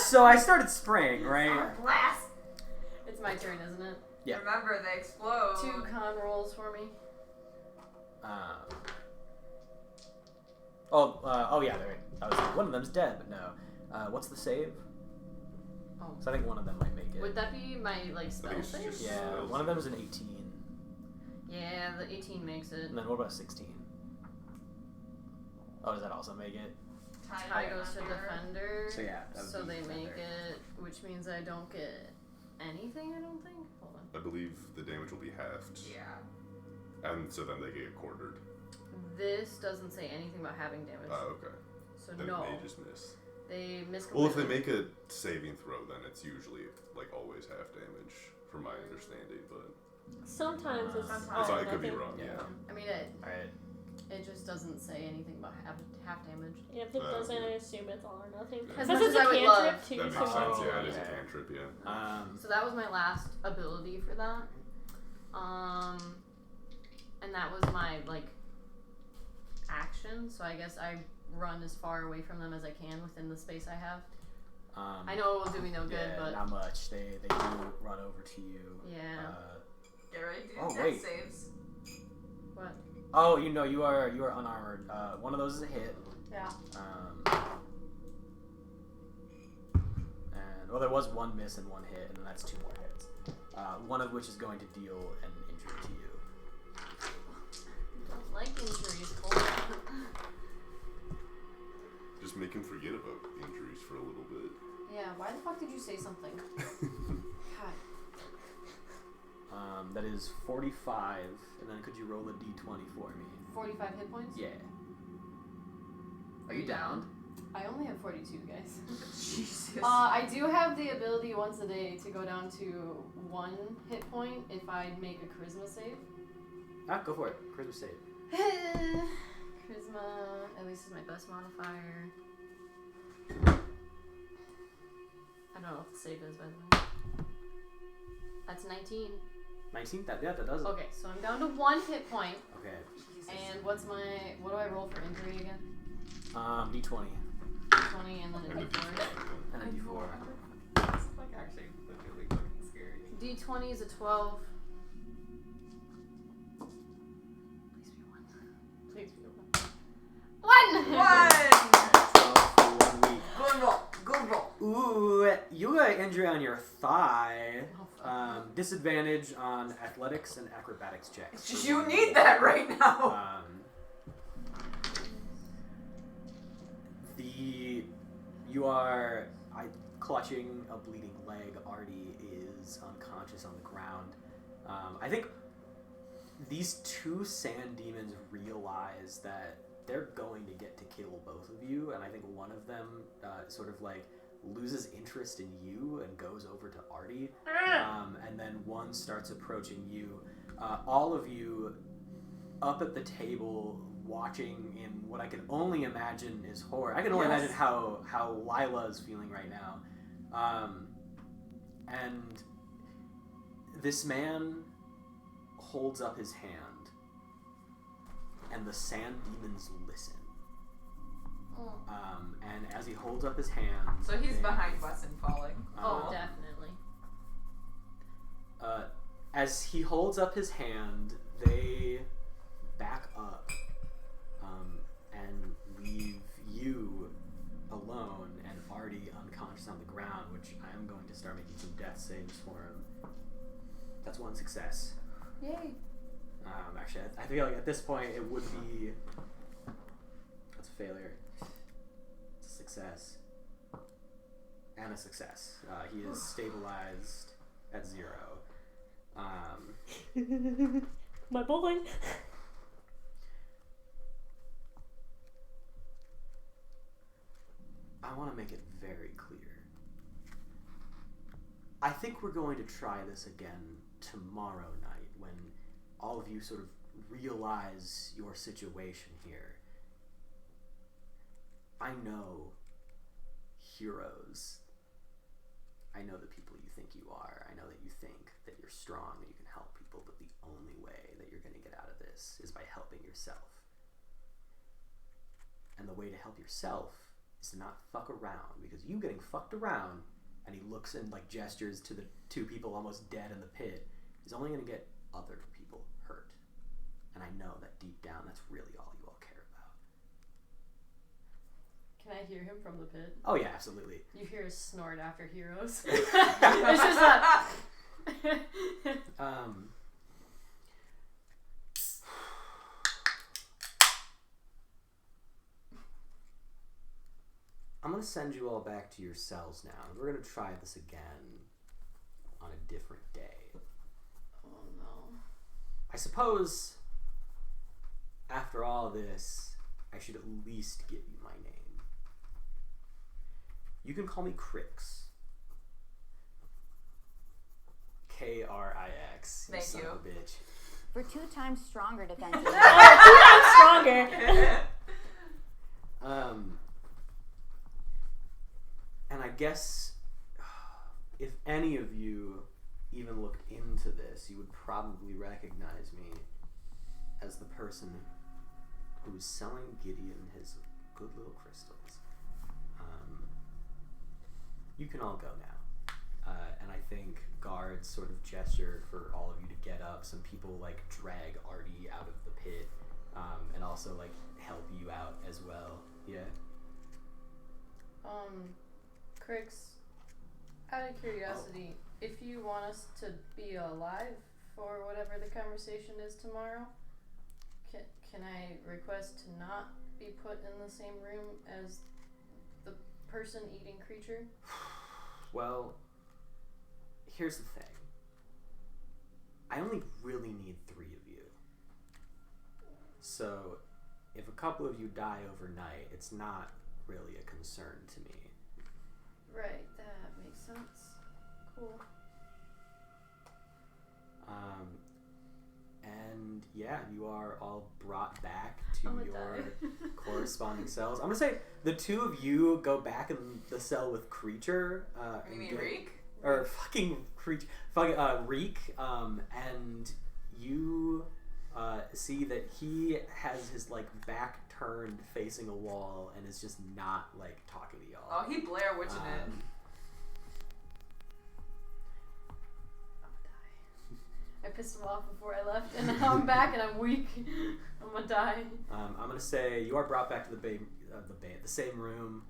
So I started spraying, right?
Blast!
It's my turn, isn't it?
Yeah.
Remember, they explode.
2 con rolls for me.
Oh yeah, I was like, one of them's dead, but no. What's the save?
Oh.
So I think one of them might make it.
Would that be my like
I
spell
think it's
save?
just-
Yeah, one of them is an 18.
Yeah, the 18 makes it.
And then what about 16? Oh, does that also make it?
Tie goes to defender.
So yeah, that would
So
be
they
defender.
make it, which means I don't get anything. I don't think. Hold on.
I believe the damage will be halved,
Yeah.
and so then they get quartered.
This doesn't say anything about having damage.
Oh, okay.
So
Then
no,
it may just miss.
they miss.
Well, if they
completely.
make a saving throw, then it's usually like always half damage, from my understanding. But
Sometimes it's
Sometimes.
so I could be
nothing.
wrong.
Yeah.
I mean,
Alright.
it just doesn't say anything about half damage.
Yeah, if it doesn't, I assume it's all or nothing.
As
Because
much
it's
as
a
I would
cantrip
love-
too,
That
so
makes sense.
Oh,
Yeah, it is a
yeah.
cantrip. Yeah.
So that was my last ability for that. And that was my like action. So I guess I run as far away from them as I can within the space I have. I know it will do me no good,
yeah,
but
not much. They do run over to you.
yeah.
Get ready to do
Oh,
death
wait.
saves.
What?
Oh, you know, you are unarmored. One of those is a hit.
Yeah.
And well, there was one miss and one hit, and then that's 2 more hits. One of which is going to deal an injury to you.
I don't like injuries. Hold on.
Just make him forget about injuries for a little bit.
Yeah. Why the fuck did you say something? God.
That is 45, and then could you roll a d20 for me?
45 hit points.
Yeah. Are you down?
I only have 42, guys.
Jesus.
I do have the ability once a day to go down to 1 hit point if I make a charisma save.
Ah, go for it. Charisma save.
Charisma, at least is my best modifier. I don't know what the save is, by the way. That's 19.
19? That does it.
Okay, so I'm down to 1 hit point.
Okay.
And what do I roll for injury again?
D20.
20 and then a
And a
d4.
And then d4.
It's like actually legitimately fucking scary.
D20 is a 12. Please be a 1. 1!
1!
Okay, 12 for 1 week.
Good roll. Good roll.
Ooh, you got an injury on your thigh.
Oh, fuck.
Disadvantage on athletics and acrobatics checks.
You need that right now.
You are clutching a bleeding leg. Artie is unconscious on the ground. I think these 2 sand demons realize that they're going to get to kill both of you, and I think one of them sort of like loses interest in you and goes over to Artie, and then one starts approaching you. All of you up at the table watching in what I can only imagine is horror. I can only imagine how Lila is feeling right now. And this man holds up his hand, and the sand demons listen. And as he holds up his hand...
So he's behind Wessynd falling.
Oh, definitely.
As he holds up his hand, they back up and leave you alone and Artie unconscious on the ground, which I am going to start making some death saves for him. That's 1 success.
Yay.
Actually, I feel like at this point it would be. That's a failure. It's a success. And a success. He is stabilized at 0.
My boy.
I want to make it very clear. I think we're going to try this again tomorrow night when all of you sort of realize your situation here. I know heroes. I know the people you think you are. I know that you think that you're strong and you can help people, but the only way that you're going to get out of this is by helping yourself. And the way to help yourself is to not fuck around, because you getting fucked around, and he looks and like gestures to the 2 people almost dead in the pit, is only going to get other people hurt. And I know that deep down that's really all you all care about.
Can I hear him from the pit?
Oh yeah, absolutely.
You hear a snort after heroes. It's just that.
I'm going to send you all back to your cells now. We're going to try this again on a different day.
Oh no.
I suppose after all this, I should at least give you my name. You can call me Crix. Krix.
Thank
you. Son of a bitch.
For 2 times stronger defensive.
2 times stronger.
And I guess if any of you even looked into this, you would probably recognize me as the person who's selling Gideon his good little crystals. You can all go now. And I think guards sort of gesture for all of you to get up. Some people like drag Artie out of the pit, and also like help you out as well. Yeah.
Crix, out of curiosity, if you want us to be alive for whatever the conversation is tomorrow, can I request to not be put in the same room as the person-eating creature?
Well, here's the thing. I only really need 3 of you. So, if a couple of you die overnight, it's not really a concern to me.
Right, that makes sense. Cool.
And yeah, you are all brought back to
I'm gonna
your
die.
corresponding cells. I'm gonna say the 2 of you go back in the cell with Creature.
You mean Reek?
Or fucking Creature. Reek. And you see that he has his like back turned facing a wall and is just not like talking to y'all.
Oh, he Blair Witching it.
I pissed him off before I left, and now I'm back and I'm weak. I'm gonna die.
I'm gonna say you are brought back to the same room.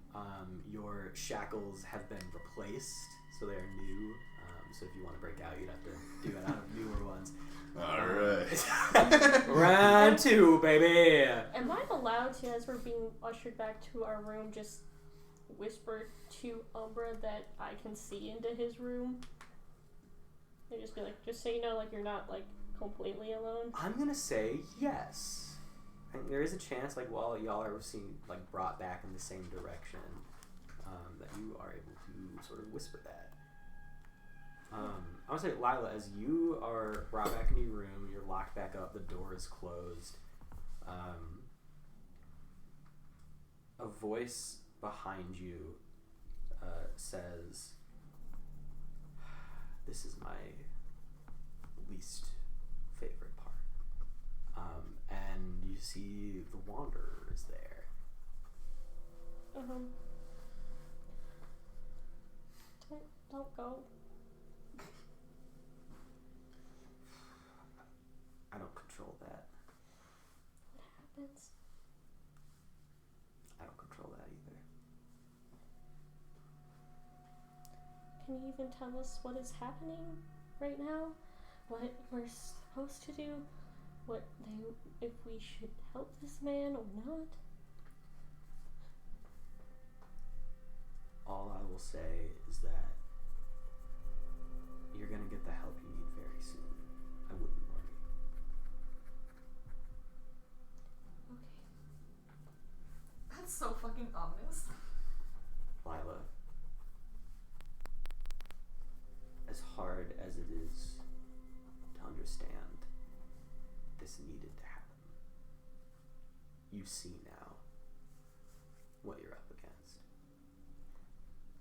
Your shackles have been replaced, so they are new. So if you want to break out, you'd have to do it out of newer ones.
Alright.
Round 2, baby.
Am I allowed to, as we're being ushered back to our room, just whisper to Umbra that I can see into his room? And just be like, just so you know, like you're not like completely alone.
I'm gonna say yes. And there is a chance, like while y'all are seen like brought back in the same direction, that you are able to sort of whisper that. I would say, Lila, as you are brought back into your room, you're locked back up, the door is closed. A voice behind you says, "This is my least favorite part." And you see the Wanderer is there.
Don't go.
I don't control that.
What happens?
I don't control that either.
Can you even tell us what is happening right now? What we're supposed to do? if we should help this man or not.
All I will say is that you're gonna get the help you need very soon. I wouldn't worry.
Okay.
That's so fucking ominous.
Lila, as hard as it is to understand, this needed to happen. You see now what you're up against.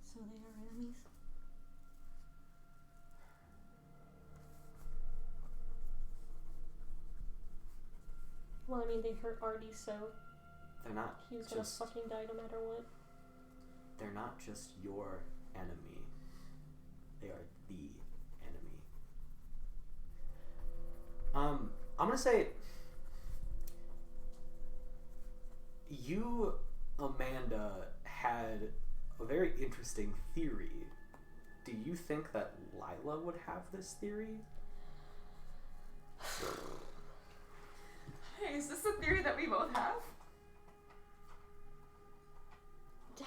So they are enemies? Well, I mean, they hurt Artie, so
They're not
he was gonna
just
fucking die no matter what.
they're not just your enemy. They are the enemy. I'm gonna say you, Amanda, had a very interesting theory. Do you think that Lila would have this theory?
Hey, is this a theory that we both have?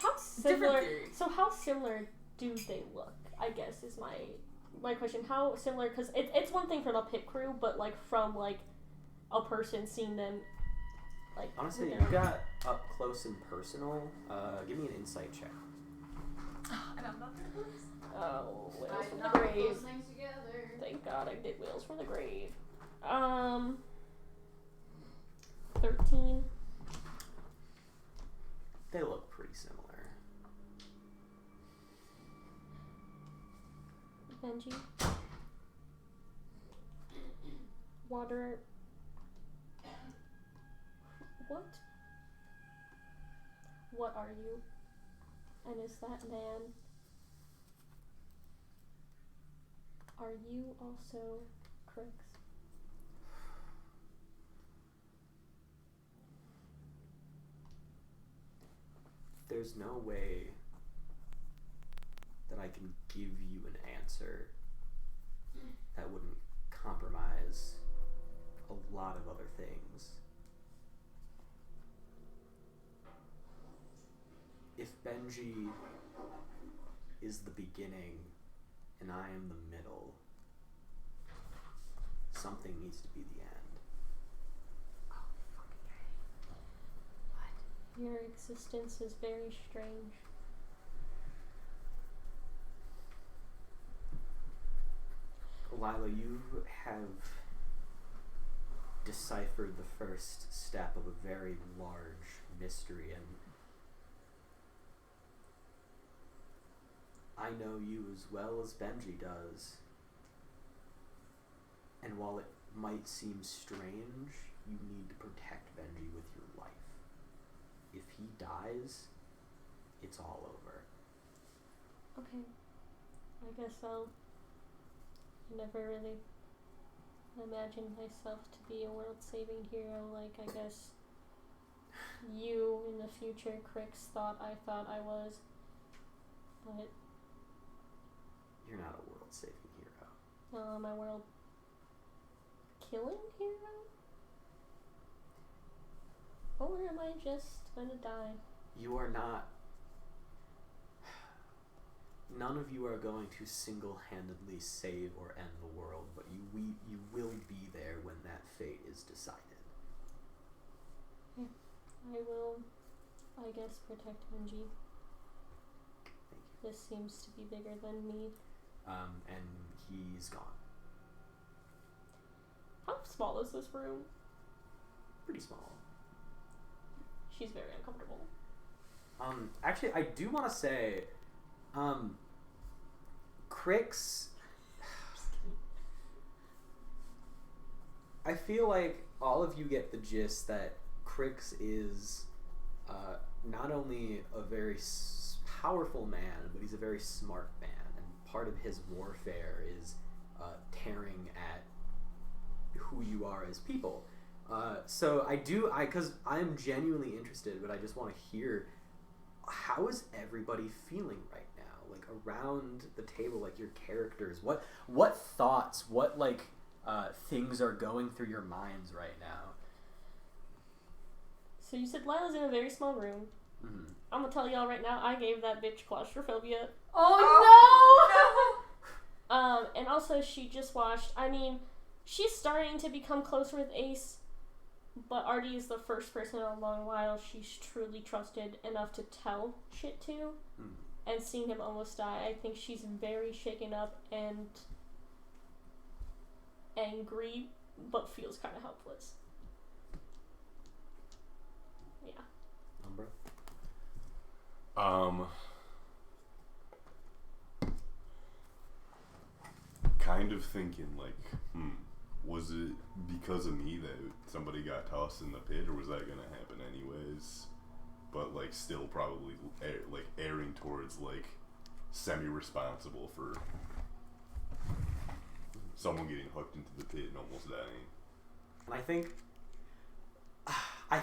How similar?
theories.
So how similar do they look? I guess is my question. How similar? Because it's one thing from a pit crew, but like from like a person seeing them. Like
Honestly,
with
you
their-
got up close and personal. Give me an insight check.
And I'm not there.
Oh, Whales
I
from the
knocked those
grave.
things together.
Thank God I did Whales from the grave. 13.
They look pretty similar.
Benji. Water. What? What are you? And is that man? Are you also Crix?
There's no way that I can give you an answer that wouldn't compromise a lot of other things. If Benji is the beginning and I am the middle, something needs to be the end.
Your existence is very strange.
Lila, you have deciphered the first step of a very large mystery, and I know you as well as Benji does. And while it might seem strange, you need to protect Benji with your life. If he dies, it's all over.
Okay. I guess I'll never really imagined myself to be a world-saving hero. Like, I guess you in the future, Crix, thought I was. But
You're not a world-saving hero.
no, am I world-killing hero? Or am I just gonna die?
You are not. None of you are going to single-handedly save or end the world, but you will be there when that fate is decided.
I will, I guess, protect Benji.
Thank you.
This seems to be bigger than me.
And he's gone.
How small is this room?
Pretty small.
She's very uncomfortable.
Actually, I do want to say, Crix. I feel like all of you get the gist that Crix is not only a very powerful man, but he's a very smart man, and part of his warfare is tearing at who you are as people. So because I'm genuinely interested, but I just want to hear, how is everybody feeling right now? Like, around the table, like, your characters, what thoughts, what, like, things are going through your minds right now.
So you said Lila's in a very small room.
Mm-hmm.
I'm gonna tell y'all right now, I gave that bitch claustrophobia.
Oh
And also she just watched, I mean, she's starting to become closer with Ace, but Artie is the first person in a long while she's truly trusted enough to tell shit to.
Mm.
And seeing him almost die, I think she's very shaken up and angry, but feels kind of helpless. Yeah.
Umbra?
Kind of thinking like, was it because of me that somebody got tossed in the pit, or was that gonna happen anyways? But like, still probably erring towards like semi-responsible for someone getting hooked into the pit and almost dying.
And I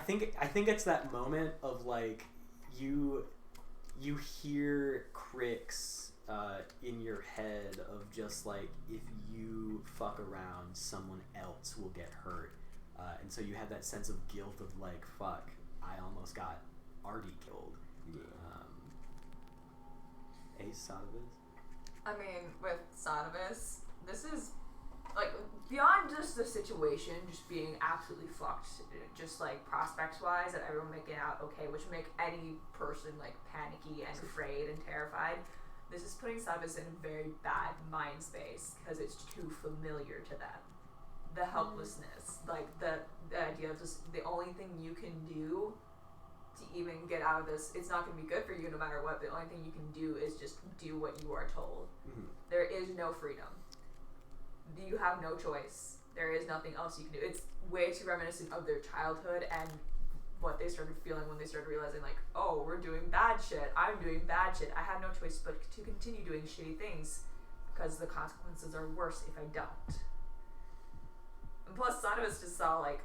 think it's that moment of like you hear cricks in your head of just like, if you fuck around, someone else will get hurt, and so you have that sense of guilt of like, fuck, I almost got Artie killed.
Yeah.
Ace Sonovus?
I mean, with Sonovus, this is, like, beyond just the situation just being absolutely fucked, just, like, prospects-wise, and everyone making out okay, which make any person, like, panicky and afraid and terrified, this is putting Sonovus in a very bad mind space, because it's too familiar to them. The helplessness, like, the idea of just, the only thing you can do to even get out of this, it's not going to be good for you no matter what. The only thing you can do is just do what you are told.
Mm-hmm.
There is no freedom. You have no choice. There is nothing else you can do. It's way too reminiscent of their childhood and what they started feeling when they started realizing, like, oh, we're doing bad shit. I'm doing bad shit. I have no choice but to continue doing shitty things because the consequences are worse if I don't. And plus, Sonovus just saw, like,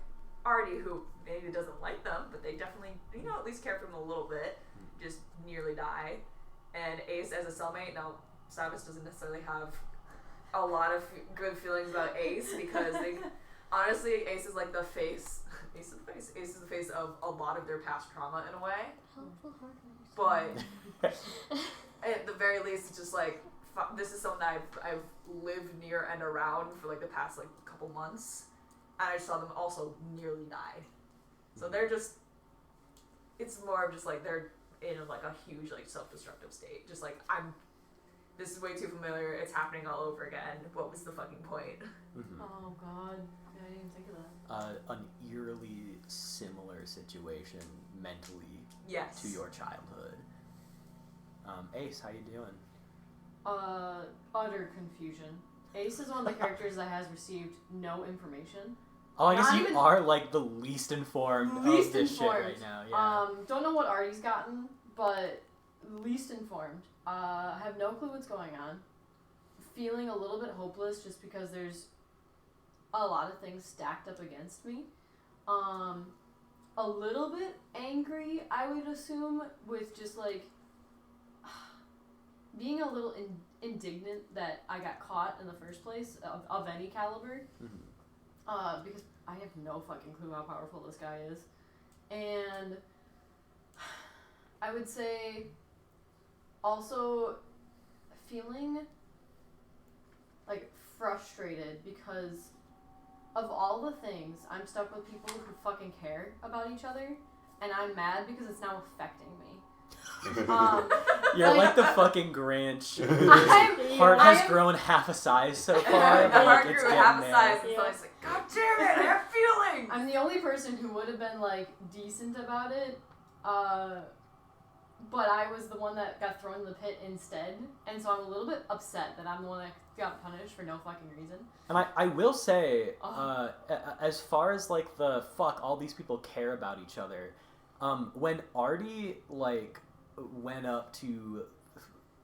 Artie, who maybe doesn't like them, but they definitely, at least care for him a little bit, just nearly die. And Ace as a cellmate, now, Sonovus doesn't necessarily have a lot of good feelings about Ace, because they, honestly, Ace is like the face, Ace is the face of a lot of their past trauma in a way. But at the very least, it's just like, this is someone that I've lived near and around for like the past like couple months. And I saw them also nearly die. So they're just, it's more of just like, they're in like a huge like self-destructive state. Just like, this is way too familiar, it's happening all over again. What was the fucking point?
Mm-hmm.
Oh god, I didn't even think of that.
An eerily similar situation mentally
Yes.
to your childhood. Ace, how you doing?
Utter confusion. Ace is one of the characters that has received no information.
Oh, I guess
Not
you
even-
are like the least informed of this shit right now. Yeah.
Don't know what Artie's gotten, but least informed. Have no clue what's going on. Feeling a little bit hopeless just because there's a lot of things stacked up against me. A little bit angry, I would assume, with just like being a little indignant that I got caught in the first place of any caliber.
Mm-hmm.
Because I have no fucking clue how powerful this guy is. And I would say also feeling like frustrated because of all the things, I'm stuck with people who fucking care about each other, and I'm mad because it's now affecting me.
You're like the fucking Grinch. Whose heart has grown half a size so far.
The
but
heart
it's
grew
getting
half a
there.
size, and so I was like, God damn it, I have feelings!
I'm the only person who would have been like decent about it, but I was the one that got thrown in the pit instead, and so I'm a little bit upset that I'm the one that got punished for no fucking reason.
And I will say, as far as like the fuck, all these people care about each other. When Artie like went up to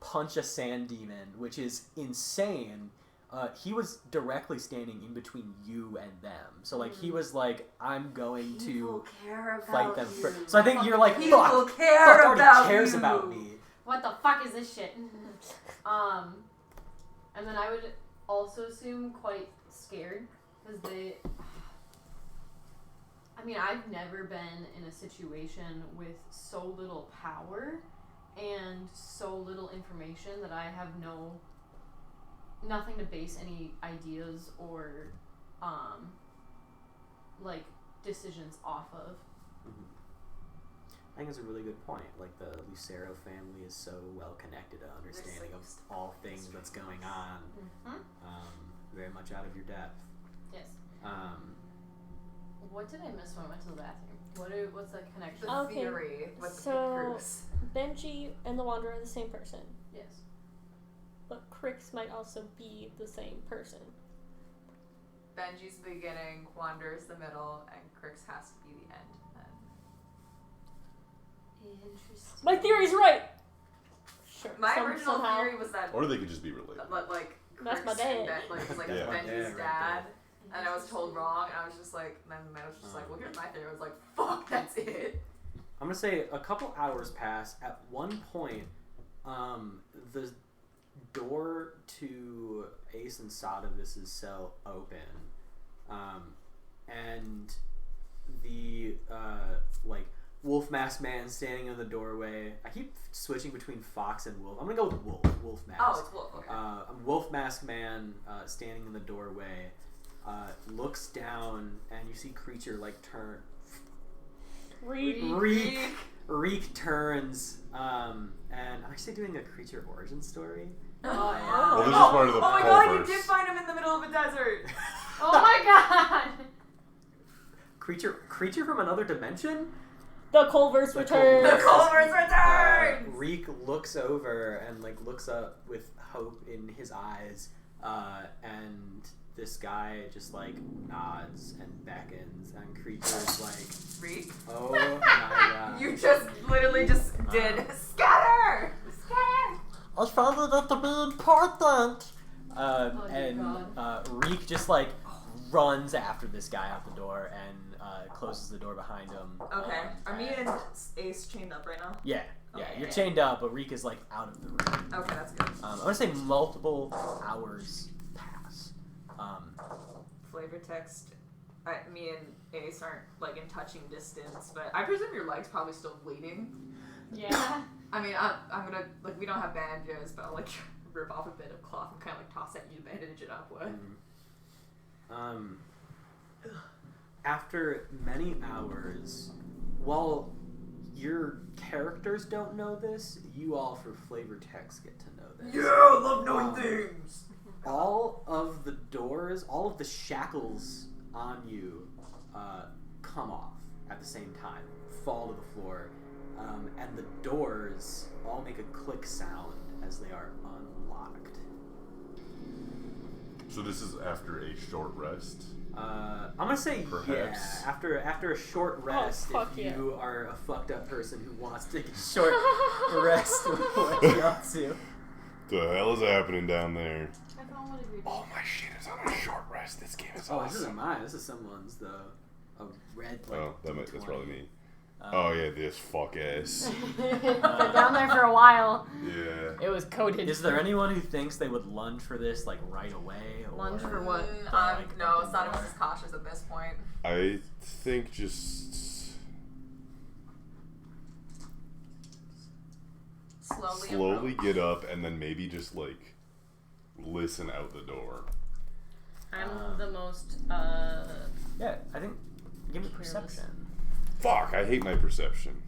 punch a sand demon, which is insane, he was directly standing in between you and them. So like he was like, I'm going to fight them. So I think you're like, fuck, Artie cares about me.
What the fuck is this shit? And then I would also assume quite scared Because they... I mean, I've never been in a situation with so little power and so little information that I have nothing to base any ideas or, like, decisions off of.
Mm-hmm. I think it's a really good point. Like, the Lucero family is so well connected to understanding of all things that's going on.
Mm-hmm.
Very much out of your depth.
Yes.
Um,
What did I miss when I went to the bathroom? What's the connection?
The
Okay,
theory with
so-
Cruz.
Benji and the Wanderer are the same person,
Yes.
but Crix might also be the same person.
Benji's the beginning, Wander's the middle, and Crix has to be the end.
Interesting.
My theory's right! Sure.
My original
somehow.
theory was that,
Or they could just be related.
like,
That's
Crix
my dad.
and was like
Yeah.
Benji's
Right
dad, and I was told wrong, and I was just like, then I was just like, well, here's my theory. I was like, fuck, that's it.
I'm gonna say a couple hours pass. At one point, the door to Ace and Sodavis' cell open, and the like wolf mask man standing in the doorway. I keep switching between Fox and Wolf. I'm gonna go with Wolf. Wolf mask.
Oh, it's Wolf, okay.
Wolf mask man standing in the doorway looks down, and you see creature like turn. Reek turns, and I'm actually doing a creature origin story.
Oh, yeah.
Well, this is part of the
Oh my god, you
Culver's.
did find him in the middle of a desert!
Oh my god!
Creature from another dimension?
The Culver's
The
return!
The Culver's return!
Reek looks over and like looks up with hope in his eyes, and this guy just like nods and beckons, and Creature's like,
Reek?
oh my god.
You just literally just did scatter! Scatter!
I found it to be important.
Reek just like runs after this guy out the door and closes the door behind him.
Okay. Are me and Ace chained up right now?
Yeah,
Okay.
you're chained up, but Reek is like out of the room.
Okay, that's good.
I'm gonna say multiple hours pass.
Flavor text. Me and Ace aren't like in touching distance, but I presume your leg's probably still bleeding.
Yeah.
I mean, I'm gonna, like, we don't have bandages, but I'll like rip off a bit of cloth and kind of like toss at you to bandage it up with.
After many hours, while your characters don't know this, you all for flavor text get to know this.
Yeah, I love knowing things!
All of the doors, all of the shackles on you come off at the same time, fall to the floor, and the doors all make a click sound as they are unlocked.
So this is after a short rest.
I'm gonna say
Perhaps.
yeah. After a short rest,
fuck
if
yeah.
you are a fucked up person who wants to take a short rest, what you up to?
The hell is happening down there?
I found one of your
All my shit is on a short rest. This game is
Oh, this
awesome.
isn't mine. This is someone's though. A red like.
Oh, that's
D20.
probably me. Oh yeah, this fuck ass.
Been down there for a while.
Yeah.
It was coded.
Is there anyone who thinks they would lunge for this like right away? Or
Lunge for what?
like,
No,
up and
Sodamus
down?
is cautious at this point.
I think just slowly
approach.
get up and then maybe just like listen out the door.
I'm the most,
Yeah, I think. Give me
Careless.
perception.
Fuck, I hate my perception.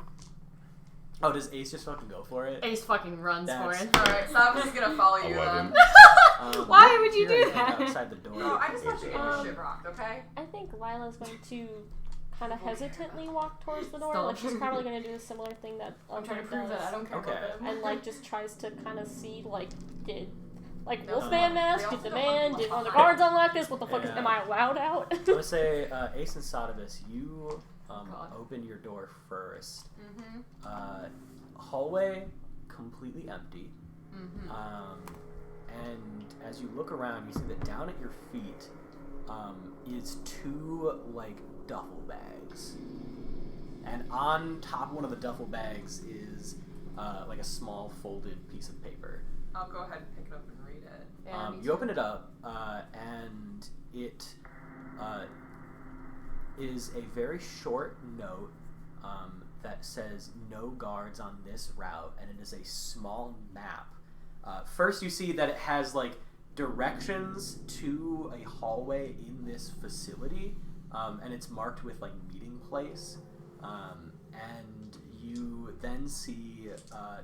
Oh, does Ace just fucking go for it?
Ace fucking runs for
That's-
it.
Alright, Sodamus is gonna follow you
11.
then.
Why would you
you're,
do
like,
that?
Outside the door.
No, I just want you getting your
Um,
shit rocked, okay?
I think Lila's going to kind of hesitantly walk towards the door.
Stop.
Like she's probably going to do a similar thing that
I'm trying to
Elvin
prove
does.
that I don't care
Okay.
about them.
And like just tries to kind of see like did like
No,
Wolfman
they
mask?
also
Did the
don't want
man?
to
Did
look
are the
behind.
guards unlock this? What the fuck is?
Yeah.
Am I allowed out?
I'm gonna say Ace and Sodavis, you
God.
open your door first.
Mm-hmm.
Hallway completely empty.
Mm-hmm.
And as you look around, you see that down at your feet is two like duffel bags, and on top of one of the duffel bags is like a small folded piece of paper.
I'll go ahead and pick it up and read it.
Yeah, me
You
too.
open it up, and it is a very short note that says no guards on this route, and it is a small map. First, you see that it has like directions to a hallway in this facility, and it's marked with like meeting place. And you then see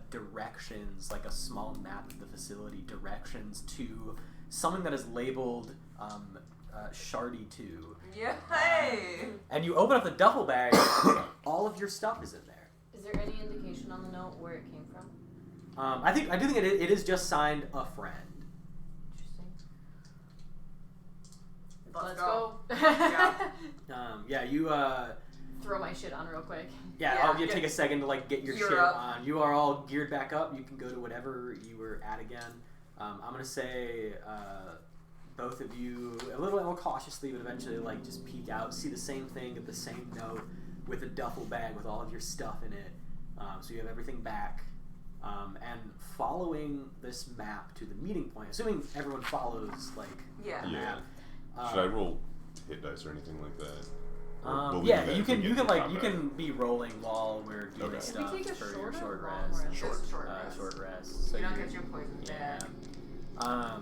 directions, like a small map of the facility, directions to something that is labeled Shardy 2.
Yay!
And you open up the duffel bag, all of your stuff is in there.
Is there any indication on the note where it came from?
I do think it is just signed a friend.
Interesting.
Let's go.
Yeah, you
Throw my shit on real quick.
I'll take a second to like get your
Gear
shit
up.
on. You are all geared back up. You can go to whatever you were at again. I'm gonna say both of you a little bit more cautiously, but eventually like just peek out, see the same thing, get the same note with a duffel bag with all of your stuff in it. So you have everything back. And following this map to the meeting point, assuming everyone follows like
Yeah.
the map.
Should I roll hit dice or anything like that? Or will we
Yeah,
do that
you
if we
can
get
you
to
can like
combat?
you can be rolling while we're doing
Okay.
stuff
Can we take a
for your
short or
short
long
rest.
rest?
It's short rest.
Short rest. So
You don't
you're-
get your poison.
Yeah.
I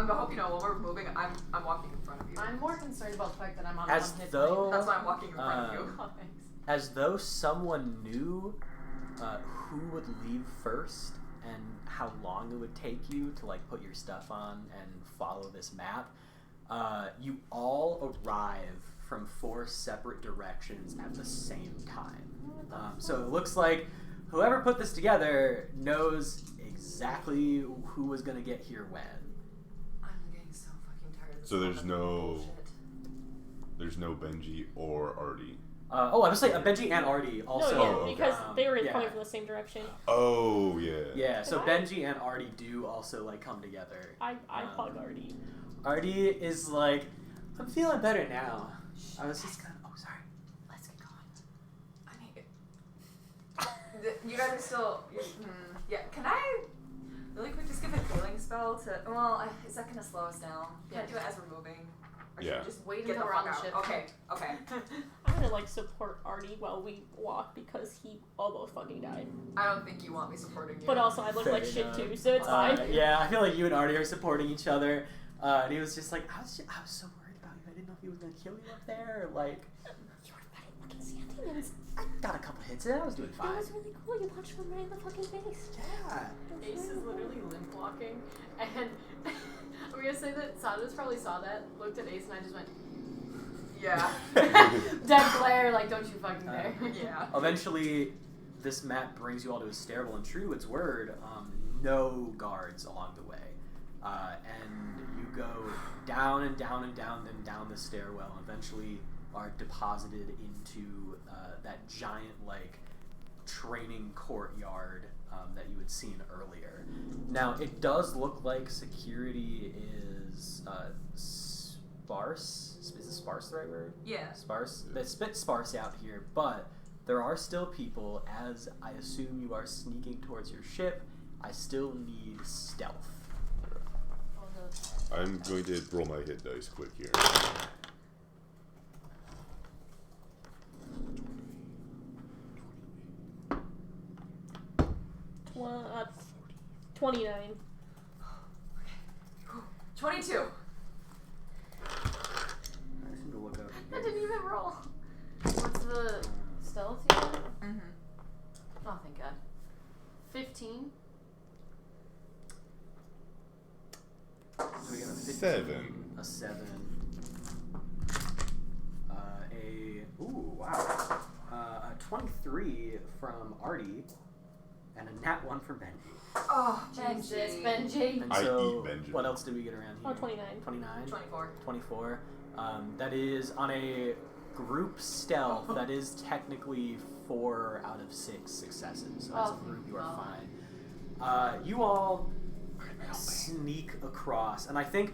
hope you know when we're moving, I'm walking in front of you.
I'm more concerned about the fact that I'm on
As
one hit
though-
point.
That's why I'm walking in front of you.
Oh, thanks.
As though someone knew who would leave first and how long it would take you to like put your stuff on and follow this map. You all arrive from 4 separate directions at the same time. So it looks like whoever put this together knows exactly who was going to get here when.
I'm getting so fucking tired of this.
So there's
fucking
no-
bullshit.
There's no Benji or Artie.
I was saying Benji and Artie also.
No, yeah,
okay.
because they were
yeah.
coming from the same direction.
Oh yeah.
Yeah, so
Can I-
Benji and Artie do also like come together.
I hug Artie.
Artie is like, I'm feeling better now. I was just kind of, oh sorry.
Let's get going.
I mean, you guys are still. Yeah. Can I really quick just give a healing spell to? Well, is that gonna slow us down? Can I do it as we're moving? Or should
Yeah.
we just
Wait
get
until
the
we're on
fuck
the
out?
ship.
Okay.
I'm gonna like support Artie while we walk because he almost fucking died.
I don't think you want me supporting you.
But also I look
Fair
like shit
enough.
too, so it's fine.
Yeah, I feel like you and Artie are supporting each other. And he was just like, I was so worried about you. I didn't know if he was gonna kill you up there. Like,
You were fighting fucking sand demons.
I got a couple hits in. I was doing
That
fine.
was really cool. You punched him right in the fucking face.
Yeah.
Ace is literally limp walking, and I'm gonna say that Sadas probably saw that, looked at Ace, and I just went,
Yeah.
dead glare, like, don't you fucking dare.
Yeah.
Eventually, this map brings you all to a stairwell, and true to its word, no guards along the way. And you go down and down and down and down the stairwell, and eventually are deposited into that giant, like, training courtyard that you had seen earlier. Now, it does look like security is sparse. Is sparse the right word?
Yeah.
Sparse. It's a bit sparse out here, but there are still people. As I assume you are sneaking towards your ship, I still need stealth.
I'm going to roll my hit dice quick here.
29.
22.
I seem to look up.
I didn't even roll. What's the stealth you got?
Mm-hmm.
Oh, thank God. 15.
So we got a 15,
7.
a 7, wow, a 23 from Artie, and a nat 1 from Benji.
Oh,
Jesus, Benji.
And
I
so,
eat Benji.
what else did we get around here?
Oh, 29.
29?
24.
24. That is on a group stealth. That is technically 4 out of 6 successes. So as a
Oh,
group, you are
wow.
fine. You all sneak across, and I think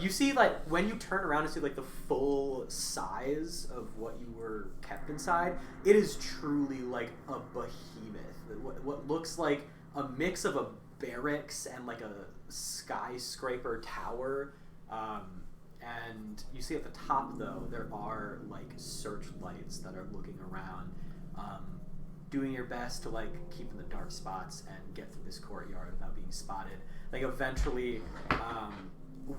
you see, like, when you turn around and see like the full size of what you were kept inside, it is truly like a behemoth. What looks like a mix of a barracks and like a skyscraper tower, And you see at the top, though, there are, like, searchlights that are looking around, doing your best to, like, keep in the dark spots and get through this courtyard without being spotted. Like, eventually,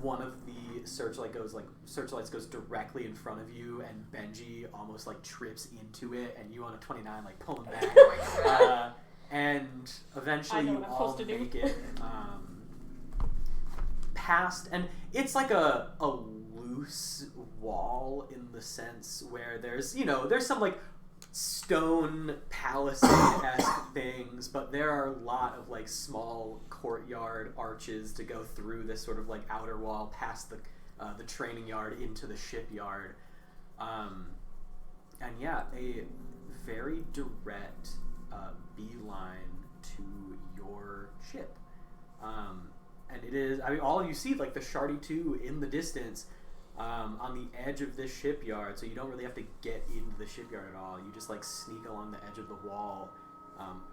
one of the searchlights goes directly in front of you, and Benji almost, like, trips into it, and you on a 29, like, pull him back. And eventually you all make it past, and it's like a loose wall in the sense where there's some like stone palisade-esque things, but there are a lot of like small courtyard arches to go through this sort of like outer wall past the training yard into the shipyard, and yeah, a very direct beeline to your ship. And it is, I mean, all of you see like the Shardy 2 in the distance, on the edge of this shipyard, so you don't really have to get into the shipyard at all. You just like sneak along the edge of the wall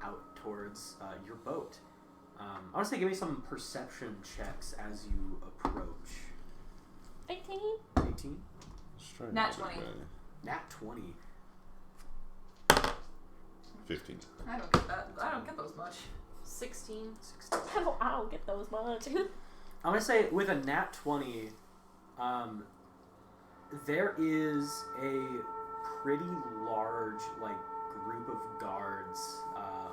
out towards your boat. I want to say give me some perception checks as you approach.
18?
18?
Nat 20.
Nat 20.
15.
I don't get that. I don't get those much.
16.
I don't get those much.
I'm going to say with a nat 20, there is a pretty large like group of guards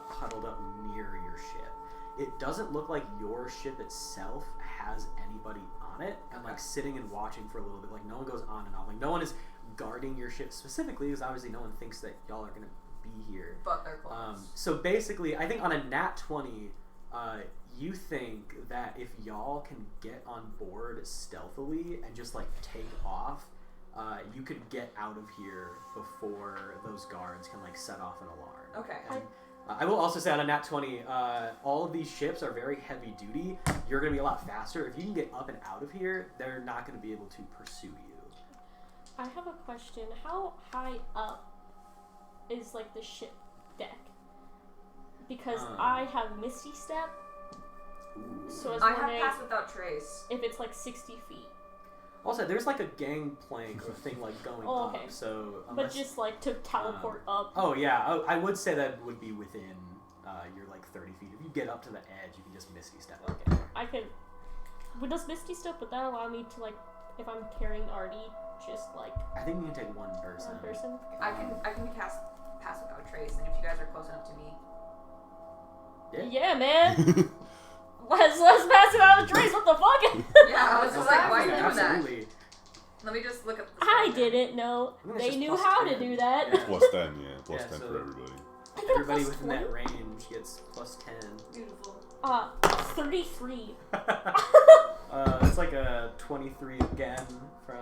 huddled up near your ship. It doesn't look like your ship itself has anybody on it, and like sitting and watching for a little bit. Like no one goes on and off. Like no one is guarding your ship specifically, because obviously no one thinks that y'all are going to be here.
But they're close.
So basically, I think on a nat 20, you think that if y'all can get on board stealthily and just like take off, you could get out of here before those guards can like set off an alarm.
Okay.
And, I will also say on a nat 20, all of these ships are very heavy duty. You're going to be a lot faster. If you can get up and out of here, they're not going to be able to pursue you.
I have a question. How high up is like the ship deck? Because I have Misty Step, so
I have Pass Without Trace.
If it's like 60 feet.
Also, there's like a gangplank or thing like going up, so unless,
but just like to teleport up.
Oh yeah, I would say that would be within your like 30 feet. If you get up to the edge, you can just Misty Step.
Okay, I could. Would does Misty Step? Would that allow me to like, if I'm carrying Artie, just like?
I think you can take one person.
One person.
I can cast Pass Without Trace, and if you guys are close enough to me.
Yeah, man. Let's pass it out of trace. What the fuck?
Yeah, I was just like, why are you doing
absolutely.
that? Let me just look at the
I didn't know. They knew how to do that.
Yeah.
Plus 10, yeah. Plus 10
so
for everybody.
Everybody within that range gets plus 10.
Beautiful.
33.
It's like a 23 again from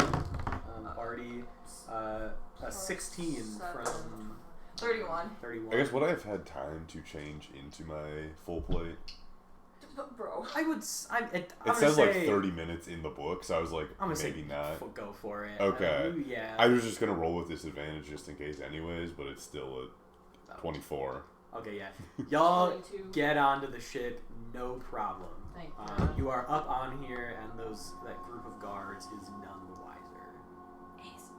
Artie. A 16 from
31.
31.
I guess would I have had time to change into my full plate?
Bro.
It
says like 30 minutes in the book, so I was like,
I'm
maybe not.
Go for it.
Okay.
Yeah.
I was just gonna roll with disadvantage just in case, anyways, but it's still a 24.
Okay, yeah. Y'all
22.
get onto the ship, no problem.
Thank God.
You are up on here, and that group of guards is none the wiser.
Ace,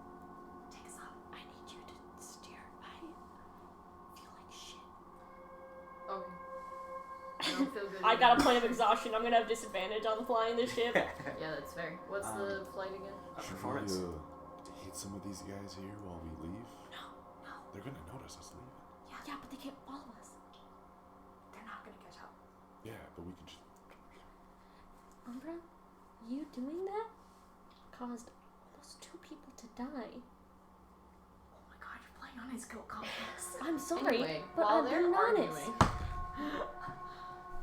take us up. I need you to steer. I feel like shit.
Okay. I don't feel good.
I got a point of exhaustion. I'm gonna have disadvantage on flying this ship.
Yeah, that's fair. What's the flight again?
Performance.
Should we hit some of these guys here while we leave?
No.
They're gonna notice us leaving.
Yeah, but they can't follow us.
They're not gonna catch up.
Yeah, but we can just...
Umbra, you doing that caused almost 2 people to die.
Oh my god, you're playing on his skill complex.
I'm sorry,
Anyway,
but
while
I'm
they're
being honest.
arguing,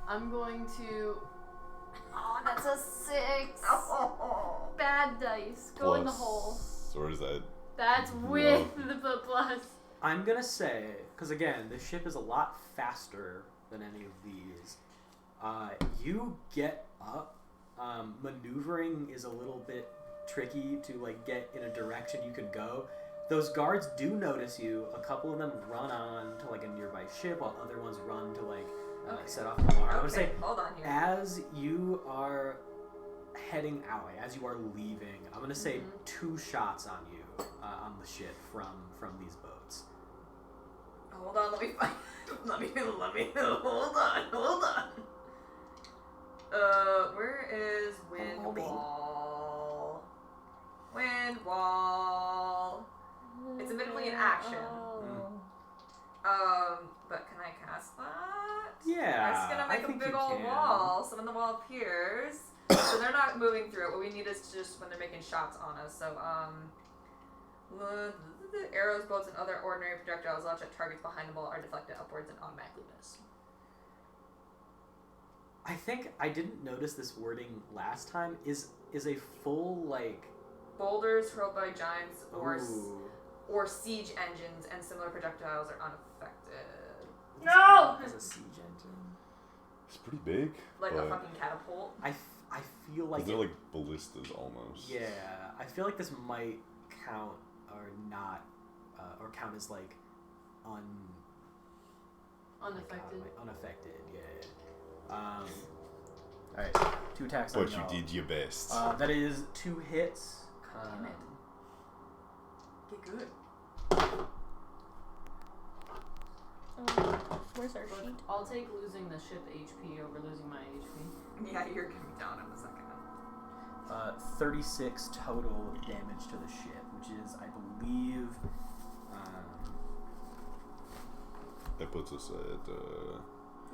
I'm going to.
Oh, that's a 6.
Oh.
Bad dice. Go in the hole.
Or is that...
That's with the plus.
I'm gonna say, because again, this ship is a lot faster than any of these. You get up. Maneuvering is a little bit tricky to like get in a direction you can go. Those guards do notice you. A couple of them run on to like a nearby ship, while other ones run to like set off an alarm. I would say,
hold on here.
as you are heading out, as you are leaving, I'm gonna say 2 shots on you on the ship from these boats.
Hold on, let me find. Let me. Hold on. Where is Windwall? Windwall. It's admittedly an action. But can I cast that?
Yeah.
It's gonna make
I
a
think
big
you
old
can.
wall. So when the wall appears, so they're not moving through it. What we need is just when they're making shots on us. So the arrows, bolts, and other ordinary projectiles launched at targets behind the wall are deflected upwards and automatically miss.
I think I didn't notice this wording last time. Is a full like
Boulders hurled by giants
ooh.
or siege engines and similar projectiles are unaffected.
No!
As a siege engine.
It's pretty big.
Like
but
a fucking catapult.
I feel like
they're like ballistas almost.
yeah. I feel like this might count or not or count as like
Unaffected.
Unaffected. Yeah. All right. 2 attacks.
But
on
you
y'all.
did your best.
That is 2 hits.
God damn it. Get good.
Where's our sheet?
I'll take losing the ship HP over losing my HP.
Yeah, you're gonna be down in a second.
36 total damage to the ship, which is, I believe,
That puts us at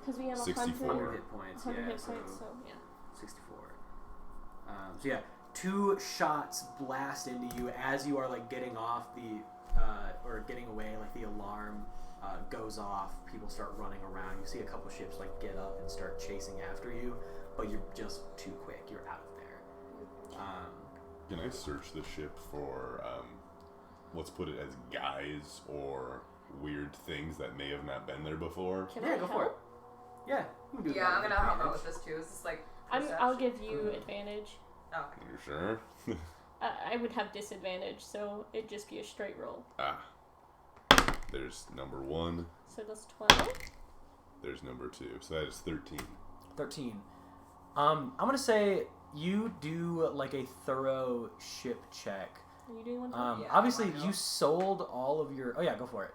Because we have
64.
100 hit points.
100
Yeah,
hit points,
so
so yeah.
64. So yeah, 2 shots blast into you as you are like getting off the, or getting away. Like the alarm goes off. People start running around. You see a couple ships like get up and start chasing after you, but you're just too quick. You're out of there.
Can I search the ship for, let's put it as guys or weird things that may have not been there before?
Can
Yeah,
I
go
help?
for it. Yeah, you can do
Yeah,
that
I'm
with
gonna help out
advantage.
with this too. Is this like
I'll give
perception?
you advantage.
Okay.
You sure?
I would have disadvantage, so it'd just be a straight roll.
There's number 1.
So that's 12.
There's number 2. So that is 13.
13. I'm gonna say you do like a thorough ship check.
Are you doing one?
Yeah,
Obviously,
why not?
you sold all of your. Oh yeah, go for it.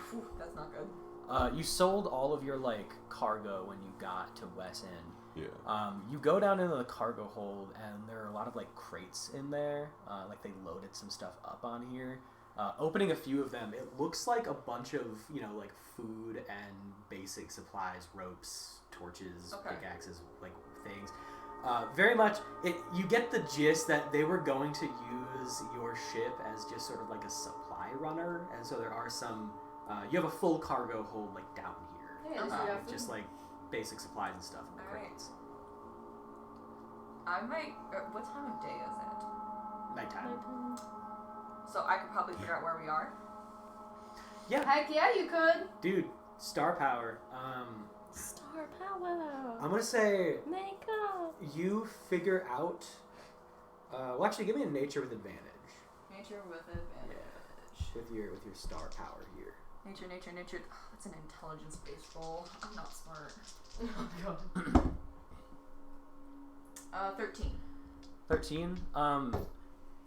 Whew, that's not good.
You sold all of your like cargo when you got to Wessynd.
Yeah.
You go down into the cargo hold, and there are a lot of like crates in there. Like they loaded some stuff up on here. Opening a few of them, it looks like a bunch of like food and basic supplies, ropes, torches,
Okay.
pickaxes, like things. Very much, you get the gist that they were going to use your ship as just sort of like a supply runner, and so there are some. You have a full cargo hold like down here,
Hey, at least we got food.
just like basic supplies and stuff in the
Alright.
crates.
I might. What time of day is it?
Nighttime.
So I could probably figure out where we are.
Heck yeah, you could.
Dude, star power.
Star power.
I'm gonna say
Make up.
you figure out. Well, actually, give me a nature with advantage.
Nature with advantage.
With your star power here.
Nature. Oh, that's an intelligence-based roll. I'm not smart.
Oh god.
13.
13.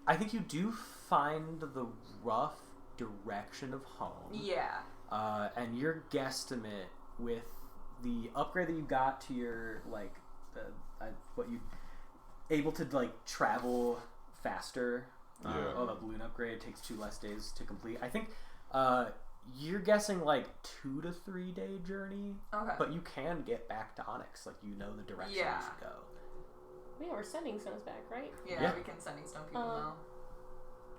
I think you do find the rough direction of home.
Yeah.
And your guesstimate with the upgrade that you got to your like what you able to like travel faster.
Yeah.
The balloon upgrade takes 2 less days to complete. I think you're guessing like 2 to 3 day journey,
Okay.
but you can get back to Onyx. Like you know the direction
Yeah.
you should go.
Yeah, we're sending stones back, right?
Yeah, we can sending stone people now.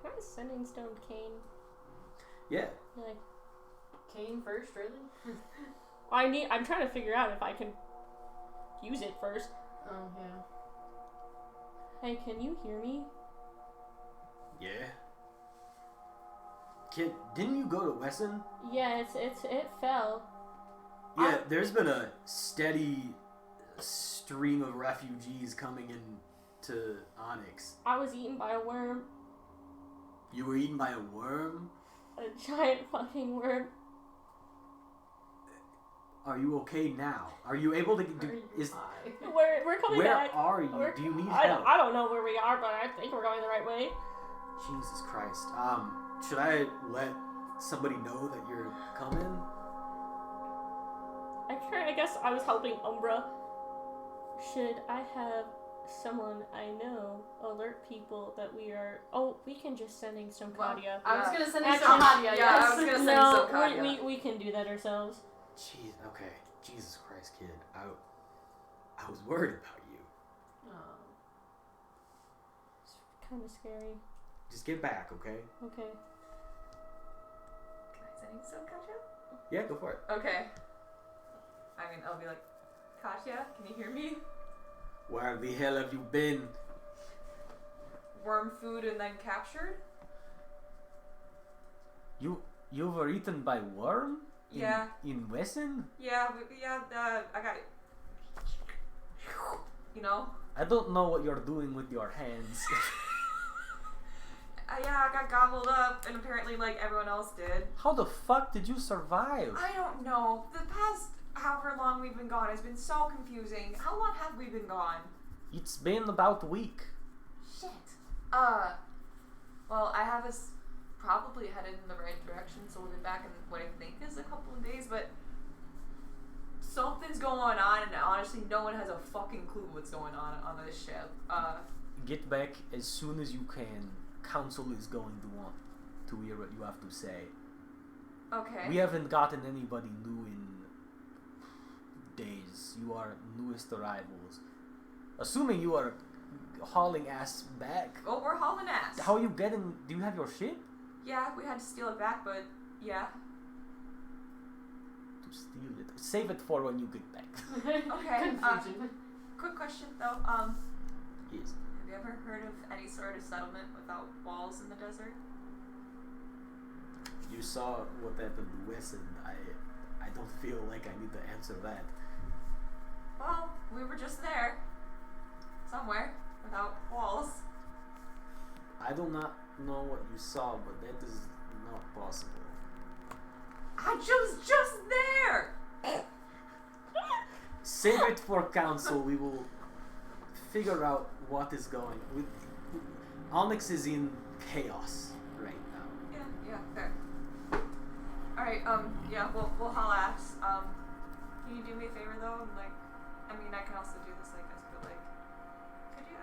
Can I sending stone Kane?
Yeah.
Like,
Kane first, really?
I'm trying to figure out if I can use it first.
Oh yeah.
Hey, can you hear me?
Yeah. Kid, didn't you go to Wesson?
Yeah, it fell.
Yeah, there's been a steady stream of refugees coming into Onyx.
I was eaten by a worm.
You were eaten by a worm?
A giant fucking worm.
Are you okay now? Are you able to do?
We're coming
Where
back.
are you?
We're-
Do you need
I
help?
don't know where we are, but I think we're going the right way.
Jesus Christ. Should I let somebody know that you're coming?
I guess I was helping Umbra. Should I have someone I know alert people that we are... Oh, we can just sending some Kadia.
I was gonna send you
Actually,
some Kadia,
yeah,
yes.
I was gonna send
No,
some Kadia.
we can do that ourselves.
Jeez, okay. Jesus Christ, kid. I was worried about you.
It's kind of scary.
Just get back, okay?
Okay.
Can I send you some Katya?
Yeah, go for it.
Okay. I mean, I'll be like, Katya, can you hear me?
Where the hell have you been?
Worm food and then captured?
You were eaten by worm?
Yeah.
In Wessynd?
Yeah, I got it. You know?
I don't know what you're doing with your hands.
Yeah, I got gobbled up, and apparently, like, everyone else did.
How the fuck did you survive?
I don't know. The past however long we've been gone has been so confusing. How long have we been gone?
It's been about a week.
Shit. Well, I have us probably headed in the right direction, so we'll be back in what I think is a couple of days, but something's going on, and honestly, no one has a fucking clue what's going on this ship.
Get back as soon as you can. Council is going to want to hear what you have to say.
Okay.
We haven't gotten anybody new in days. You are newest arrivals. Assuming you are hauling ass back.
Oh, we're hauling ass.
How are you getting... Do you have your ship?
Yeah, we had to steal it back, but yeah.
To steal it. Save it for when you get back.
Okay.
Confusion.
Quick question though.
Yes.
Have you ever heard of any sort of settlement without walls in the desert?
You saw what happened to Wessynd. I don't feel like I need to answer that.
Well, we were just there. Somewhere. Without walls.
I do not know what you saw, but that is not possible.
I was just there!
Save it for council. We will figure out what is going on. Onyx is in chaos right now.
Yeah, fair. Alright, yeah, we'll haul ass. Can you do me a favor though? Like, I mean, I can also do this, I guess, but like, could you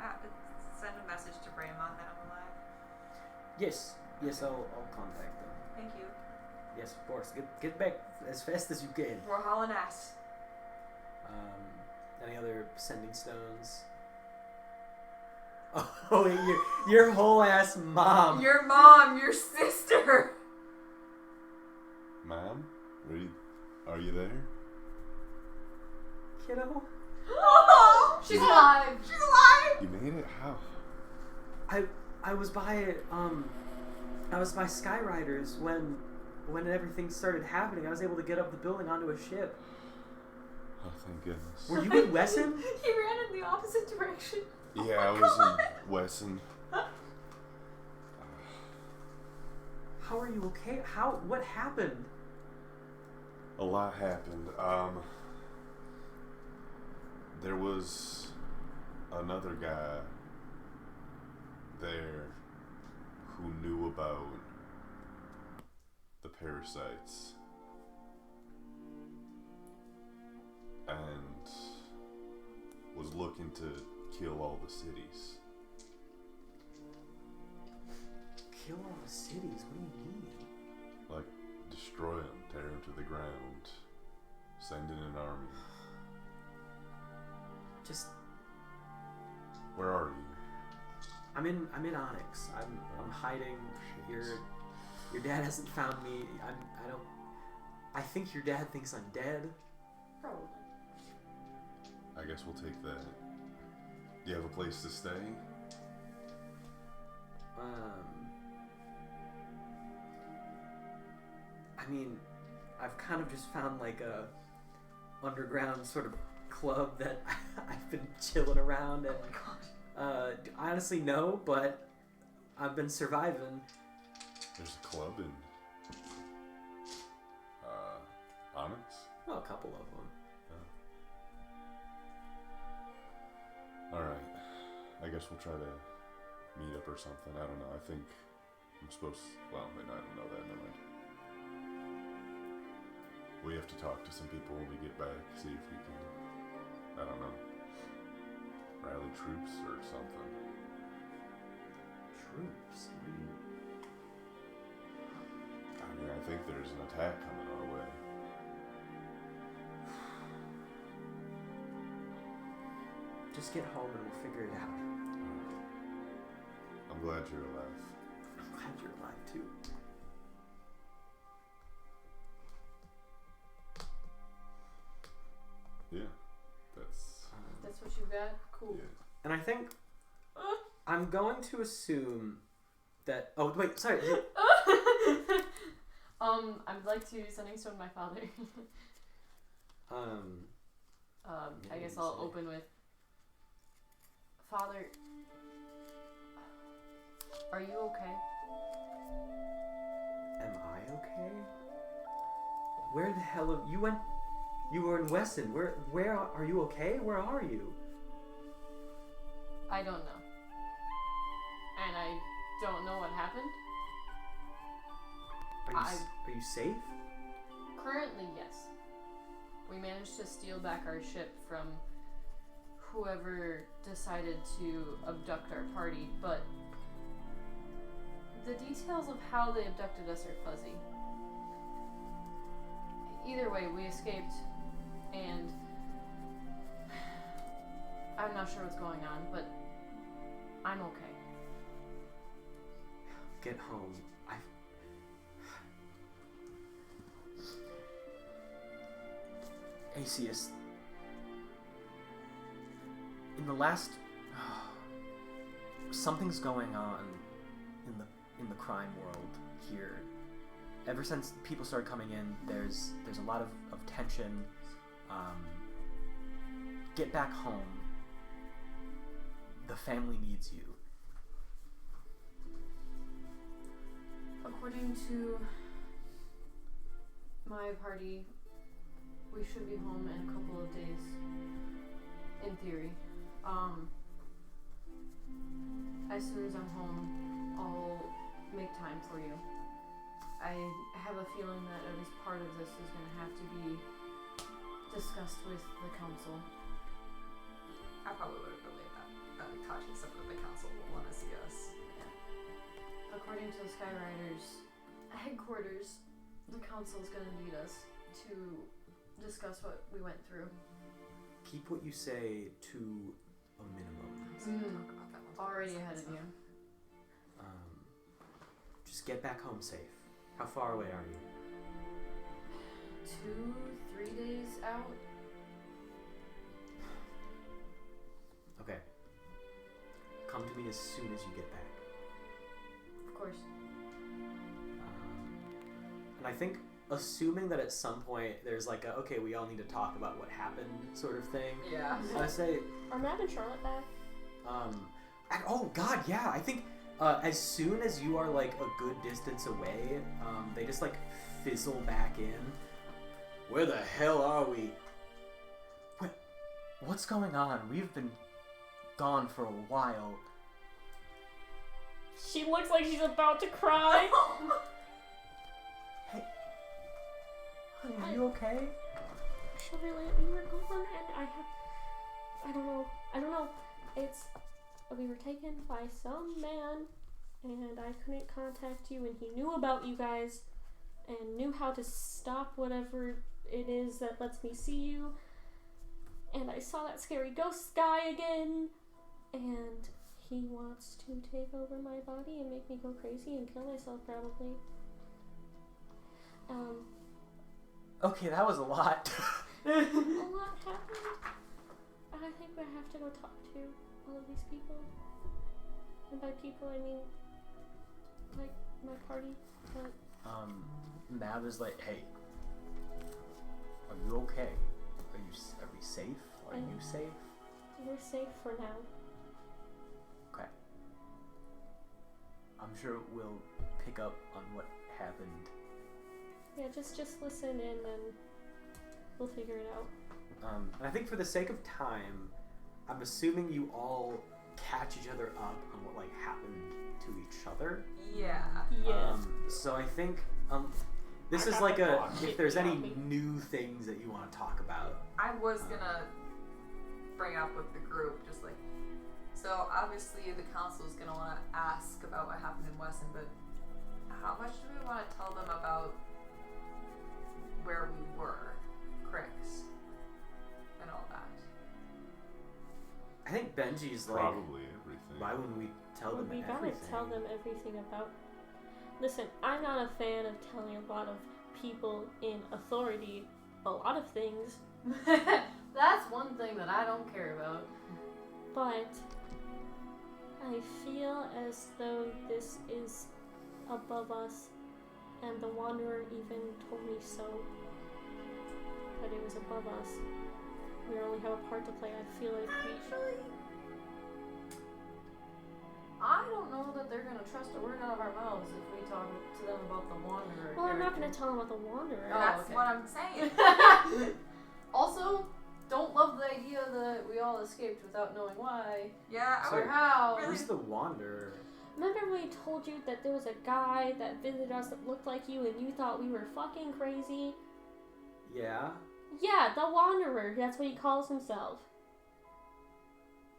send a message to Braemon that I'm alive?
Yes, I'll contact them.
Thank you.
Yes, of course. Get back as fast as you can.
We're hauling ass.
Any other sending stones? Oh, your whole ass mom.
Your mom, your sister!
Ma'am? Are you there?
Kiddo?
Oh!
She's alive!
She's alive!
You made it? How?
I was by Skyriders when everything started happening. I was able to get up the building onto a ship.
Oh, thank goodness.
Were you in Wessynd?
He ran in the opposite direction.
Yeah, I was in Wessynd.
How are you okay? What happened?
A lot happened. There was another guy there who knew about the parasites and was looking to kill all the cities.
Kill all the cities? What do you mean?
Like, destroy them, tear them to the ground, send in an army.
Just...
Where are you?
I'm in Onyx. I'm hiding. Your dad hasn't found me. I think your dad thinks I'm dead.
Probably.
I guess we'll take that. Do you have a place to stay?
I mean, I've kind of just found like a underground sort of club that I've been chilling around and honestly no, but I've been surviving.
There's a club in Onyx?
Well, a couple of them.
I guess we'll try to meet up or something. I don't know. I think I'm supposed. Well, wait, no, I don't know that. Never mind. We have to talk to some people when we get back. See if we can. I don't know. Rally troops or something.
Troops? What do you...
I mean, I think there's an attack coming our way.
Just get home and we'll figure it out.
I'm glad you're alive.
I'm glad you're alive too.
Yeah, that's
That's what you got? Cool.
yeah.
And I think I'm going to assume that. Oh wait, sorry.
I'd like to sending stone my father. I guess I'll open with Father. Are you okay?
Am I okay? Where the hell have you went? You were in Wessynd. Where are you okay? Where are you?
I don't know. And I don't know what happened.
Are you safe?
Currently, yes. We managed to steal back our ship from whoever decided to abduct our party, but the details of how they abducted us are fuzzy. Either way, we escaped, and I'm not sure what's going on, but I'm okay.
Get home. Asius. In the last, something's going on in the crime world here. Ever since people started coming in, there's a lot of tension. Get back home. The family needs you.
According to my party, we should be home in a couple of days, in theory. As soon as I'm home, I'll make time for you. I have a feeling that at least part of this is going to have to be discussed with the council.
I probably would have relayed that Kachi said that the council will want to see us.
Yeah. According to the Skyriders headquarters, the council is going to need us to discuss what we went through.
Keep what you say to a minimum.
Talk about that one.
Already ahead of you.
Just get back home safe. How far away are you?
2-3 days out.
Okay. Come to me as soon as you get back.
Of course.
And I think, assuming that at some point there's like a, okay, we all need to talk about what happened sort of thing.
Yeah.
I say,
Are Matt and Charlotte back?
oh god, yeah, I think as soon as you are like a good distance away, they just like fizzle back in. Where the hell are we? What's going on? We've been gone for a while.
She looks like she's about to cry.
Hey, honey, are you okay?
Charlotte, we were gone, and I don't know. We were taken by some man, and I couldn't contact you, and he knew about you guys, and knew how to stop whatever it is that lets me see you. And I saw that scary ghost guy again, and he wants to take over my body and make me go crazy and kill myself, probably.
Okay, that was a lot.
A lot happened. And I think we have to go talk to all of these people. And by people, I mean, like, my party. But
Mav is like, hey, are you okay? Are we safe? Are you safe?
we're safe for now.
Okay. I'm sure we'll pick up on what happened.
Yeah, just listen in and we'll figure it out.
And I think for the sake of time, I'm assuming you all catch each other up on what like happened to each other.
Yeah.
Yeah.
So I think this
I
is
got
like
the
a
block.
if there's any
Copy.
new things that you want to talk about.
I was gonna bring up with the group, just like, so obviously the council is gonna want to ask about what happened in Wessynd, but how much do we want to tell them about where we were, Crix, and all that?
I think Benji's like,
Probably everything.
why wouldn't we tell them
We gotta
everything?
tell them everything about. Listen, I'm not a fan of telling a lot of people in authority a lot of things,
That's one thing that I don't care about.
but I feel as though this is above us, and the Wanderer even told me so. That it was above us. We only have a part to play. I feel like we.
Actually, I don't know that they're gonna trust a word out of our mouths if we talk to them about the Wanderer.
Well, I'm not gonna
character.
tell them about the Wanderer.
Oh,
That's
okay.
what I'm saying.
Also, don't love the idea that we all escaped without knowing why
Yeah, I
So-
or
would.
how.
Really?
Who's the Wanderer?
Remember when I told you that there was a guy that visited us that looked like you and you thought we were fucking crazy?
Yeah,
Yeah, the Wanderer. That's what he calls himself.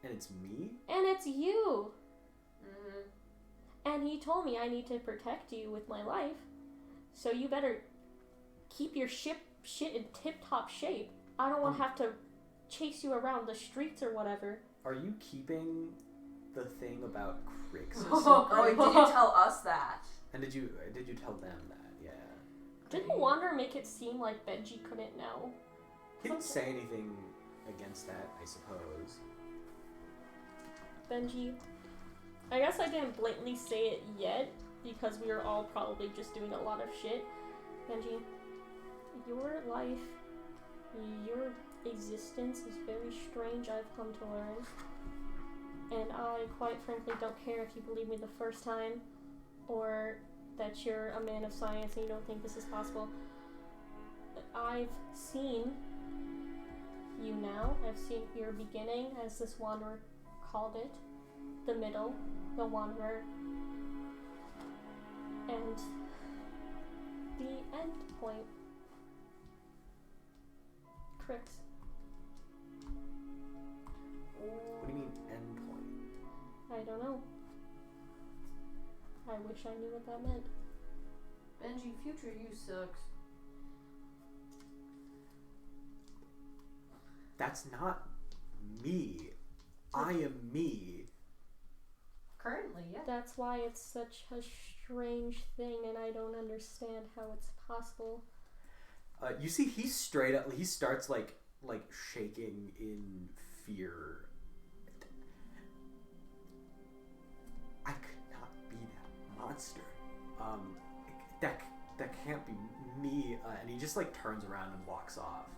and it's me.
And it's you.
Mhm.
And he told me I need to protect you with my life. So you better keep your shit in tip-top shape. I don't want to have to chase you around the streets or whatever.
Are you keeping the thing about Crix?
Oh, did you tell us that?
And did you tell them that? Yeah.
Didn't the Wanderer make it seem like Benji couldn't know?
He didn't say anything against that, I suppose.
Benji, I guess I didn't blatantly say it yet because we were all probably just doing a lot of shit. Benji, your life, your existence is very strange, I've come to learn. And I quite frankly don't care if you believe me the first time or that you're a man of science and you don't think this is possible. I've seen you now. I've seen your beginning, as this Wanderer called it, the middle, the Wanderer, and the end point. Crix.
What do you mean end point?
I don't know. I wish I knew what that meant.
Benji, future you sucks.
That's not me. I am me.
Currently, yeah.
That's why it's such a strange thing, and I don't understand how it's possible.
You see, he straight up. He starts like shaking in fear. I could not be that monster. That can't be me. And he just like turns around and walks off.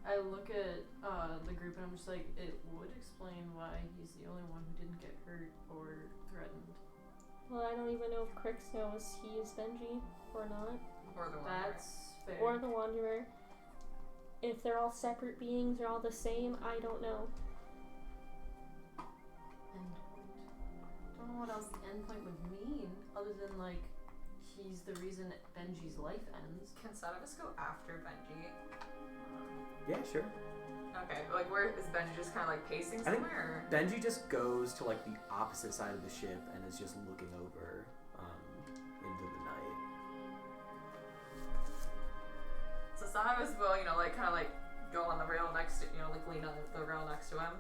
I look at the group and I'm just like, it would explain why he's the only one who didn't get hurt or threatened.
Well, I don't even know if Crix knows he is Benji or not.
Or the Wanderer.
That's fair.
Or the Wanderer. If they're all separate beings, they're all the same, I don't know.
Endpoint. Don't know what else the endpoint would mean, other than like, he's the reason Benji's life ends.
Can Sadovus go after Benji?
Yeah, sure.
Okay, like where is Benji just kind of like pacing
I think
somewhere?
Benji just goes to like the opposite side of the ship and is just looking over into the night.
So Sadovus will, like kind of like go on the rail next to, like lean on the rail next to him.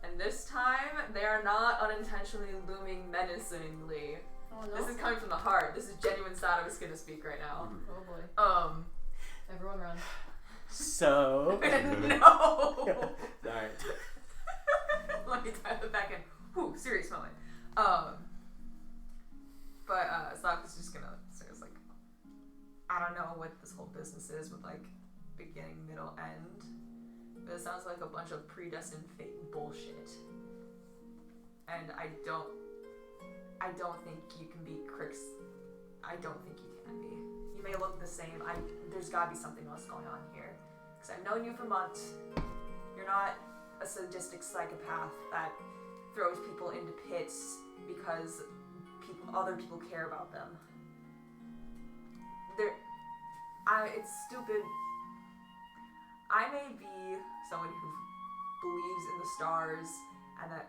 And this time, they are not unintentionally looming menacingly.
Oh no.
This is coming from the heart. This is genuine Sadovus gonna speak right now.
Oh boy. Everyone run.
So.
No!
Alright.
Let me dive it back in. Whew, serious moment. But Sadovus is just gonna say, it's like, I don't know what this whole business is with like beginning, middle, end. But it sounds like a bunch of predestined fate bullshit. And I don't think you can be Crix. I don't think you can be. You may look the same. There's gotta be something else going on here. Because I've known you for months. You're not a sadistic psychopath that throws people into pits because other people care about them. It's stupid. I may be someone who believes in the stars and that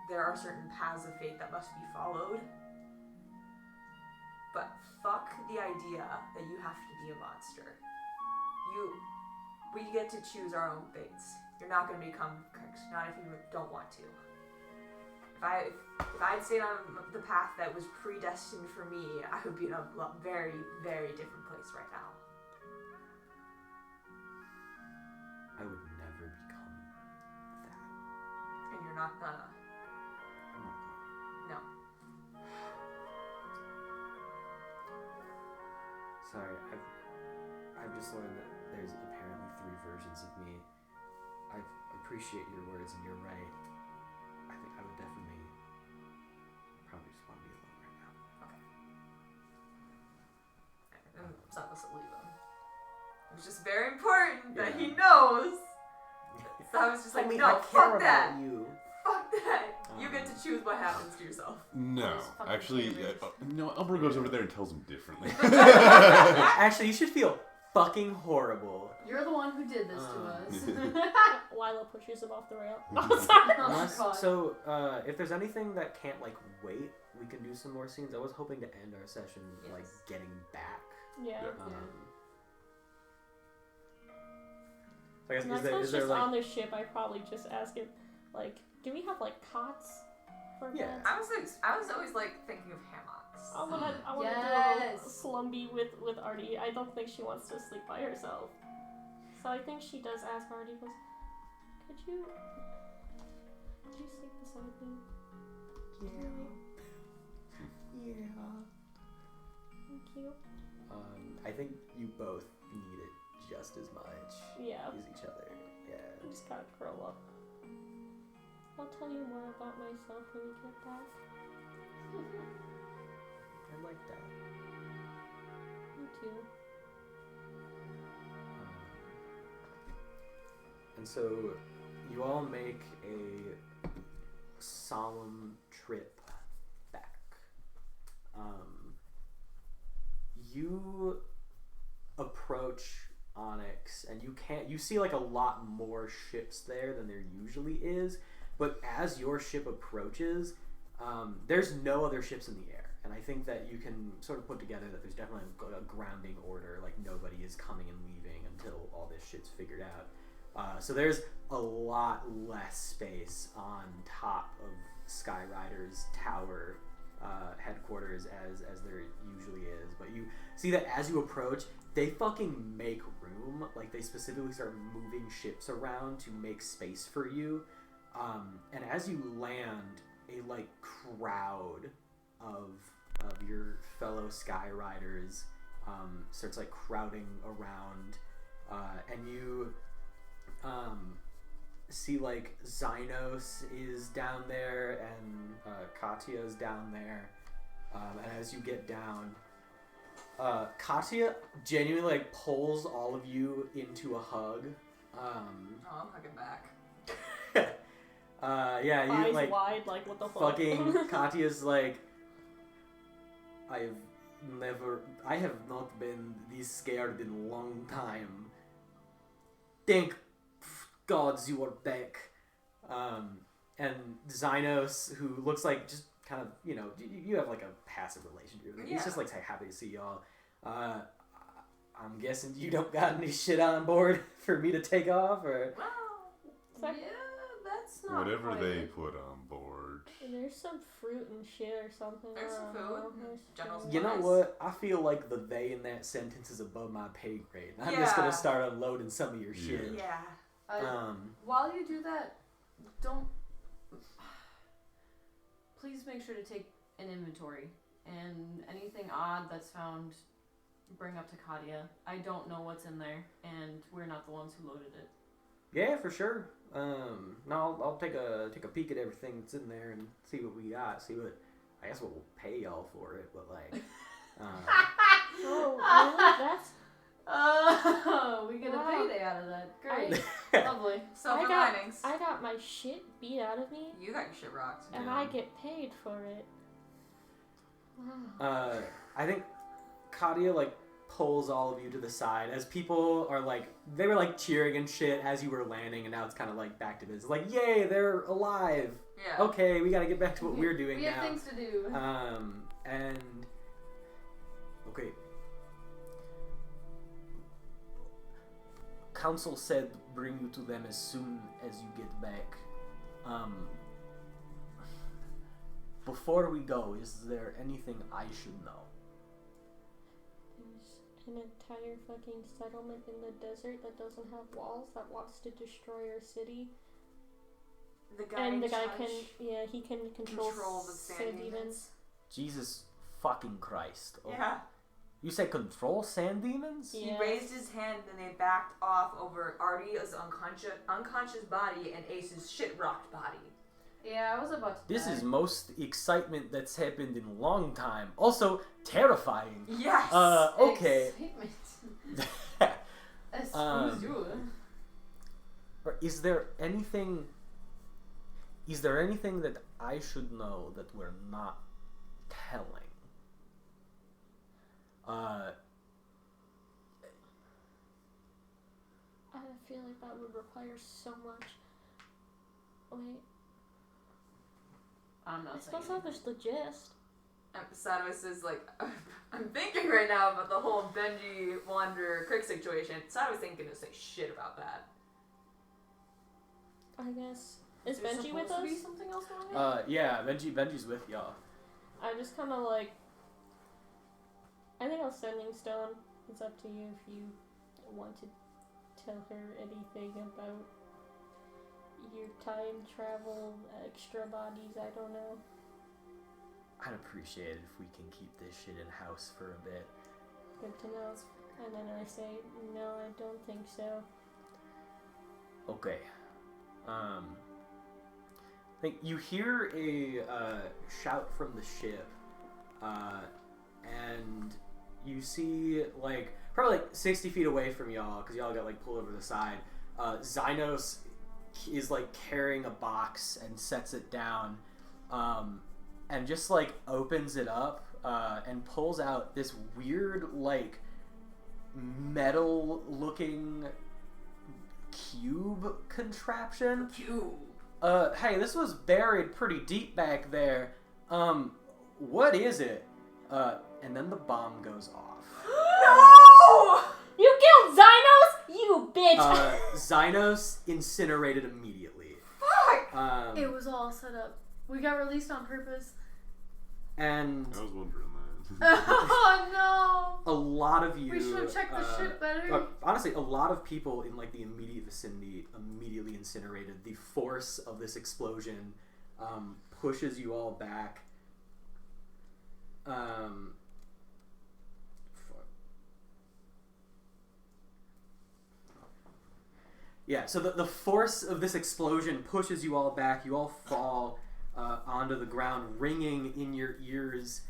there are certain paths of fate that must be followed, but fuck the idea that you have to be a monster. We get to choose our own fates. You're not going to become cursed, not if you don't want to. If I'd stayed on the path that was predestined for me, I would be in a very, very different place right now.
I would never become that.
And you're not gonna.
I'm not going.
No.
Sorry, I've just learned that there's apparently 3 versions of me. I appreciate your words, and you're right. I think I would definitely probably just want to be alone right now.
And Silas will leave him. It's just very important that he knows. So I was just like, no, fuck that.
You.
Fuck that. You get to choose what happens to yourself.
No, actually, no. Umbra goes over there and tells him differently.
Actually, you should feel fucking horrible.
You're the one who did this to us.
Lila pushes him off the rail.
If there's anything that can't like wait, we can do some more scenes. I was hoping to end our session like getting back.
Yeah.
I guess
Next time just on the ship, I probably just ask him, like, do we have like cots for beds?
I was always like thinking of hammocks.
I wanna do a slumby with Artie. I don't think she wants to sleep by herself. So I think she does ask Artie, goes, could you sleep beside me?
Yeah.
Thank you.
I think you both need it just as much
Yeah.
as each other. Yeah.
We just gotta grow up. I'll tell you more about myself when we get back.
I like that.
Me too.
And so you all make a solemn trip back. You approach Onyx and you see like a lot more ships there than there usually is, but as your ship approaches, there's no other ships in the air. And I think that you can sort of put together that there's definitely a grounding order, like nobody is coming and leaving until all this shit's figured out. So there's a lot less space on top of Skyrider's tower headquarters as there usually is. But you see that as you approach, they fucking make room. Like they specifically start moving ships around to make space for you. And as you land, a like crowd of your fellow Skyriders starts like crowding around, and you see like Xynos is down there and Katya is down there, and as you get down, Katya genuinely like pulls all of you into a hug.
I'm hugging back.
Yeah, you
eyes
like
wide, like what the fuck?
fucking Katya's like, I have not been this scared in a long time. Thank gods you are back. And Xynos, who looks like just kind of, you know, you have like a passive relationship with him. He's just like happy to see y'all. I'm guessing you don't got any shit on board for me to take off, or?
Well,
Yeah, that's not
Whatever
quite
they
it.
put on board.
And there's some fruit and shit or something.
There's some food. General
You know what? I feel like the they in that sentence is above my pay grade. I'm just gonna start unloading some of your shit.
yeah.
While you do that, don't. Please make sure to take an inventory, and anything odd that's found, bring up to Katya. I don't know what's in there, and we're not the ones who loaded it.
Yeah, for sure. No, I'll take a peek at everything that's in there and see what we got. See what, I guess what we'll pay y'all for it, but like,
Oh, really? That's
Oh, we get a
Wow.
payday out of that. Great. Lovely.
Silver
I got-
linings.
I got my shit beat out of me.
You got your shit rocked.
And
Yeah.
I get paid for it.
I think Katia like pulls all of you to the side as people are like, they were like cheering and shit as you were landing, and now it's kind of like back to this. Like, yay, they're alive.
Yeah.
Okay, we gotta get back to what we're doing
We
now.
have things to do.
And okay. Council said bring you to them as soon as you get back. Before we go, is there anything I should know?
There's an entire fucking settlement in the desert that doesn't have walls that wants to destroy our city.
The guy
And the
in
guy
charge
he can control
the sand demons.
Jesus fucking Christ. Oh.
Yeah.
You say control sand demons?
Yeah.
He raised his hand and they backed off over Artie's unconscious body and Ace's shit-rocked body.
Yeah, I was about to
This
die.
is most excitement that's happened in a long time. Also, terrifying.
Yes!
Okay.
Excitement. As
Um,
you.
Is there anything that I should know that we're not telling?
I feel like that would require so much. Wait,
I'm not
I
saying
suppose that was the gist.
Sadowis is like, I'm thinking right now about the whole Benji Wanderer Crick situation. Sadowis ain't gonna say shit about that.
I guess. Is
There's
Benji with
supposed to be
us?
something else going on?
Yeah, Benji's with y'all.
I just kind of like. I think I'll Sending Stone. It's up to you if you want to tell her anything about your time travel, extra bodies. I don't know.
I'd appreciate it if we can keep this shit in house for a bit.
Good to know. And then I say, no, I don't think so.
Okay. I think you hear a shout from the ship, and you see like probably like 60 feet away from y'all, because y'all got like pulled over to the side. Xynos is like carrying a box and sets it down, and just like opens it up and pulls out this weird like metal looking cube contraption.
Cube.
Hey, this was buried pretty deep back there. What is it? And then the bomb goes off.
No!
You killed Xynos? You bitch!
Xynos incinerated immediately.
Fuck!
It was all set up. We got released on purpose.
And
I was wondering that.
Oh
a lot of you.
no! We should have checked the ship better.
Honestly, a lot of people in like the immediate vicinity immediately incinerated. The force of this explosion pushes you all back. Yeah, so the force of this explosion pushes you all back. You all fall onto the ground, ringing in your ears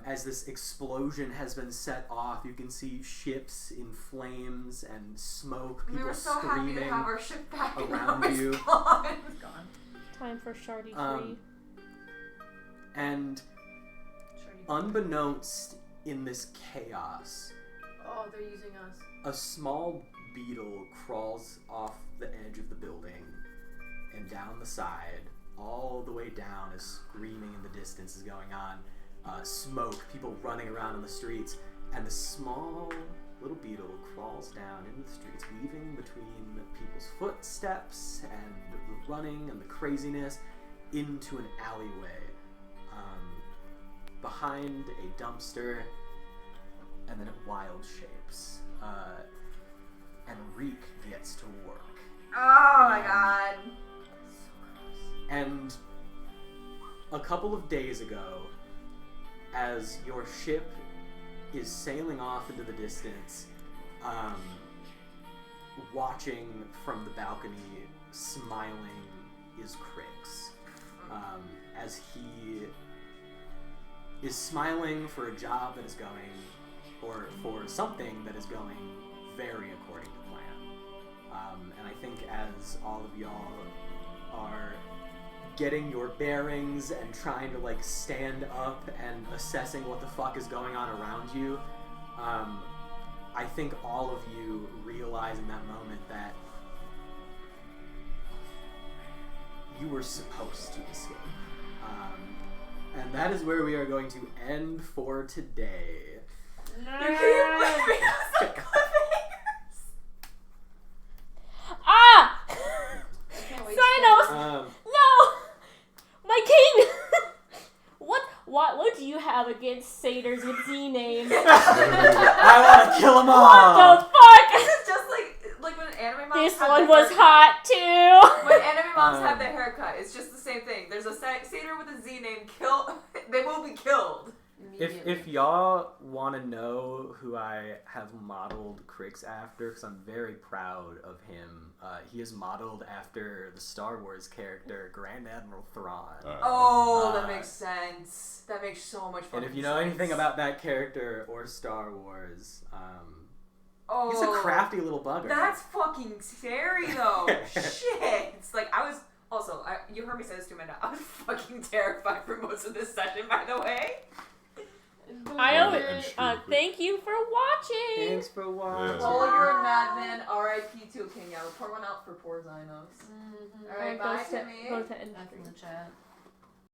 as this explosion has been set off. You can see ships in flames and smoke, people
We were so
screaming
happy to have our ship back and
around
now it's
you.
gone.
It's gone.
Time for Shardy
Um, and unbeknownst in this chaos,
Oh, they're using us.
a small beetle crawls off the edge of the building and down the side, all the way down as screaming in the distance is going on. Smoke, people running around on the streets, and the small little beetle crawls down into the streets, weaving between people's footsteps and the running and the craziness into an alleyway behind a dumpster, and then it wild shapes. And Reek gets to work.
Oh my god.
And a couple of days ago, as your ship is sailing off into the distance, watching from the balcony, smiling, is Crix. As he is smiling for a job that is going, or for something that is going very according to plan. And I think as all of y'all are getting your bearings and trying to like stand up and assessing what the fuck is going on around you, I think all of you realize in that moment that you were supposed to escape. And that is where we are going to end for today.
You keep leaving us on cliffhangers.
Ah!
I can't wait
Sinos! No! My king! What do you have against satyrs with Z names?
I want to kill them all!
What the fuck?
This is just like when anime moms
This
have
one
their
was
haircut.
hot too!
When anime moms have their haircut, it's just the same thing. There's a satyr with a Z name, they will be killed.
If y'all want to know who I have modeled Crix after, because I'm very proud of him, he is modeled after the Star Wars character Grand Admiral Thrawn.
Oh, that makes sense. That makes so much fun.
And if you know anything about that character or Star Wars,
oh,
he's a crafty little bugger.
That's fucking scary though. Shit. It's like I was. Also, you heard me say this to Amanda. I was fucking terrified for most of this session, by the way.
Thank you for watching.
Thanks for watching.
Oh, you're a madman. R.I.P. to King. Yeah, we'll pour one out for poor Zynos.
Mm-hmm.
All right, bye, Timmy.
Go to end
Back in the chat.